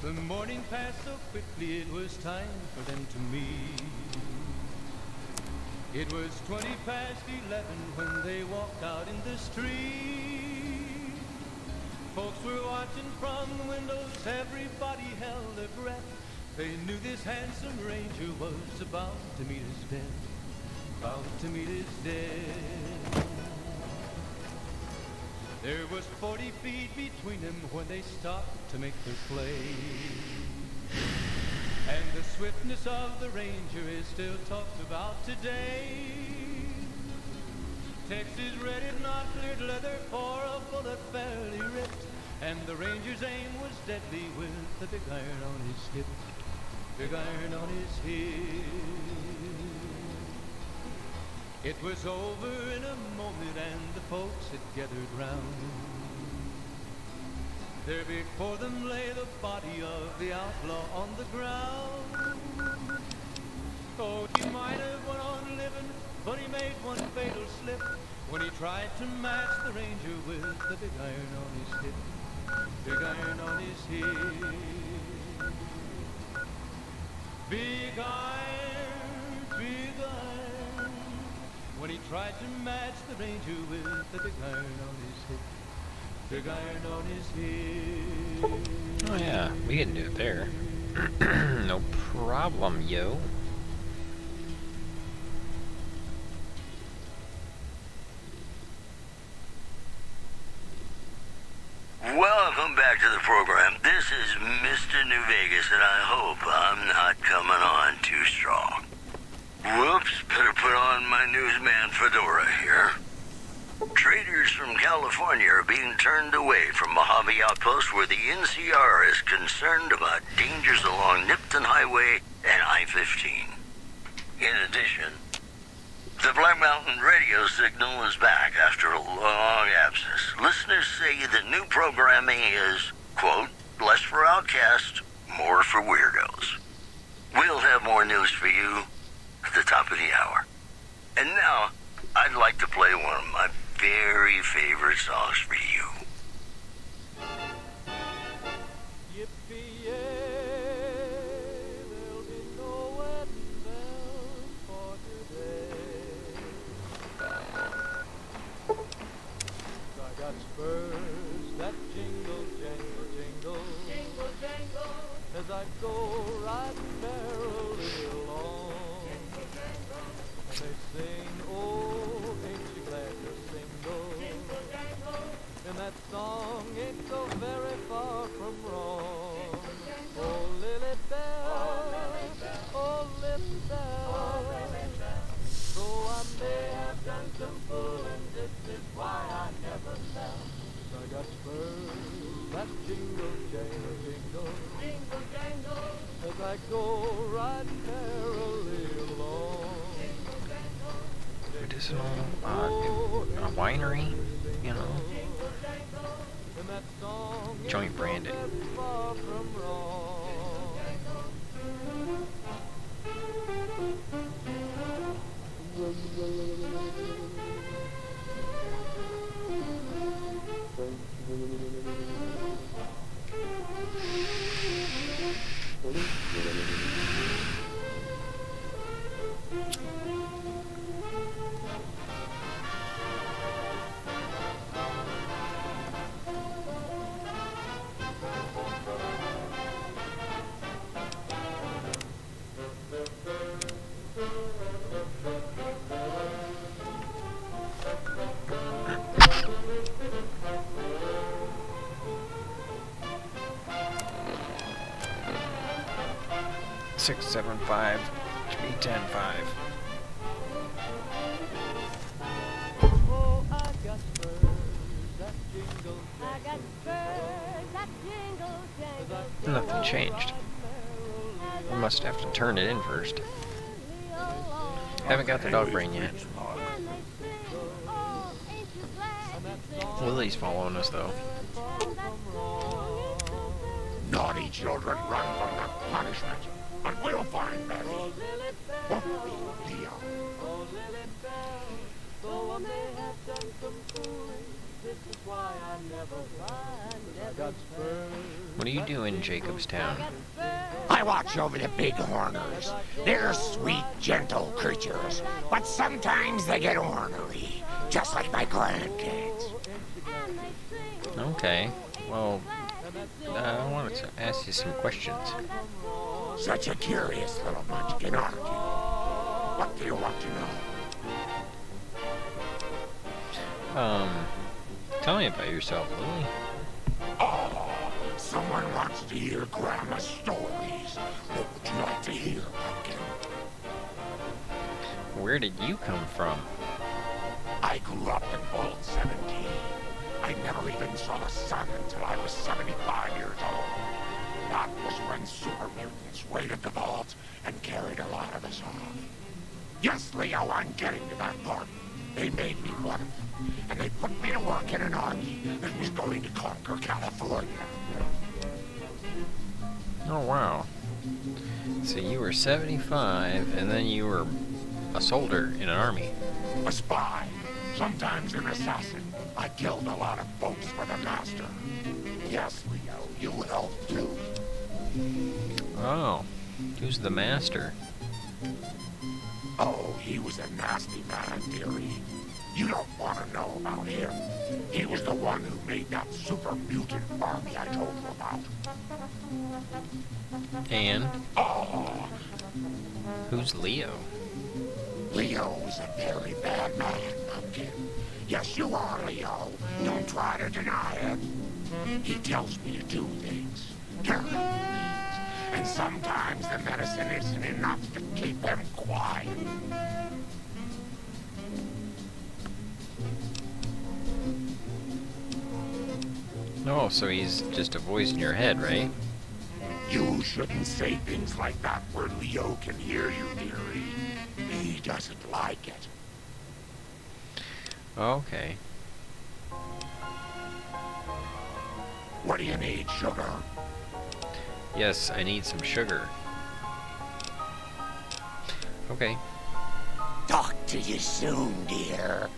The morning passed so quickly, it was time for them to meet. It was 20 past 11 when they walked out in the street. Folks were watching from the windows, everybody held their breath. They knew this handsome ranger was about to meet his death. About to meet his death. There was 40 feet between them when they stopped to make their play. And the swiftness of the ranger is still talked about today. Texas red is not cleared leather for a bullet fairly ripped, and the ranger's aim was deadly with the big iron on his hip, big iron on his hip. It was over in a moment and the folks had gathered round. There before them lay the body of the outlaw on the ground. Oh, he might have went on living, but he made one fatal slip when he tried to match the ranger with the big iron on his hip, big iron on his hip. Big iron, when he tried to match the ranger with the big iron on his hip, big iron on his hip. Oh yeah, we can do it there. No problem, yo. Welcome back to the program. This is Mr. New Vegas, and I hope I'm not coming on too strong. Whoops, better put on my newsman fedora here. Traders from California are being turned away from Mojave Outpost where the NCR is concerned about dangers along Nipton Highway and I-15. In addition, the Black Mountain radio signal is back after a long absence. Listeners say the new programming is, quote, less for outcasts, more for weirdos. We'll have more news for you at the top of the hour. And now, I'd like to play one of my very favorite songs for you. There'll be no wedding bells for today. I got spurs that jingle, jangle, jingle, jingle, jangle, as I go riding merrily along. Jingle, jangle. And they sing, oh, ain't you glad you're single? Jingle, jangle. And that song ain't so very far from wrong. Oh, Lily Bell, oh, Lily Bell, though I may have done some fooling, this is why I never fell. I got spurs that jingle, jangle, jingle, jingle, jangle, as I go riding merrily along. Medicinal, a winery, you know, joint branded. 675 310-5. Oh, I got spurs that jingle, I got spurs that jingle, jangle. Nothing changed. We must have to turn it in first. Haven't got the dog brain yet. Lily's following us though. Naughty children run from the punishment, but we'll find Mary. Won't we, Leo? Though I may have done some fooling, this is why I never find. I got spurs. What are you doing in Jacobstown? I watch over the bighorners. They're sweet, gentle creatures, but sometimes they get ornery, just like my grandkids. Okay, well, I wanted to ask you some questions. Such a curious little munchkin, aren't you? What do you want to know? Tell me about yourself, Lily. Oh, someone wants to hear Grandma's stories. What would you like to hear, Pumpkin. Where did you come from? I grew up in Vault 17. I never even saw the sun until I was 75 years old. That was when super mutants raided the vault and carried a lot of us off. Yes, Leo, I'm getting to that part. They made me one of them, and they put me to work in an army that was going to conquer California. Oh, wow. So you were 75, and then you were a soldier in an army. A spy, sometimes an assassin. I killed a lot of folks for the master. Yes, Leo, you helped too. Oh, who's the master? Oh, he was a nasty man, dearie. You don't want to know about him. He was the one who made that super mutant army I told you about. And? Oh, Who's Leo? Leo was a very bad man, Pumpkin. Yes, you are, Leo. Don't try to deny it. He tells me to do things, terrible things, and sometimes the medicine isn't enough to keep him quiet. Oh, so he's just a voice in your head, right? You shouldn't say things like that where Leo can hear you, dearie. He doesn't like it. Okay. What do you need, sugar? Yes, I need some sugar. Okay. Talk to you soon, dear.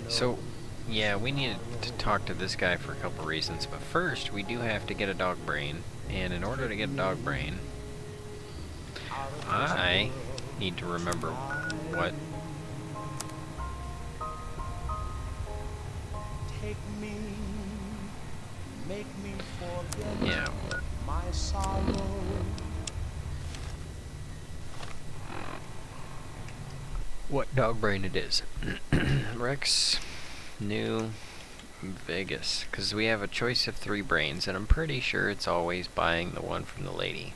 So, yeah, we needed to talk to this guy for a couple reasons, but first we do have to get a dog brain, and in order to get a dog brain, I need to remember what. Take me, make me forget Yeah. my sorrow. What dog brain it is. Rex, New, Vegas. Because we have a choice of 3 brains, and I'm pretty sure it's always buying the one from the lady.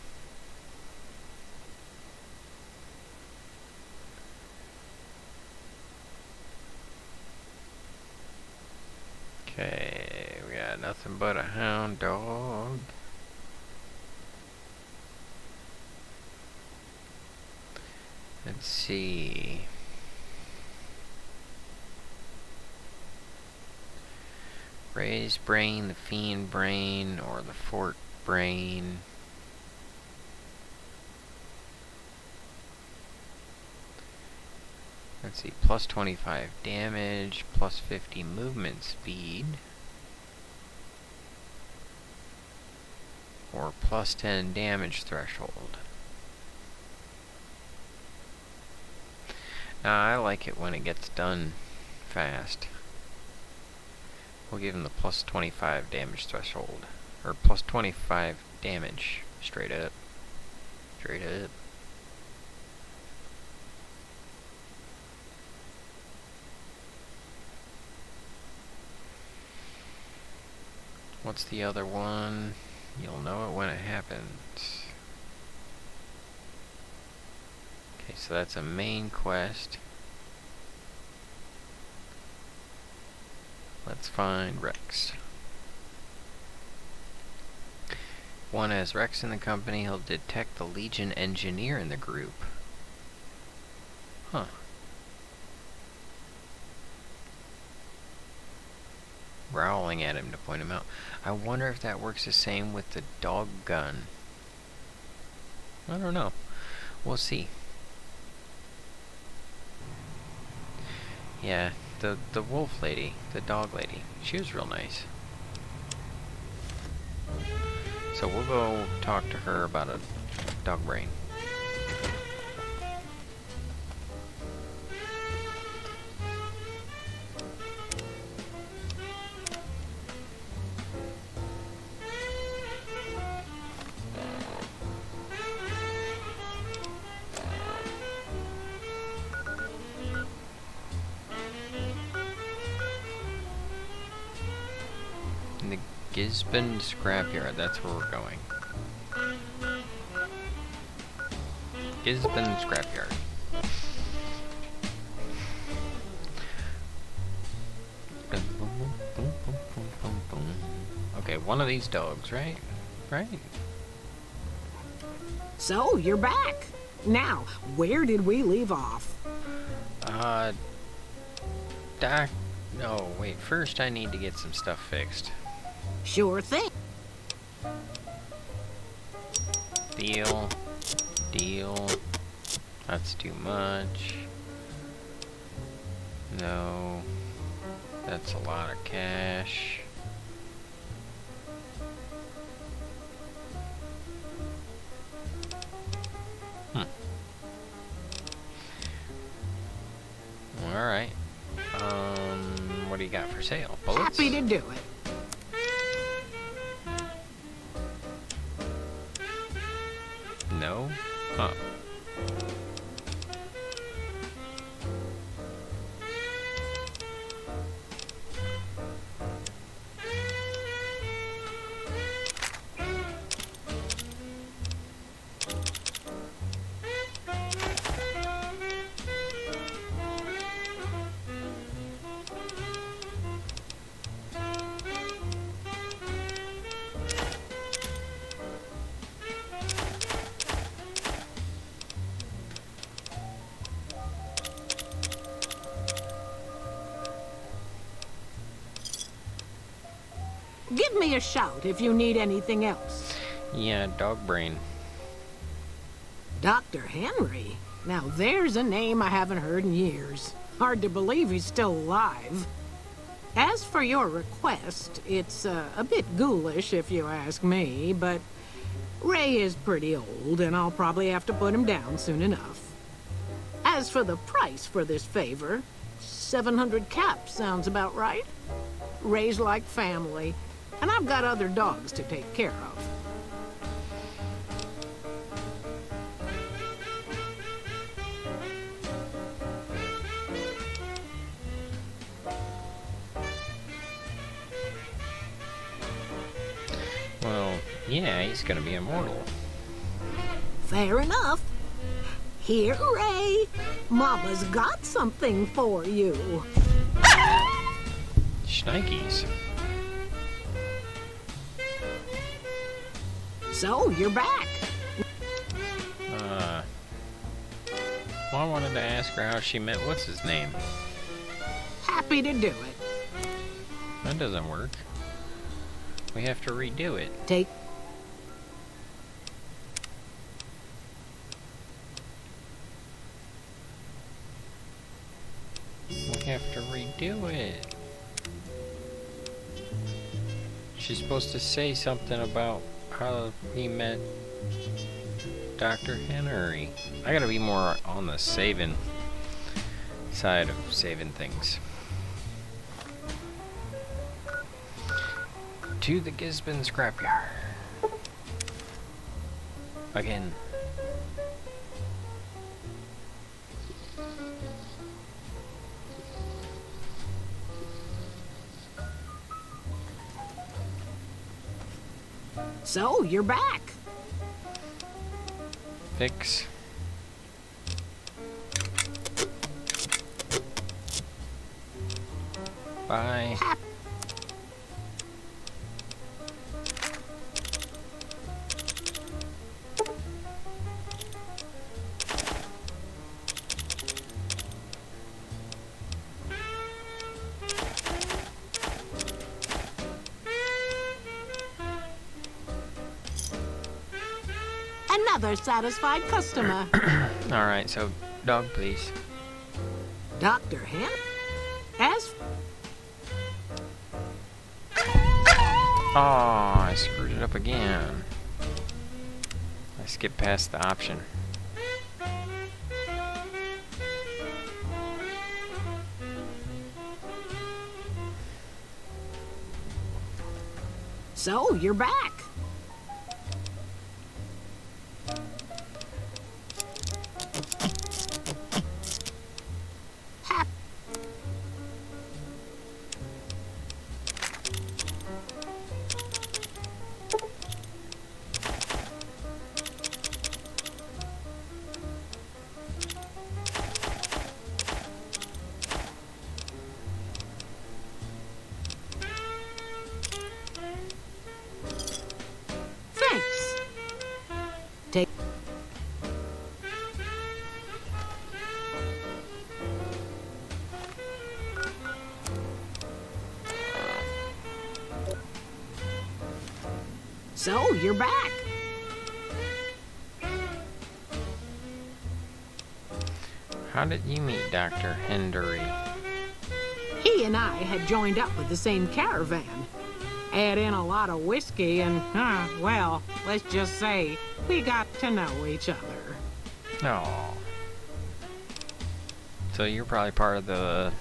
Okay, we got nothing but a hound dog. Let's see. Ray's brain, the Fiend brain, or the Fort brain. Let's see, plus 25 damage, plus 50 movement speed. Or plus 10 damage threshold. I like it when it gets done fast. We'll give him the plus 25 damage threshold. Or plus 25 damage. Straight up. Straight up. What's the other one? You'll know it when it happens. Okay, so that's a main quest. Let's find Rex. One has Rex in the company. He'll detect the Legion engineer in the group. Huh. Growling at him to point him out. I wonder if that works the same with the dog gun. I don't know. We'll see. Yeah, the wolf lady, the dog lady, she was real nice. So we'll go talk to her about a dog brain. Gisborne Scrapyard, that's where we're going. Gisborne Scrapyard. Okay, one of these dogs, right? Right? So, you're back. Now, where did we leave off? No, wait, first I need to get some stuff fixed. Sure thing. Deal. That's too much. No. That's a lot of cash. Alright. What do you got for sale? Bullets? Happy to do it. No? Huh. Give me a shout if you need anything else. Yeah, dog brain. Dr. Henry? Now there's a name I haven't heard in years. Hard to believe he's still alive. As for your request, it's a bit ghoulish if you ask me, but Ray is pretty old and I'll probably have to put him down soon enough. As for the price for this favor, 700 caps sounds about right. Ray's like family, and I've got other dogs to take care of. Well, yeah, he's gonna be immortal. Fair enough. Here, Ray. Mama's got something for you. Shnikes. So, you're back. Well, I wanted to ask her how she met what's his name. Happy to do it. That doesn't work. We have to redo it. Take. We have to redo it. She's supposed to say something about how he met Dr. Henry. I gotta be more on the saving side of saving things. To the Gisborne Scrapyard. Again. So, you're back. Fix. Bye. Another satisfied customer. Alright, so dog please. Dr. Hen? As... Oh, I screwed it up again. I skipped past the option. So, you're back. Take... So, you're back. How did you meet Dr. Hendery? He and I had joined up with the same caravan. Add in a lot of whiskey and, well, let's just say we got to know each other. Oh. So you're probably part of the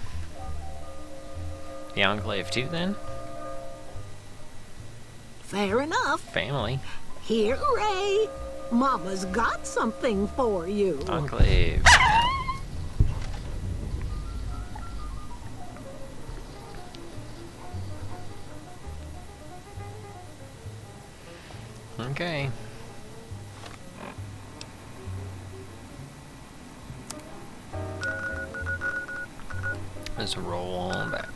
Enclave too, then? Fair enough. Family. Here, Ray. Mama's got something for you. Enclave. Okay. Let's roll on back.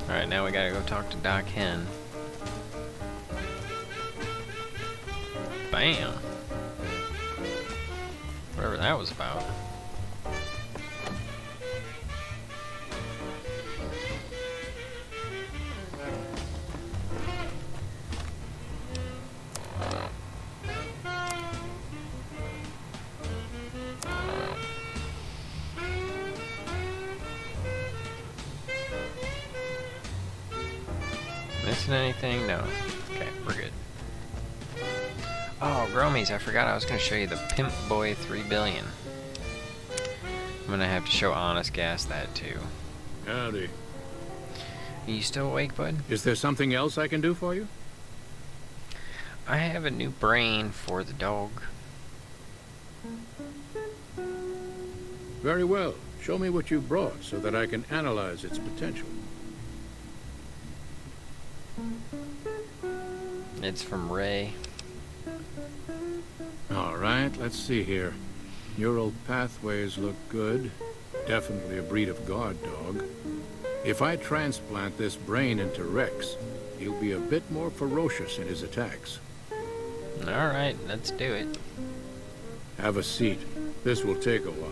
Alright, now we gotta go talk to Doc Hen. Bam! Whatever that was about. Missing anything? No. Okay, we're good. Oh, Growmiez, I forgot I was going to show you the Pimp Boy 3 billion. I'm going to have to show Honest Gas that too. Howdy. Are you still awake, bud? Is there something else I can do for you? I have a new brain for the dog. Very well. Show me what you brought so that I can analyze its potential. It's from Ray. All right, let's see here. Neural pathways look good. Definitely a breed of guard dog. If I transplant this brain into Rex, he'll be a bit more ferocious in his attacks. All right, let's do it. Have a seat. This will take a while.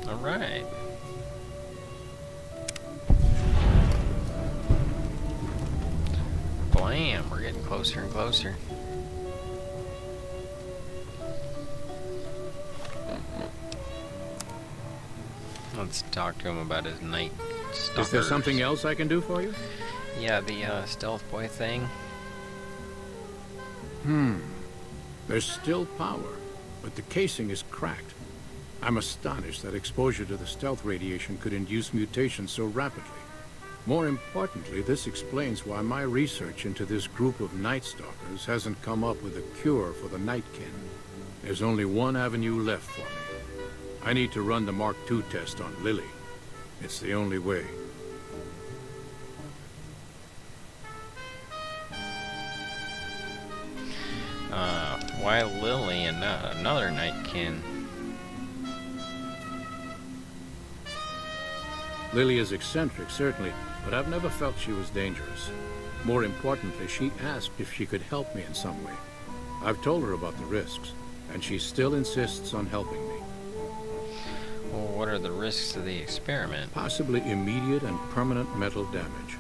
All right. Blam, we're getting closer and closer. Let's talk to him about his night stalkers. Is there something else I can do for you? Yeah, the stealth boy thing. There's still power, but the casing is cracked. I'm astonished that exposure to the stealth radiation could induce mutations so rapidly. More importantly, this explains why my research into this group of Night Stalkers hasn't come up with a cure for the Nightkin. There's only one avenue left for me. I need to run the Mark II test on Lily. It's the only way. Why Lily and not another Nightkin? Lily is eccentric, certainly, but I've never felt she was dangerous. More importantly, she asked if she could help me in some way. I've told her about the risks, and she still insists on helping me. Well, what are the risks of the experiment? Possibly immediate and permanent mental damage.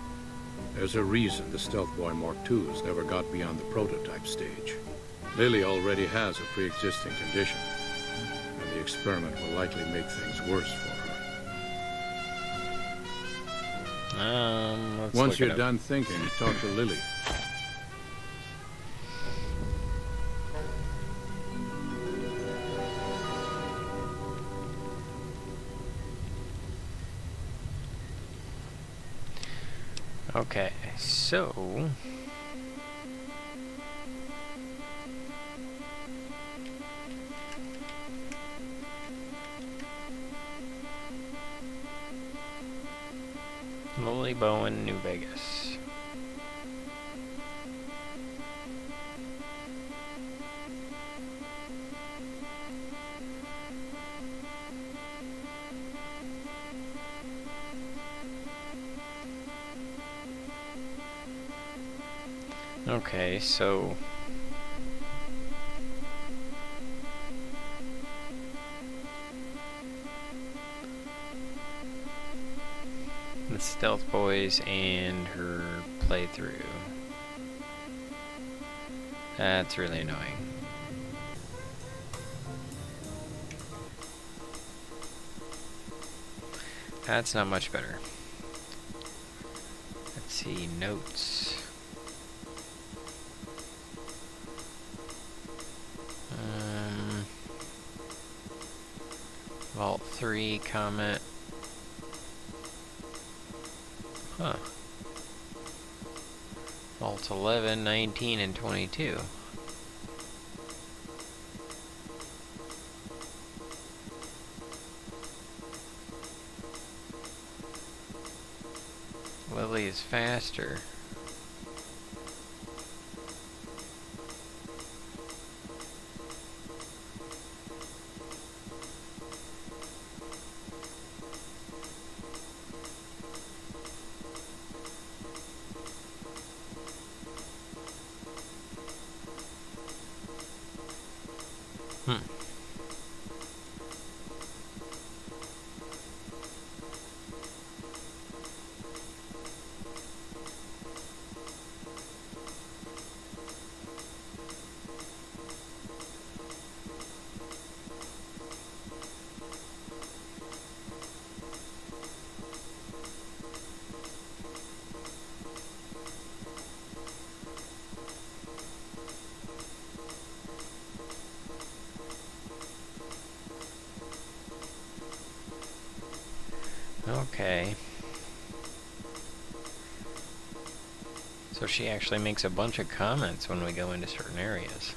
There's a reason the Stealth Boy Mark IIs never got beyond the prototype stage. Lily already has a pre-existing condition, and the experiment will likely make things worse for her. Let's Once look you're it up. done thinking, talk to Lily. Okay, so... Lily Bowen, New Vegas. Okay, so... the Stealth Boys and her playthrough. That's really annoying. That's not much better. Let's see, notes. Vault 3 comment. Huh. Vault 11, 19, and 22. Lily is faster. Okay. So she actually makes a bunch of comments when we go into certain areas.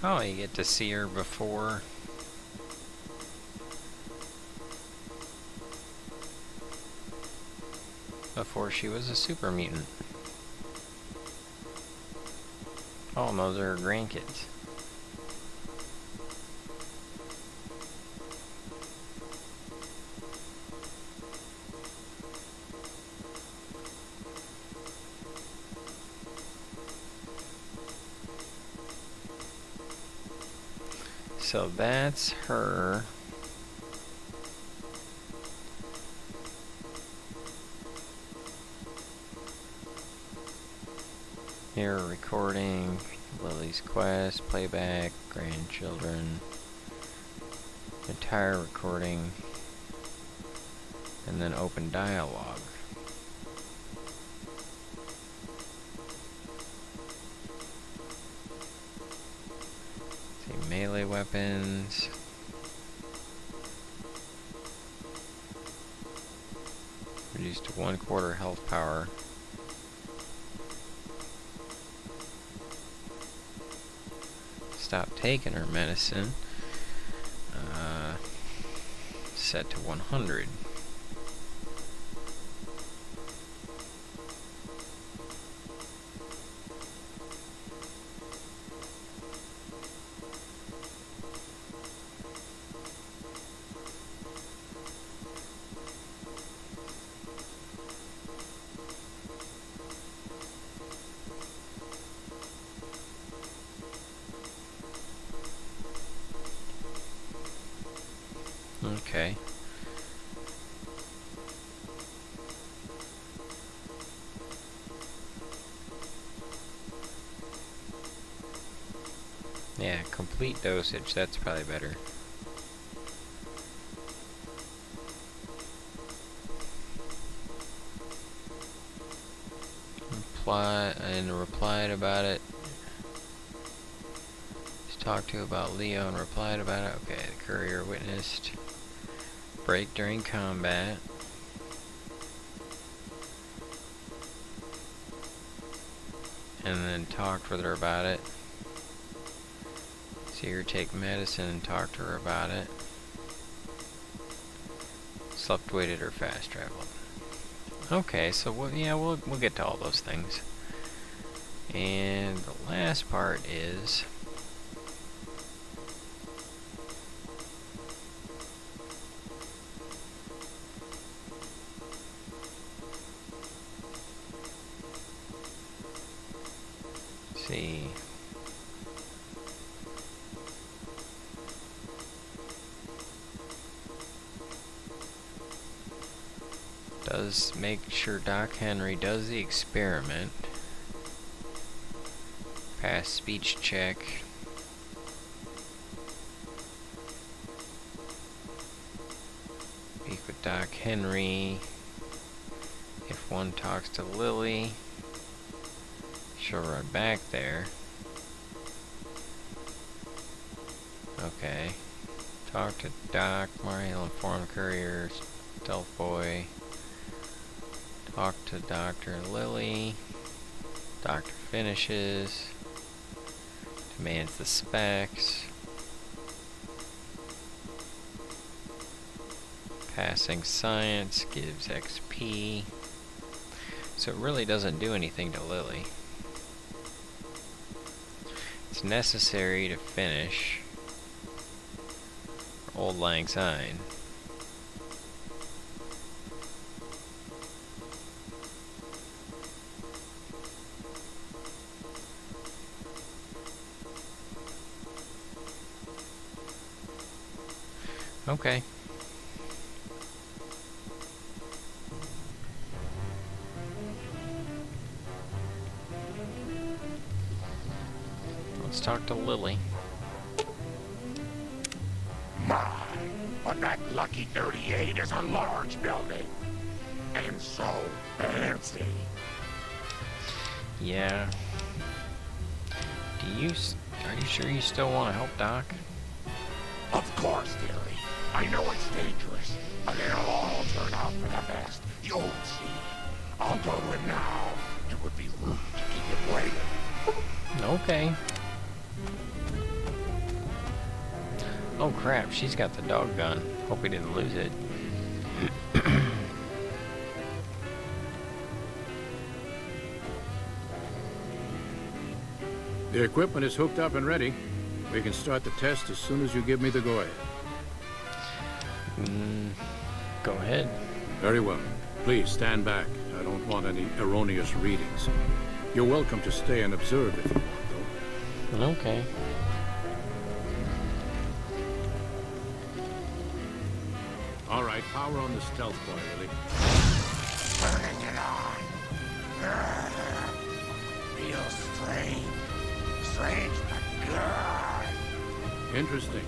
Oh, you get to see her before. Before she was a super mutant. Oh, and those are her grandkids. So that's her. Here, recording, Lily's quest, playback, grandchildren, entire recording, and then open dialogue. Melee weapons. Reduced to 1/4 health power. Stop taking her medicine. Set to 100. Okay. Yeah, complete dosage, that's probably better. Replied about it. Just talked to about Leo and replied about it. Okay, the courier witnessed break during combat. and then talked with her about it. See her take medicine and talk to her about it. Slept, waited, or fast traveled. Okay, so we'll get to all those things. And the last part is see. Does make sure Doc Henry does the experiment. Pass speech check. Speak with Doc Henry. If one talks to Lily, she'll run back there. Okay. Talk to Doc. Mario inform courier. Stealth boy. Talk to Dr. Lily. Doctor finishes. Demands the specs. Passing science gives XP. So it really doesn't do anything to Lily. It's necessary to finish Old Lang Syne. Okay. Let's talk to Lily. My, but that lucky 38 is a large building. And so fancy. Yeah. Are you sure you still want to help Doc? Of course, dearie. I know it's dangerous, but it'll all turn out for the best. You'll see. I'll go to him now. It would be rude to keep him waiting. Okay. Oh crap, she's got the dog gun. Hope we didn't lose it. The equipment is hooked up and ready. We can start the test as soon as you give me the go-ahead. Go ahead. Very well. Please stand back. I don't want any erroneous readings. You're welcome to stay and observe if you want, though. Okay. All right, power on the stealth boy, Lily. Turning it on. Feels strange. Strange but good. Interesting.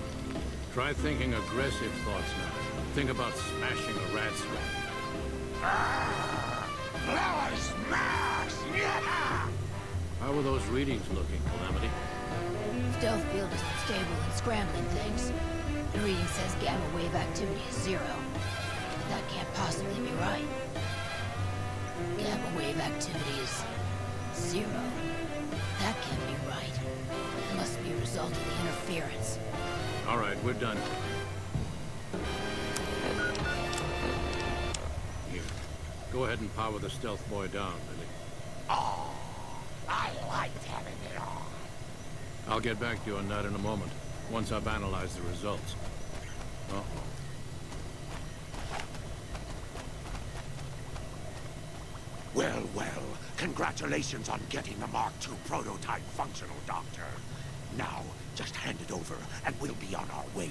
Try thinking aggressive thoughts now. Think about smashing a rat's swamp. Lily smash! Yeah! How are those readings looking, Calamity? Stealth field isn't stable and scrambling things. The reading says gamma wave activity is 0. But that can't possibly be right. Gamma wave activity is 0. That can't be right. It must be a result of the interference. All right, we're done. Here. Go ahead and power the stealth boy down, Lily. Oh, I liked having it on. I'll get back to you on that in a moment, once I've analyzed the results. Uh-oh. Well, well, congratulations on getting the Mark II prototype functional, Doctor. Now, just hand it over, and we'll be on our way.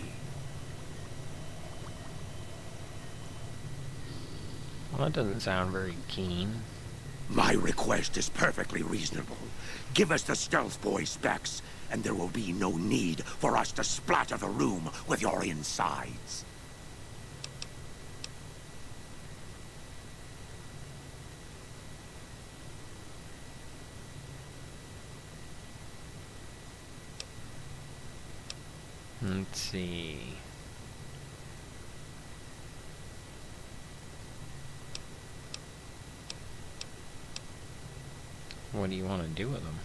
Well, that doesn't sound very keen. My request is perfectly reasonable. Give us the stealth boy specs, and there will be no need for us to splatter the room with your insides. Let's see. What do you want to do with them?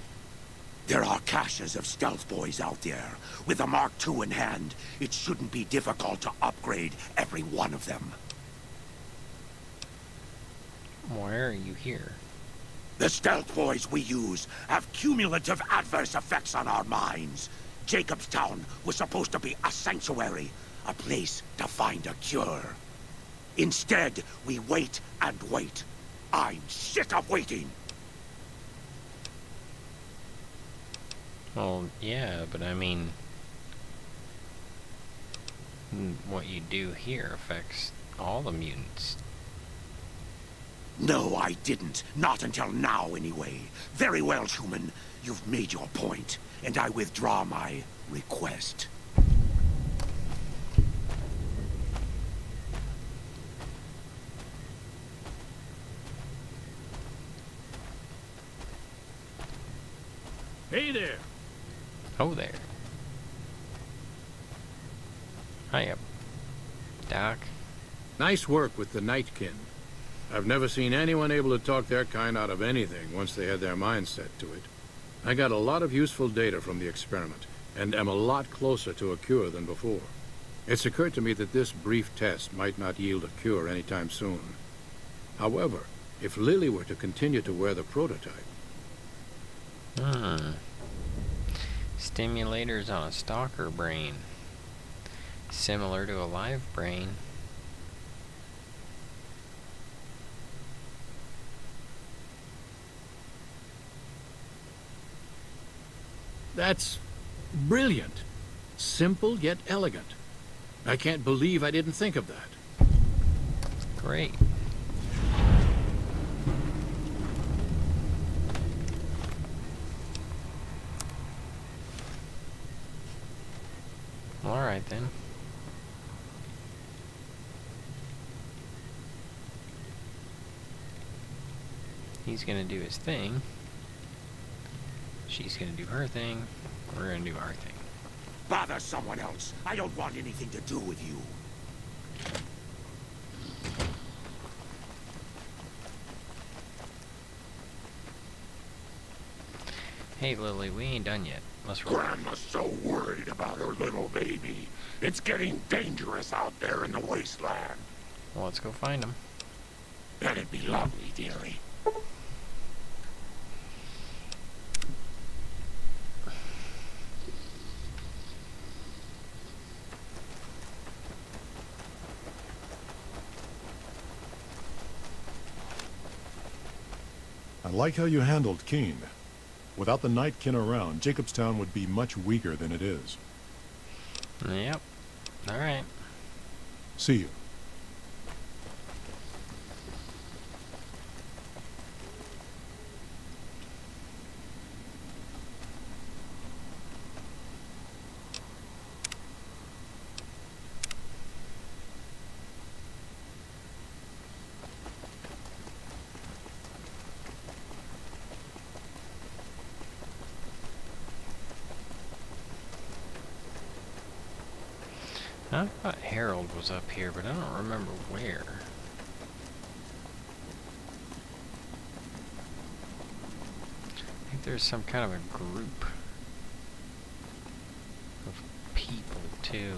There are caches of stealth boys out there. With a Mark II in hand, it shouldn't be difficult to upgrade every one of them. Why are you here? The stealth boys we use have cumulative adverse effects on our minds. Jacobstown was supposed to be a sanctuary, a place to find a cure. Instead, we wait and wait. I'm sick of waiting. Well, yeah, but I mean, what you do here affects all the mutants. No, I didn't. Not until now, anyway. Very well, human. You've made your point, and I withdraw my request. Hey there. Oh, there. Hiya, Doc. Nice work with the Nightkin. I've never seen anyone able to talk their kind out of anything once they had their mind set to it. I got a lot of useful data from the experiment, and am a lot closer to a cure than before. It's occurred to me that this brief test might not yield a cure anytime soon. However, if Lily were to continue to wear the prototype... Stimulators on a stalker brain. Similar to a live brain. That's brilliant. Simple yet elegant. I can't believe I didn't think of that. Great. Alright then. He's gonna do his thing. She's gonna do her thing. We're gonna do our thing. Bother someone else. I don't want anything to do with you. Hey Lily, we ain't done yet. Let's roll. Grandma's so worried about her little baby. It's getting dangerous out there in the wasteland. Well, let's go find him. That'd be lovely, dearie. I like how you handled Keen. Without the Nightkin around, Jacobstown would be much weaker than it is. Yep. Alright. See you. I thought Harold was up here, but I don't remember where. I think there's some kind of a group of people, too.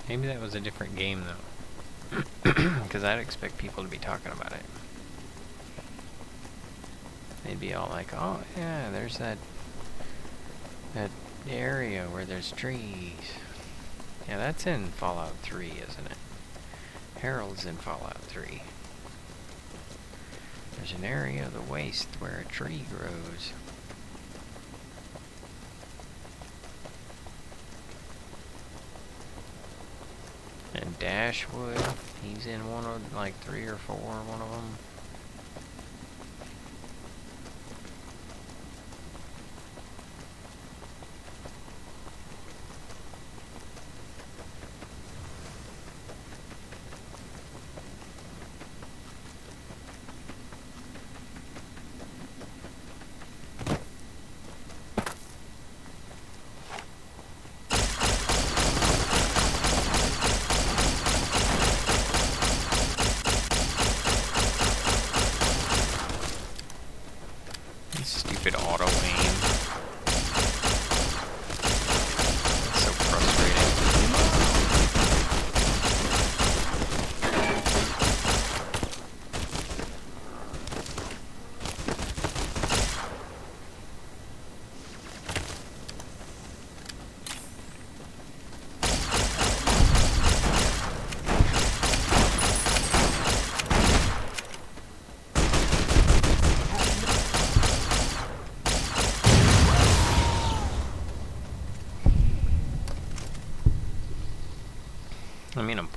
Maybe that was a different game, though. Because I'd expect people to be talking about it. They'd be all like, oh, yeah, there's that area where there's trees. Yeah, that's in Fallout 3, isn't it? Harold's in Fallout 3. There's an area of the waste where a tree grows. And Dashwood, he's in one of, like, 3 or 4, one of them.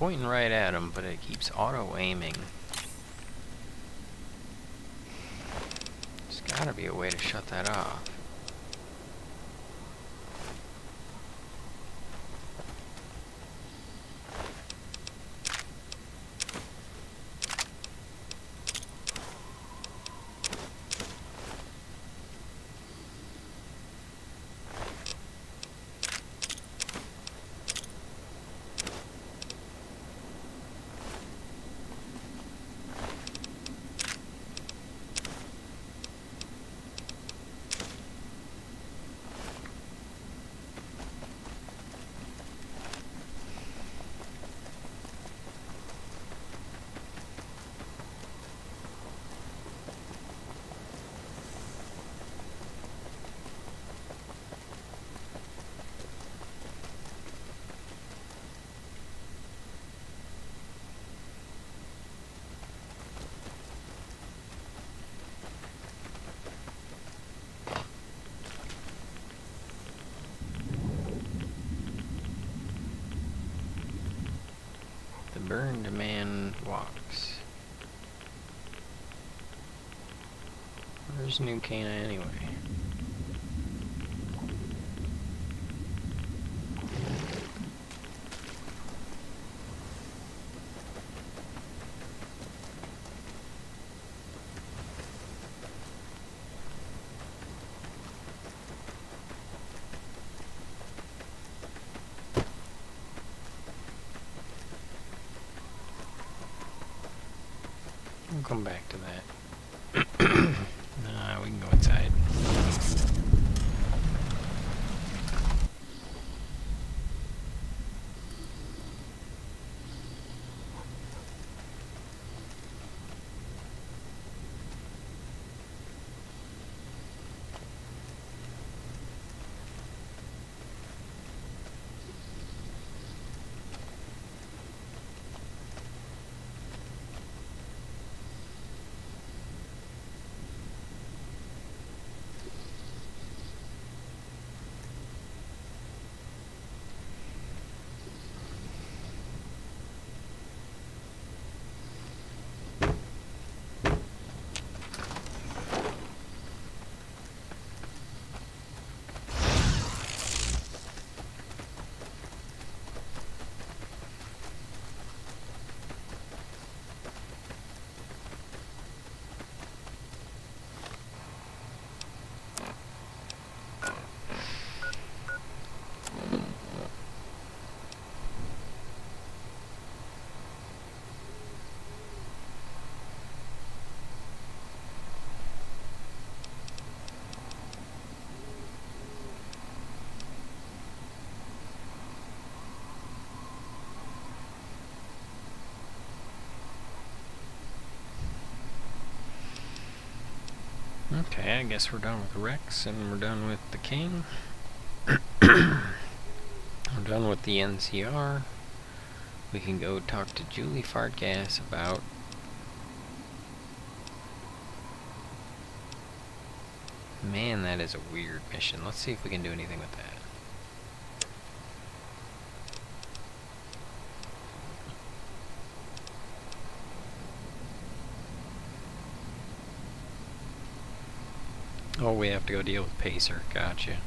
pointing right at him, but it keeps auto-aiming. There's gotta be a way to shut that off. The burned man walks. Where's New Cana anyway? We'll come back to that. Nah, we can go inside. Okay, I guess we're done with Rex and we're done with the King. We're done with the NCR. We can go talk to Julie Fartgas about man, that is a weird mission. Let's see if we can do anything with that. Oh, we have to go deal with Pacer. Gotcha.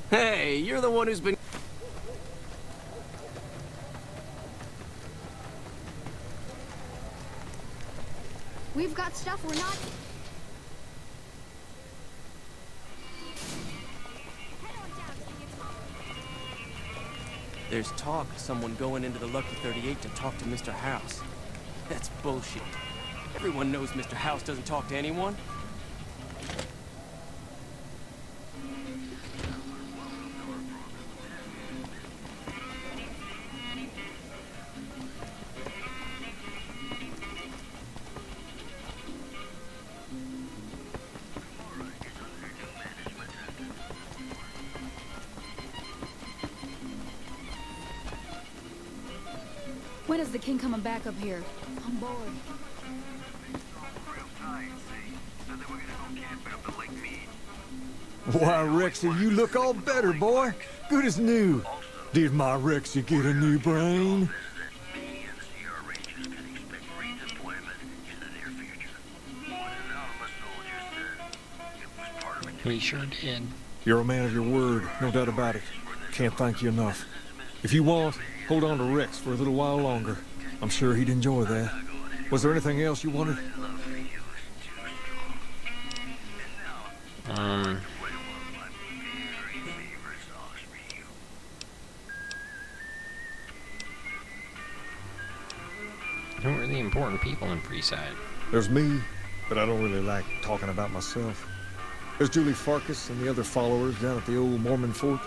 Hey, you're the one who's been... We've got stuff we're not... There's talk of someone going into the Lucky 38 to talk to Mr. House. That's bullshit. Everyone knows Mr. House doesn't talk to anyone. When is the king coming back up here? I'm bored. Why, Rexy, you look all better, boy. Good as new. Did my Rexy get a new brain? He sure did. You're a man of your word, no doubt about it. Can't thank you enough. If you want, hold on to Rex for a little while longer. I'm sure he'd enjoy that. Was there anything else you wanted? Who are the important people in Freeside? There's me, but I don't really like talking about myself. There's Julie Farkas and the other followers down at the old Mormon fort.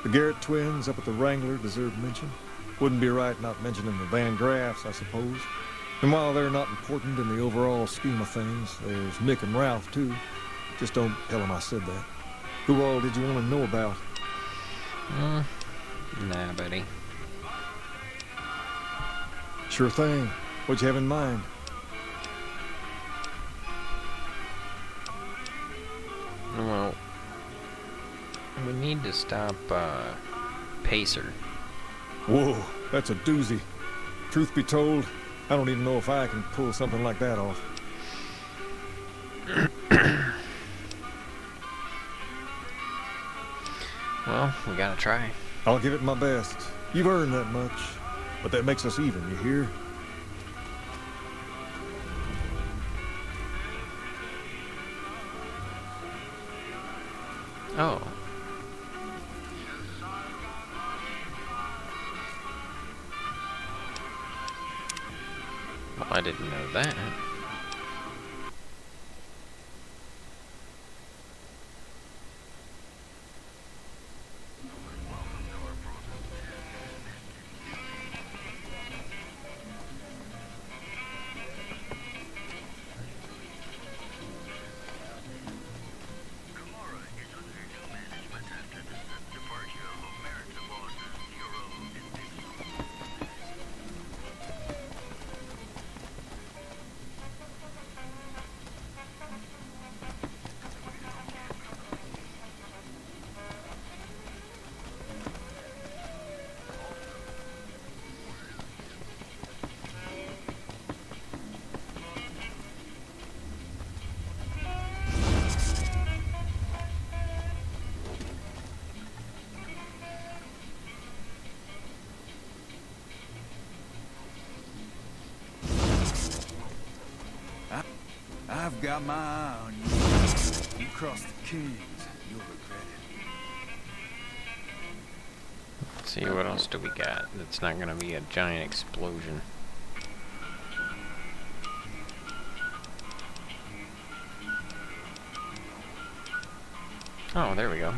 The Garrett twins up at the Wrangler deserve mention. Wouldn't be right not mentioning the Van Graffs, I suppose. And while they're not important in the overall scheme of things, there's Mick and Ralph, too. Just don't tell them I said that. Who all did you want to know about? Nah, buddy. Sure thing. What'd you have in mind? Well, we need to stop, Pacer. Whoa, that's a doozy. Truth be told, I don't even know if I can pull something like that off. Well, we gotta try. I'll give it my best. You've earned that much. But that makes us even, you hear? Oh. Well, I didn't know that. I've got my eye on you. You cross the Kings, you'll regret it. Let's see, what else do we got that's not gonna be a giant explosion? Oh, there we go.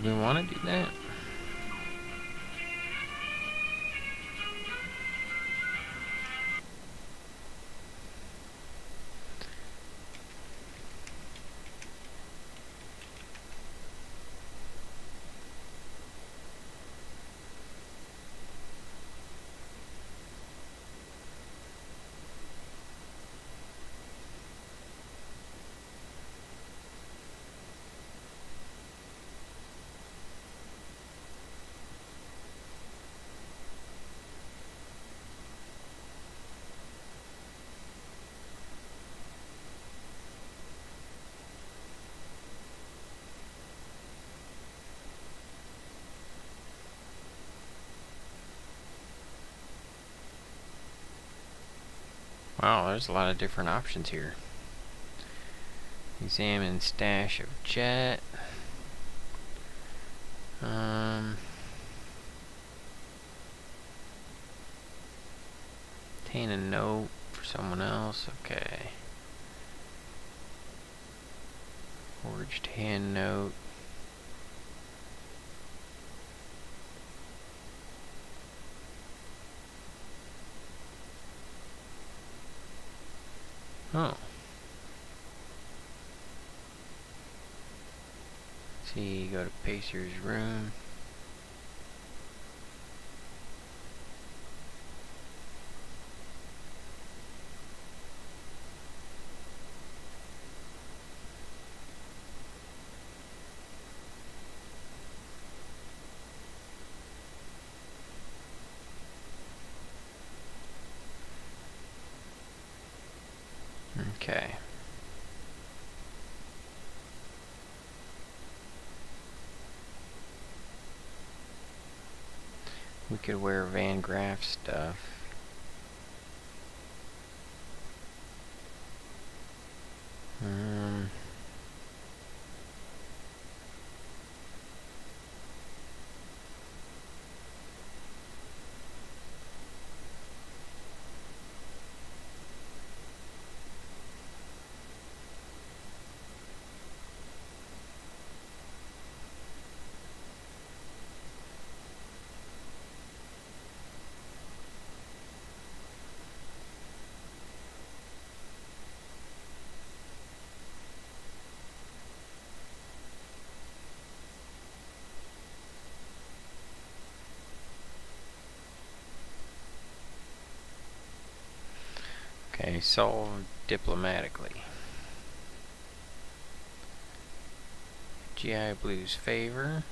Do we want to do that? Wow, there's a lot of different options here. Examine stash of jet. Obtain a note for someone else. Okay. Forged hand note. Oh. See, go to Pacer's room. Okay. We could wear Van Graff stuff. Okay, solve diplomatically. GI Blue's favor.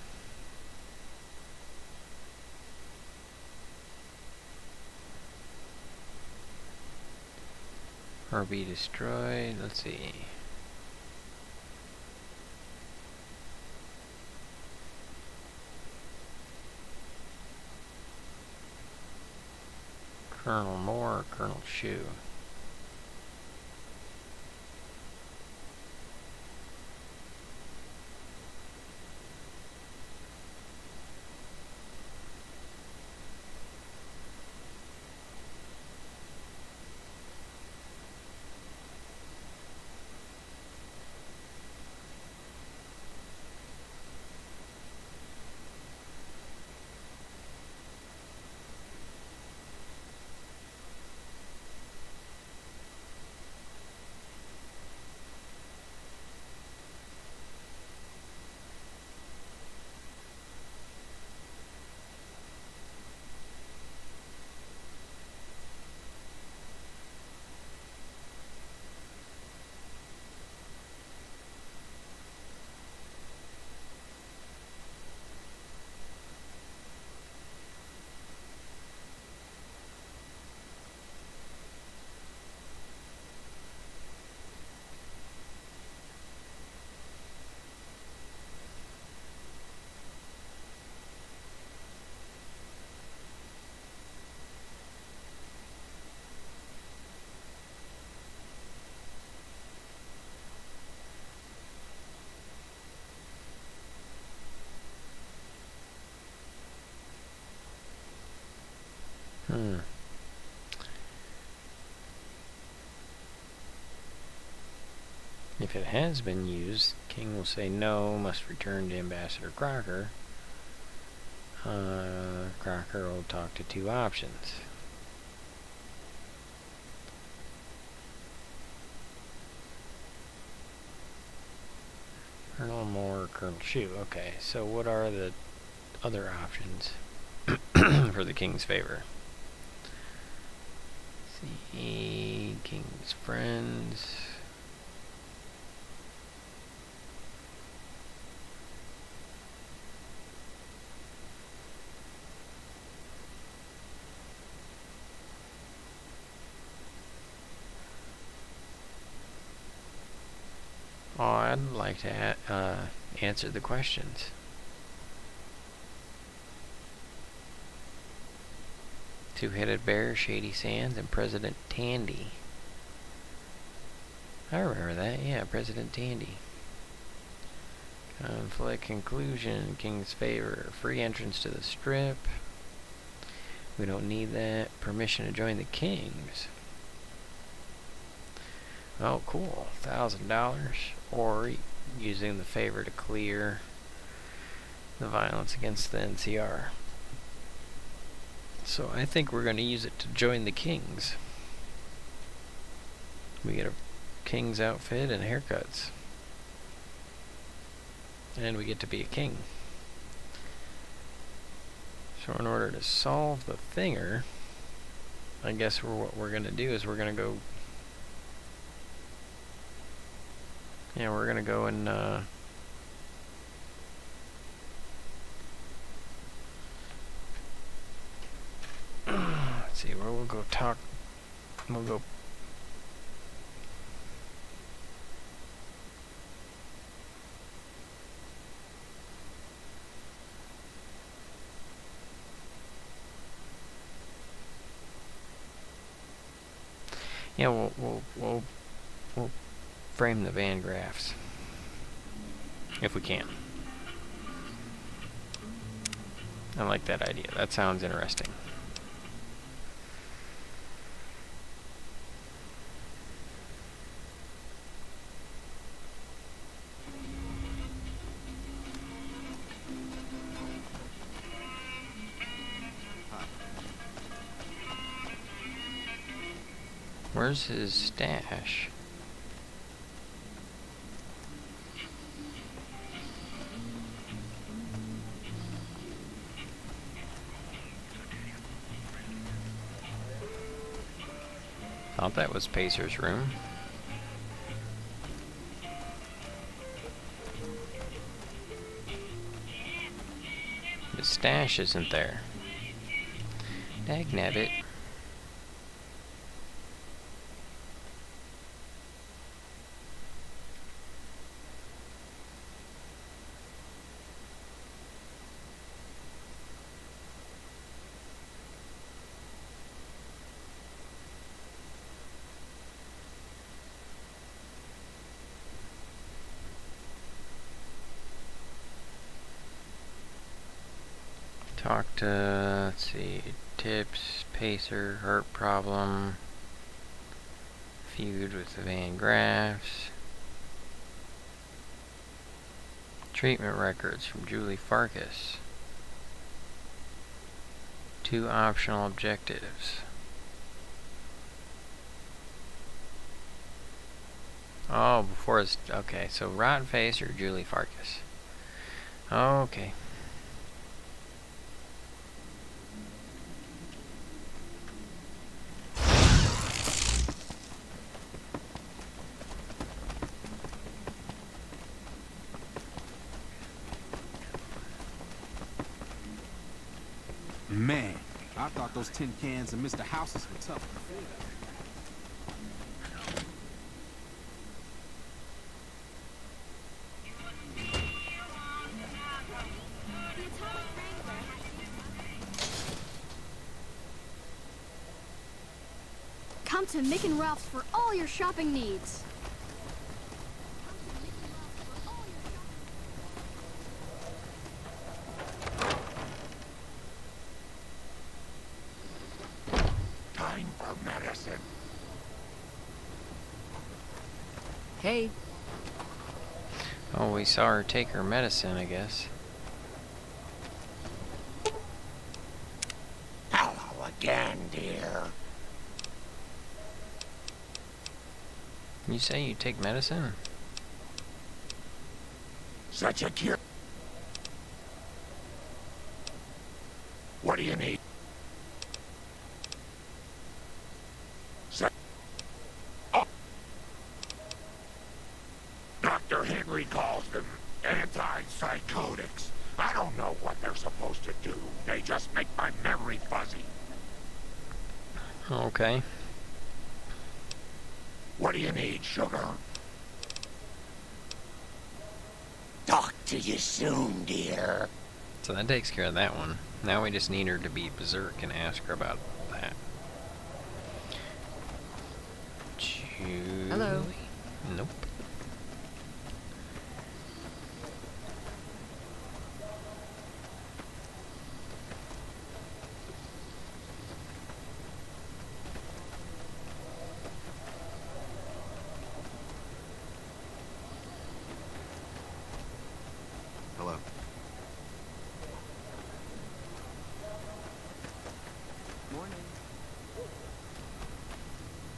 Or be destroyed. Let's see. Colonel Moore or Colonel Shu? If it has been used, King will say no, must return to Ambassador Crocker. Crocker will talk to two options. Colonel Moore, Colonel Shu. Okay, so what are the other options for the King's favor? Let's see, King's friends. Oh, I'd like to answer the questions. Two-Headed Bear, Shady Sands, and President Tandy. I remember that, yeah, President Tandy. Conflict conclusion, King's favor, free entrance to the strip. We don't need that. Permission to join the Kings. Oh, cool. $1,000. Or using the favor to clear the violence against the NCR. So I think we're going to use it to join the Kings. We get a King's outfit and haircuts. And we get to be a king. So in order to solve the thinger, I guess what we're going to do is we're going to go... Yeah, we're going to go and... let's see, where we'll go talk... We'll go... Yeah, we'll frame the Van graphs if we can. I like that idea. That sounds interesting. Where's his stash? Thought that was Pacer's room. His stash isn't there. Dagnabbit. Talk to, let's see, Tips, Pacer, Hurt Problem, feud with the Van Graffs, treatment records from Julie Farkas, 2 optional objectives. Oh, before it's, okay, so Rotten Face or Julie Farkas. Okay. Man, I thought those tin cans and Mr. Houses were tough. Come to Mick and Ralph's for all your shopping needs. Time for medicine. Hey. Oh, we saw her take her medicine, I guess. Hello again, dear. You say you take medicine? Such a cute. What do you need? Oh. Dr. Henry calls them antipsychotics. I don't know what they're supposed to do. They just make my memory fuzzy. Okay. What do you need, sugar? Talk to you soon, dear. So that takes care of that one. Now we just need her to be berserk and ask her about that. Julie. Hello.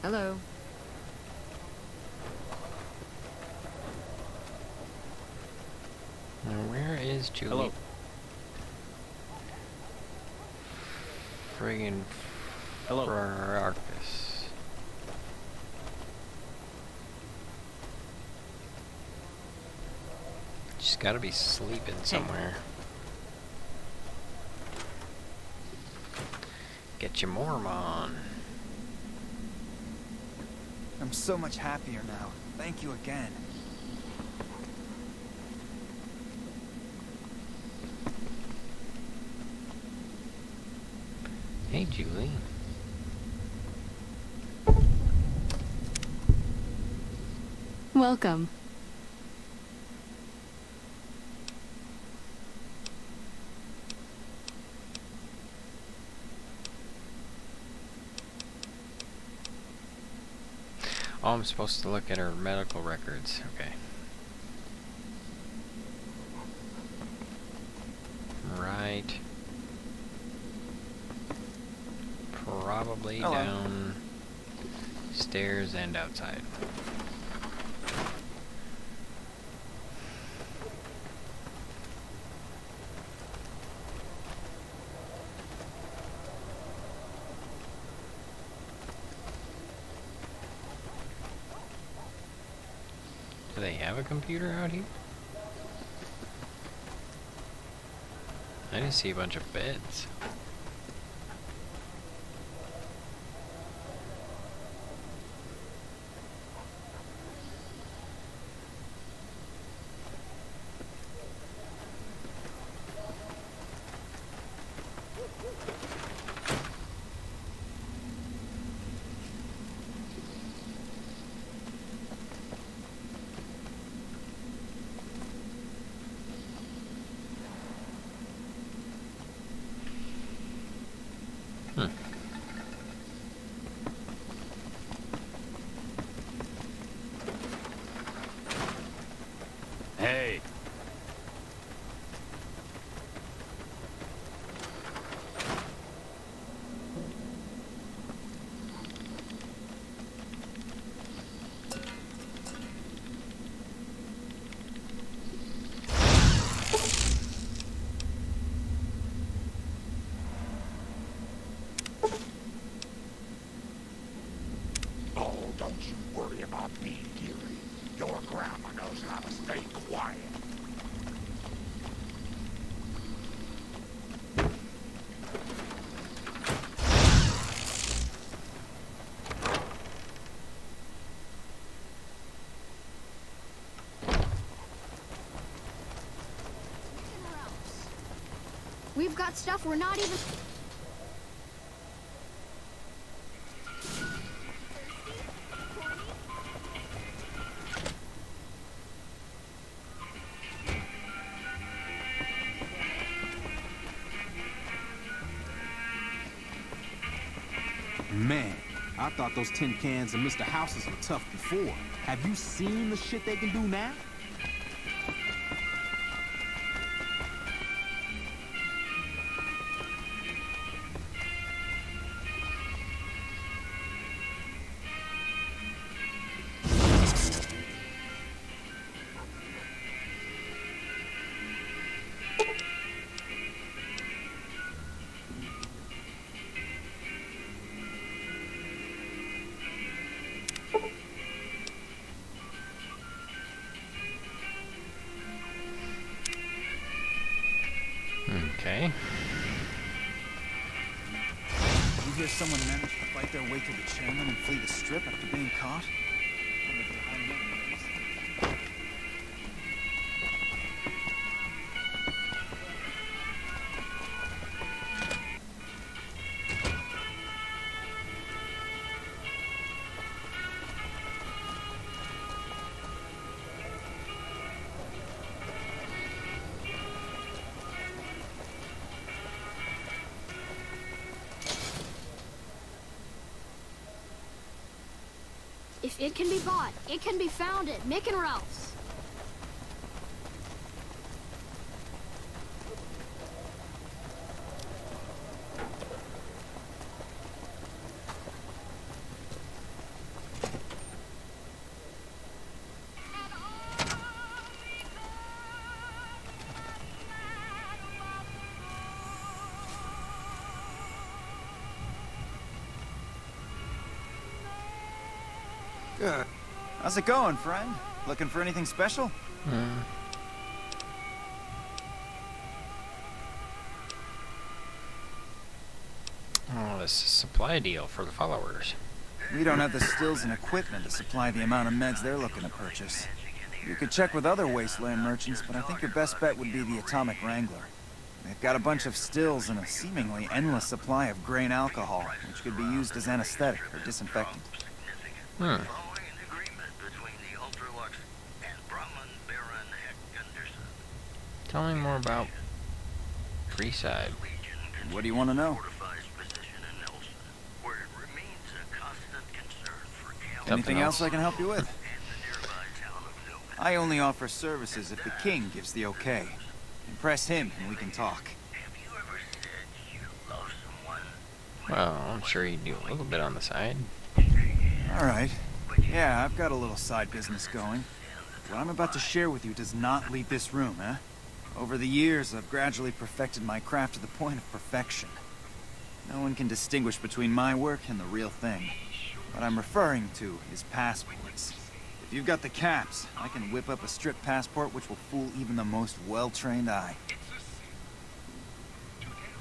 Hello. Now, where is Julie? Hello. Friggin' Hello. Frarkus. She's gotta be sleeping somewhere. Get your Mormon. I'm so much happier now. Thank you again. Hey, Julie. Welcome. Oh, I'm supposed to look at her medical records. Okay. Right. Probably Hello. down stairs and outside. Do they have a computer out here? I didn't see a bunch of beds. Hey. Oh, don't you worry about me, dearie. Your grandma knows how to stay quiet. We've got stuff we're not even... Man, I thought those tin cans and Mr. Houses were tough before. Have you seen the shit they can do now? Okay. You hear someone managed to fight their way to the chairman and flee the strip after being caught? If it can be bought, it can be found at Mick and Ralph's. Good. How's it going, friend? Looking for anything special? Oh, this is a supply deal for the followers. We don't have the stills and equipment to supply the amount of meds they're looking to purchase. You could check with other wasteland merchants, but I think your best bet would be the Atomic Wrangler. They've got a bunch of stills and a seemingly endless supply of grain alcohol, which could be used as anesthetic or disinfectant. Tell me more about Freeside. What do you want to know? Anything else I can help you with? I only offer services if the king gives the okay. Impress him and we can talk. Well, I'm sure you do a little bit on the side. Alright. Yeah, I've got a little side business going. What I'm about to share with you does not leave this room, eh? Over the years, I've gradually perfected my craft to the point of perfection. No one can distinguish between my work and the real thing. What I'm referring to is passports. If you've got the caps, I can whip up a strip passport which will fool even the most well-trained eye.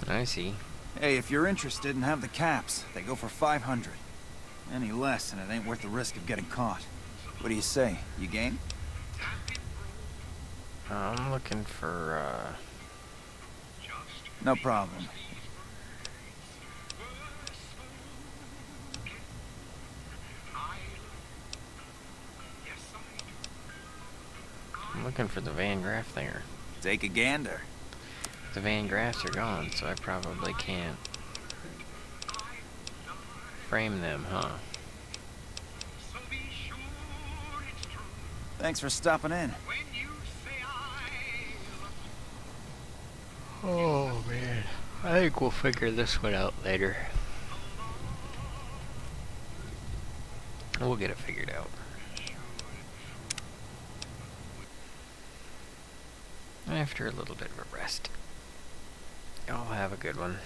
I see. Hey, if you're interested and have the caps, they go for 500. Any less, and it ain't worth the risk of getting caught. What do you say? You game? I'm looking for, No problem. I'm looking for the Van Graff thinger. Take a gander. The Van Graffs are gone, so I probably can't frame them, huh? Thanks for stopping in. Oh, man. I think we'll figure this one out later. We'll get it figured out. After a little bit of a rest. Y'all have a good one.